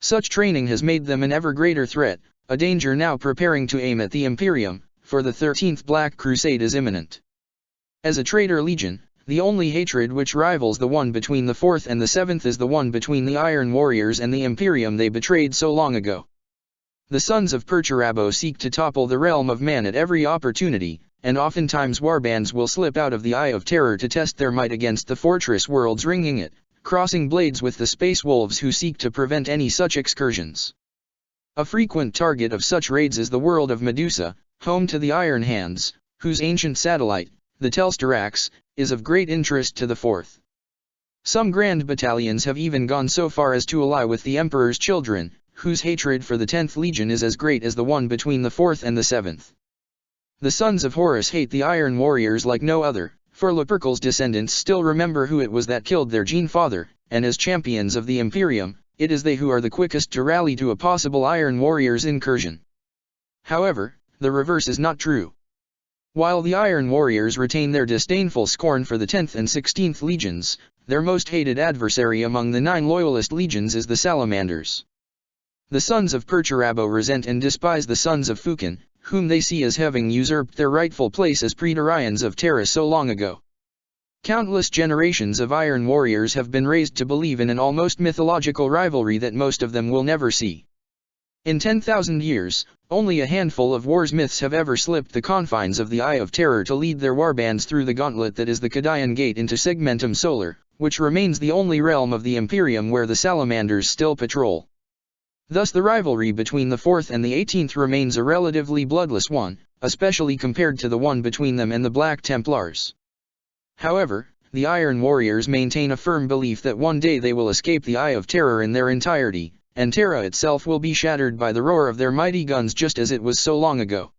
Such training has made them an ever greater threat, a danger now preparing to aim at the Imperium, for the 13th Black Crusade is imminent. As a traitor legion, the only hatred which rivals the one between the Fourth and the Seventh is the one between the Iron Warriors and the Imperium they betrayed so long ago. The sons of Perturabo seek to topple the realm of man at every opportunity, and oftentimes warbands will slip out of the Eye of Terror to test their might against the fortress worlds ringing it, crossing blades with the space wolves who seek to prevent any such excursions. A frequent target of such raids is the world of Medusa, home to the Iron Hands, whose ancient satellite, the Telstarax, is of great interest to the Fourth. Some grand battalions have even gone so far as to ally with the Emperor's children, whose hatred for the 10th Legion is as great as the one between the 4th and the 7th. The sons of Horus hate the Iron Warriors like no other, for Lupercal's descendants still remember who it was that killed their Gene-Father, and as champions of the Imperium, it is they who are the quickest to rally to a possible Iron Warriors incursion. However, the reverse is not true. While the Iron Warriors retain their disdainful scorn for the 10th and 16th Legions, their most hated adversary among the 9 Loyalist Legions is the Salamanders. The sons of Perturabo resent and despise the sons of Fukin, whom they see as having usurped their rightful place as Praetorians of Terra so long ago. Countless generations of Iron Warriors have been raised to believe in an almost mythological rivalry that most of them will never see. In 10,000 years, only a handful of wars myths have ever slipped the confines of the Eye of Terror to lead their warbands through the gauntlet that is the Cadian Gate into Segmentum Solar, which remains the only realm of the Imperium where the Salamanders still patrol. Thus the rivalry between the 4th and the 18th remains a relatively bloodless one, especially compared to the one between them and the Black Templars. However, the Iron Warriors maintain a firm belief that one day they will escape the Eye of Terror in their entirety, and Terra itself will be shattered by the roar of their mighty guns just as it was so long ago.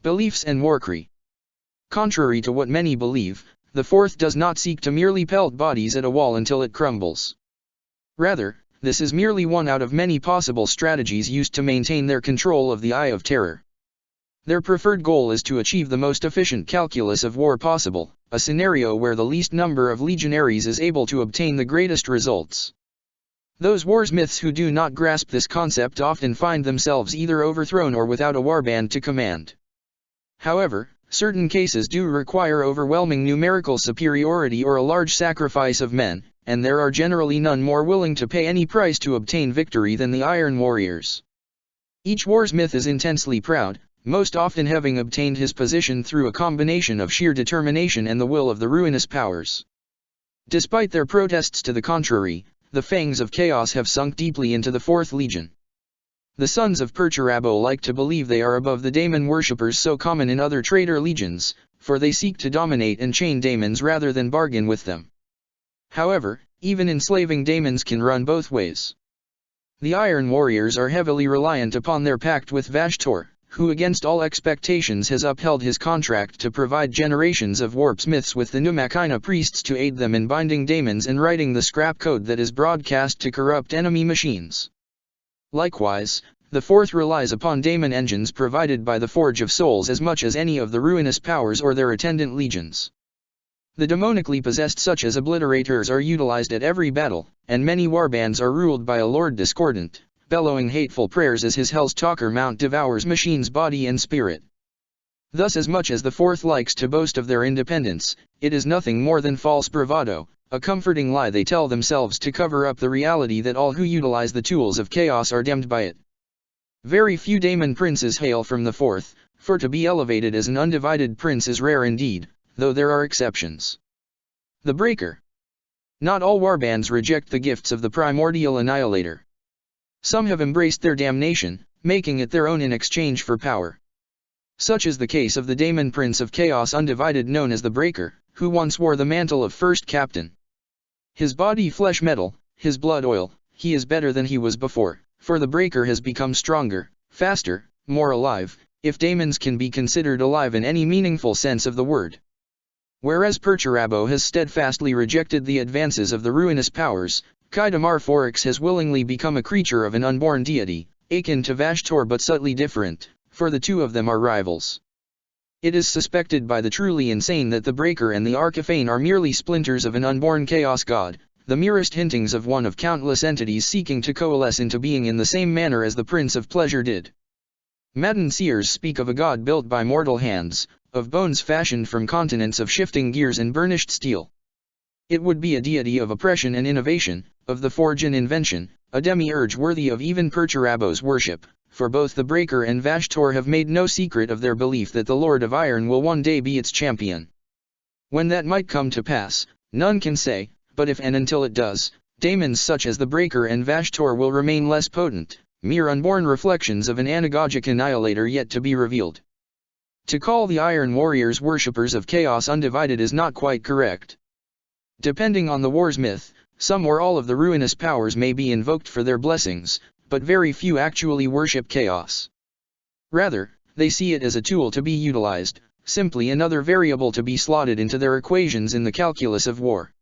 Beliefs and Warcry. Contrary to what many believe, the Fourth does not seek to merely pelt bodies at a wall until it crumbles. Rather, this is merely one out of many possible strategies used to maintain their control of the Eye of Terror. Their preferred goal is to achieve the most efficient calculus of war possible, a scenario where the least number of legionaries is able to obtain the greatest results. Those wars myths who do not grasp this concept often find themselves either overthrown or without a warband to command. However, certain cases do require overwhelming numerical superiority or a large sacrifice of men, and there are generally none more willing to pay any price to obtain victory than the Iron Warriors. Each wars myth is intensely proud, most often having obtained his position through a combination of sheer determination and the will of the ruinous powers. Despite their protests to the contrary, the fangs of chaos have sunk deeply into the 4th Legion. The sons of Perturabo like to believe they are above the daemon worshippers so common in other traitor legions, for they seek to dominate and chain daemons rather than bargain with them. However, Even enslaving daemons can run both ways. The Iron Warriors are heavily reliant upon their pact with Vashtor, who against all expectations has upheld his contract to provide generations of warpsmiths with the Pneumachina priests to aid them in binding daemons and writing the scrap code that is broadcast to corrupt enemy machines. Likewise, the fourth relies upon daemon engines provided by the Forge of Souls as much as any of the ruinous powers or their attendant legions. The demonically possessed such as obliterators are utilized at every battle, and many warbands are ruled by a Lord Discordant, bellowing hateful prayers as his Hell's Talker mount devours machines' body and spirit. Thus, as much as the fourth likes to boast of their independence, it is nothing more than false bravado, a comforting lie they tell themselves to cover up the reality that all who utilize the tools of chaos are damned by it. Very few daemon princes hail from the fourth, for to be elevated as an undivided prince is rare indeed, though there are exceptions. The Breaker. Not all warbands reject the gifts of the primordial annihilator. Some have embraced their damnation, making it their own in exchange for power. Such is the case of the daemon prince of chaos undivided known as the Breaker, who once wore the mantle of first captain. His body flesh metal, his blood oil, he is better than he was before, for the Breaker has become stronger, faster, more alive, if daemons can be considered alive in any meaningful sense of the word. Whereas Perturabo has steadfastly rejected the advances of the ruinous powers, Kydamar Foryx has willingly become a creature of an unborn deity, akin to Vashtor but subtly different, for the two of them are rivals. It is suspected by the truly insane that the Breaker and the Archiphane are merely splinters of an unborn chaos god, the merest hintings of one of countless entities seeking to coalesce into being in the same manner as the Prince of Pleasure did. Maddened seers speak of a god built by mortal hands, of bones fashioned from continents of shifting gears and burnished steel. It would be a deity of oppression and innovation, of the forge and invention, a demiurge worthy of even Perturabo's worship, for both the Breaker and Vashtor have made no secret of their belief that the Lord of Iron will one day be its champion. When that might come to pass, none can say, but if and until it does, daemons such as the Breaker and Vashtor will remain less potent, mere unborn reflections of an anagogic annihilator yet to be revealed. To call the Iron Warriors worshippers of chaos undivided is not quite correct. Depending on the war's myth, some or all of the ruinous powers may be invoked for their blessings, but very few actually worship chaos. Rather, they see it as a tool to be utilized, simply another variable to be slotted into their equations in the calculus of war.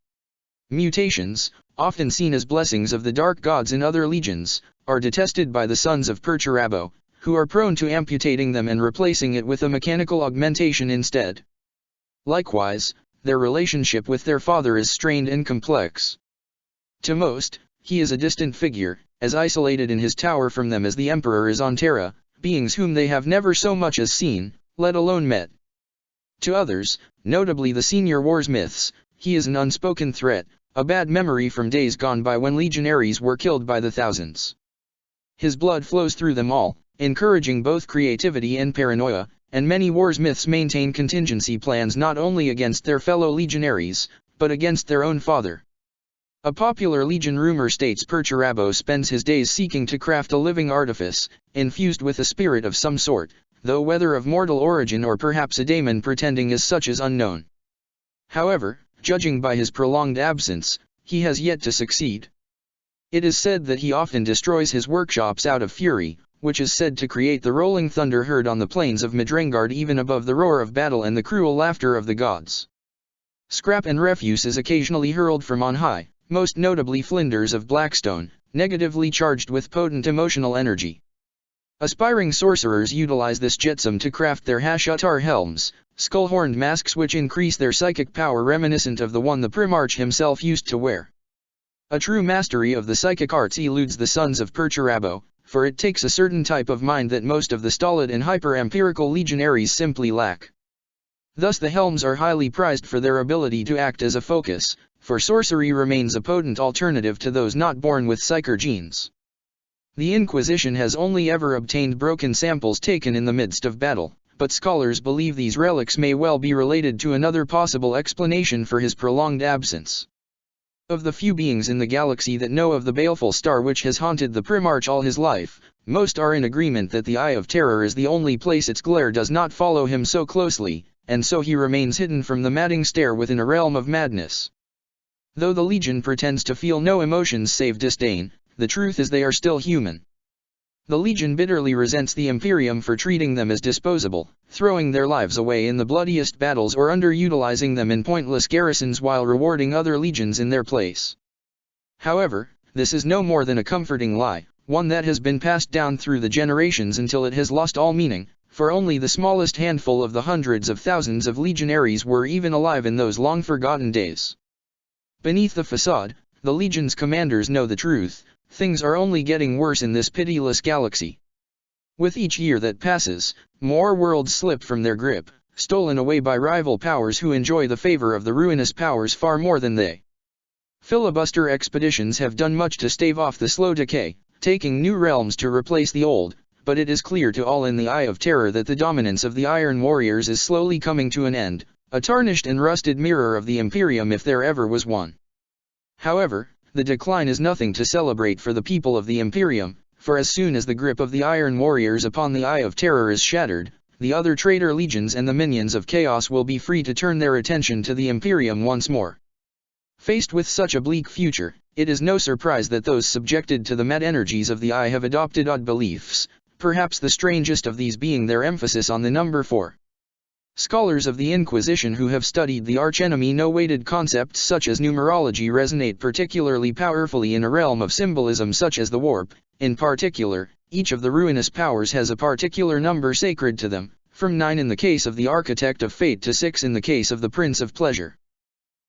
Mutations, often seen as blessings of the dark gods in other legions, are detested by the sons of Perturabo, who are prone to amputating them and replacing it with a mechanical augmentation instead. Likewise, their relationship with their father is strained and complex. To most, he is a distant figure, as isolated in his tower from them as the Emperor is on Terra, beings whom they have never so much as seen, let alone met. To others, notably the senior wars myths, he is an unspoken threat, a bad memory from days gone by when legionaries were killed by the thousands. His blood flows through them all, encouraging both creativity and paranoia, and many wars myths maintain contingency plans not only against their fellow legionaries, but against their own father. A popular legion rumor states Perturabo spends his days seeking to craft a living artifice, infused with a spirit of some sort, though whether of mortal origin or perhaps a daemon pretending as such is unknown. However, judging by his prolonged absence, he has yet to succeed. It is said that he often destroys his workshops out of fury, which is said to create the rolling thunder heard on the plains of Midrengard even above the roar of battle and the cruel laughter of the gods. Scrap and refuse is occasionally hurled from on high, most notably Flinders of Blackstone, negatively charged with potent emotional energy. Aspiring sorcerers utilize this jetsam to craft their Hashutar helms, skull-horned masks which increase their psychic power reminiscent of the one the Primarch himself used to wear. A true mastery of the psychic arts eludes the sons of Perturabo, for it takes a certain type of mind that most of the stolid and hyper-empirical legionaries simply lack. Thus the helms are highly prized for their ability to act as a focus, for sorcery remains a potent alternative to those not born with psyker genes. The Inquisition has only ever obtained broken samples taken in the midst of battle, but scholars believe these relics may well be related to another possible explanation for his prolonged absence. Of the few beings in the galaxy that know of the baleful star which has haunted the Primarch all his life, most are in agreement that the Eye of Terror is the only place its glare does not follow him so closely, and so he remains hidden from the madding stare within a realm of madness. Though the Legion pretends to feel no emotions save disdain, the truth is they are still human. The Legion bitterly resents the Imperium for treating them as disposable, throwing their lives away in the bloodiest battles or underutilizing them in pointless garrisons while rewarding other legions in their place. However, this is no more than a comforting lie, one that has been passed down through the generations until it has lost all meaning, for only the smallest handful of the hundreds of thousands of legionaries were even alive in those long-forgotten days. Beneath the facade, the Legion's commanders know the truth. Things are only getting worse in this pitiless galaxy. With each year that passes, more worlds slip from their grip, stolen away by rival powers who enjoy the favor of the ruinous powers far more than they. Filibuster expeditions have done much to stave off the slow decay, taking new realms to replace the old, but it is clear to all in the Eye of Terror that the dominance of the Iron Warriors is slowly coming to an end, a tarnished and rusted mirror of the Imperium if there ever was one. However, the decline is nothing to celebrate for the people of the Imperium, for as soon as the grip of the Iron Warriors upon the Eye of Terror is shattered, the other traitor legions and the minions of chaos will be free to turn their attention to the Imperium once more. Faced with such a bleak future, it is no surprise that those subjected to the mad energies of the Eye have adopted odd beliefs, perhaps the strangest of these being their emphasis on the number 4. Scholars of the Inquisition who have studied the archenemy know weighted concepts such as numerology resonate particularly powerfully in a realm of symbolism such as the warp. In particular, each of the ruinous powers has a particular number sacred to them, from 9 in the case of the Architect of Fate to 6 in the case of the Prince of Pleasure.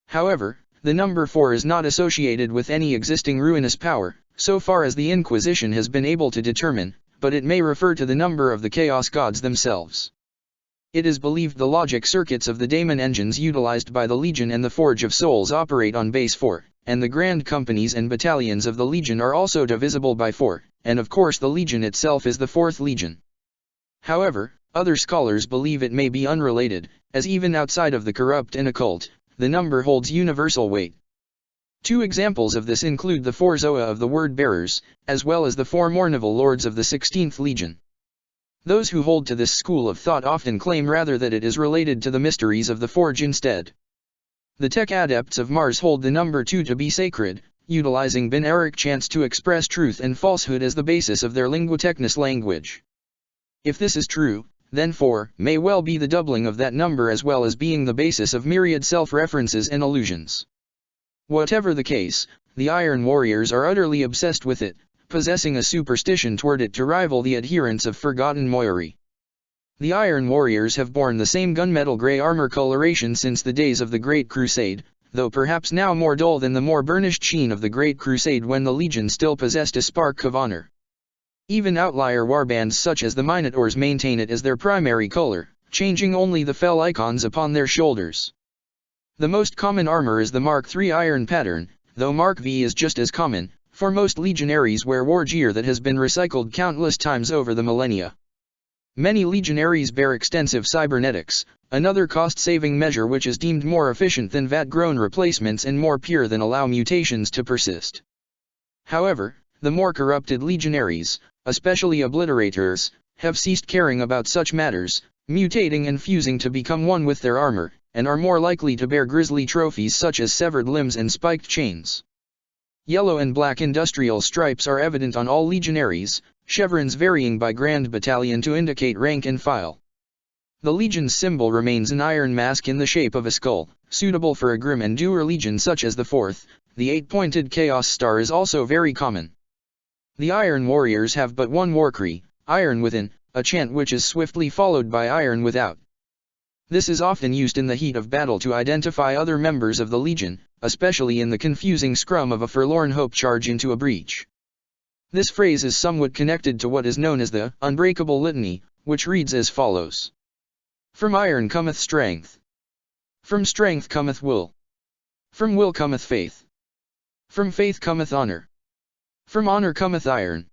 However, the number 4 is not associated with any existing ruinous power, so far as the Inquisition has been able to determine, but it may refer to the number of the Chaos Gods themselves. It is believed the logic circuits of the daemon engines utilized by the Legion and the Forge of Souls operate on base 4, and the grand companies and battalions of the Legion are also divisible by 4, and of course the Legion itself is the 4th Legion. However, other scholars believe it may be unrelated, as even outside of the corrupt and occult, the number holds universal weight. 2 examples of this include the 4 Zoa of the Word Bearers, as well as the 4 Mournival Lords of the 16th Legion. Those who hold to this school of thought often claim rather that it is related to the mysteries of the Forge instead. The Tech Adepts of Mars hold the number 2 to be sacred, utilizing binaric chants to express truth and falsehood as the basis of their linguotechnis language. If this is true, then 4 may well be the doubling of that number as well as being the basis of myriad self-references and illusions. Whatever the case, the Iron Warriors are utterly obsessed with it, possessing a superstition toward it to rival the adherents of forgotten Moiri. The Iron Warriors have borne the same gunmetal gray armor coloration since the days of the Great Crusade, though perhaps now more dull than the more burnished sheen of the Great Crusade when the Legion still possessed a spark of honor. Even outlier warbands such as the Minotaurs maintain it as their primary color, changing only the fell icons upon their shoulders. The most common armor is the Mark III iron pattern, though Mark V is just as common, for most legionaries wear war gear that has been recycled countless times over the millennia. Many legionaries bear extensive cybernetics, another cost-saving measure which is deemed more efficient than VAT-grown replacements and more pure than allow mutations to persist. However, the more corrupted legionaries, especially obliterators, have ceased caring about such matters, mutating and fusing to become one with their armor, and are more likely to bear grisly trophies such as severed limbs and spiked chains. Yellow and black industrial stripes are evident on all legionaries, chevrons varying by grand battalion to indicate rank and file. The Legion's symbol remains an iron mask in the shape of a skull, suitable for a grim and dour legion such as the 4th. The 8-pointed Chaos Star is also very common. The Iron Warriors have but one warcry, Iron Within, a chant which is swiftly followed by Iron Without. This is often used in the heat of battle to identify other members of the Legion, especially in the confusing scrum of a forlorn hope charge into a breach. This phrase is somewhat connected to what is known as the Unbreakable Litany, which reads as follows. From iron cometh strength. From strength cometh will. From will cometh faith. From faith cometh honor. From honor cometh iron.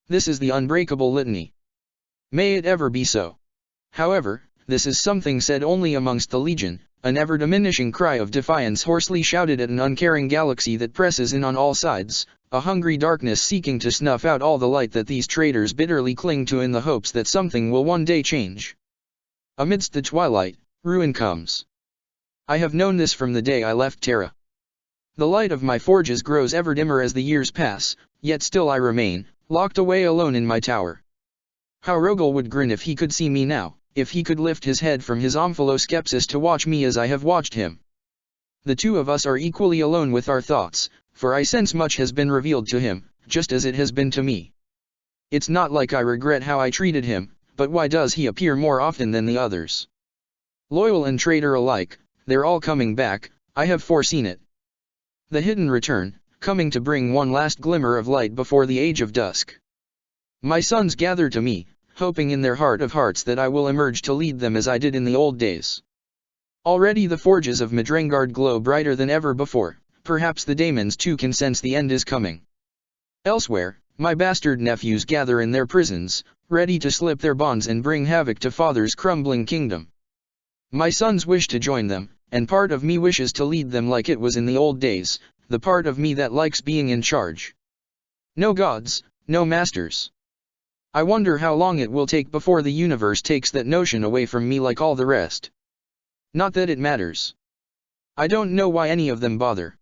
This is the Unbreakable Litany. May it ever be so. However, this is something said only amongst the Legion, an ever-diminishing cry of defiance hoarsely shouted at an uncaring galaxy that presses in on all sides, a hungry darkness seeking to snuff out all the light that these traitors bitterly cling to in the hopes that something will one day change. Amidst the twilight, ruin comes. I have known this from the day I left Terra. The light of my forges grows ever dimmer as the years pass, yet still I remain, locked away alone in my tower. How Rogel would grin if he could see me now, if he could lift his head from his omphaloskepsis to watch me as I have watched him. The two of us are equally alone with our thoughts, for I sense much has been revealed to him, just as it has been to me. It's not like I regret how I treated him, but why does he appear more often than the others? Loyal and traitor alike, they're all coming back, I have foreseen it. The hidden return, coming to bring one last glimmer of light before the age of dusk. My sons gather to me, hoping in their heart of hearts that I will emerge to lead them as I did in the old days. Already the forges of Midrengard glow brighter than ever before, perhaps the daemons too can sense the end is coming. Elsewhere, my bastard nephews gather in their prisons, ready to slip their bonds and bring havoc to father's crumbling kingdom. My sons wish to join them, and part of me wishes to lead them like it was in the old days, the part of me that likes being in charge. No gods, no masters. I wonder how long it will take before the universe takes that notion away from me like all the rest. Not that it matters. I don't know why any of them bother.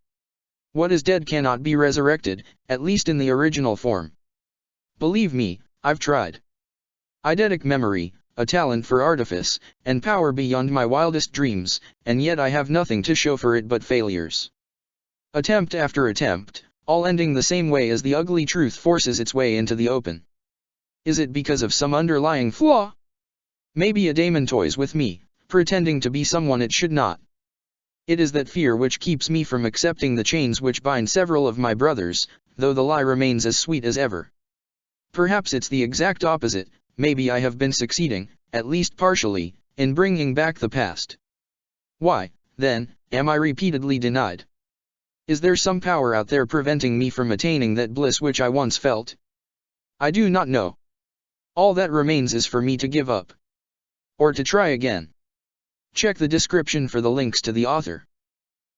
What is dead cannot be resurrected, at least in the original form. Believe me, I've tried. Eidetic memory, a talent for artifice, and power beyond my wildest dreams, and yet I have nothing to show for it but failures. Attempt after attempt, all ending the same way as the ugly truth forces its way into the open. Is it because of some underlying flaw? Maybe a daemon toys with me, pretending to be someone it should not. It is that fear which keeps me from accepting the chains which bind several of my brothers, though the lie remains as sweet as ever. Perhaps it's the exact opposite. Maybe I have been succeeding, at least partially, in bringing back the past. Why, then, am I repeatedly denied? Is there some power out there preventing me from attaining that bliss which I once felt? I do not know. All that remains is for me to give up. Or to try again. Check the description for the links to the author.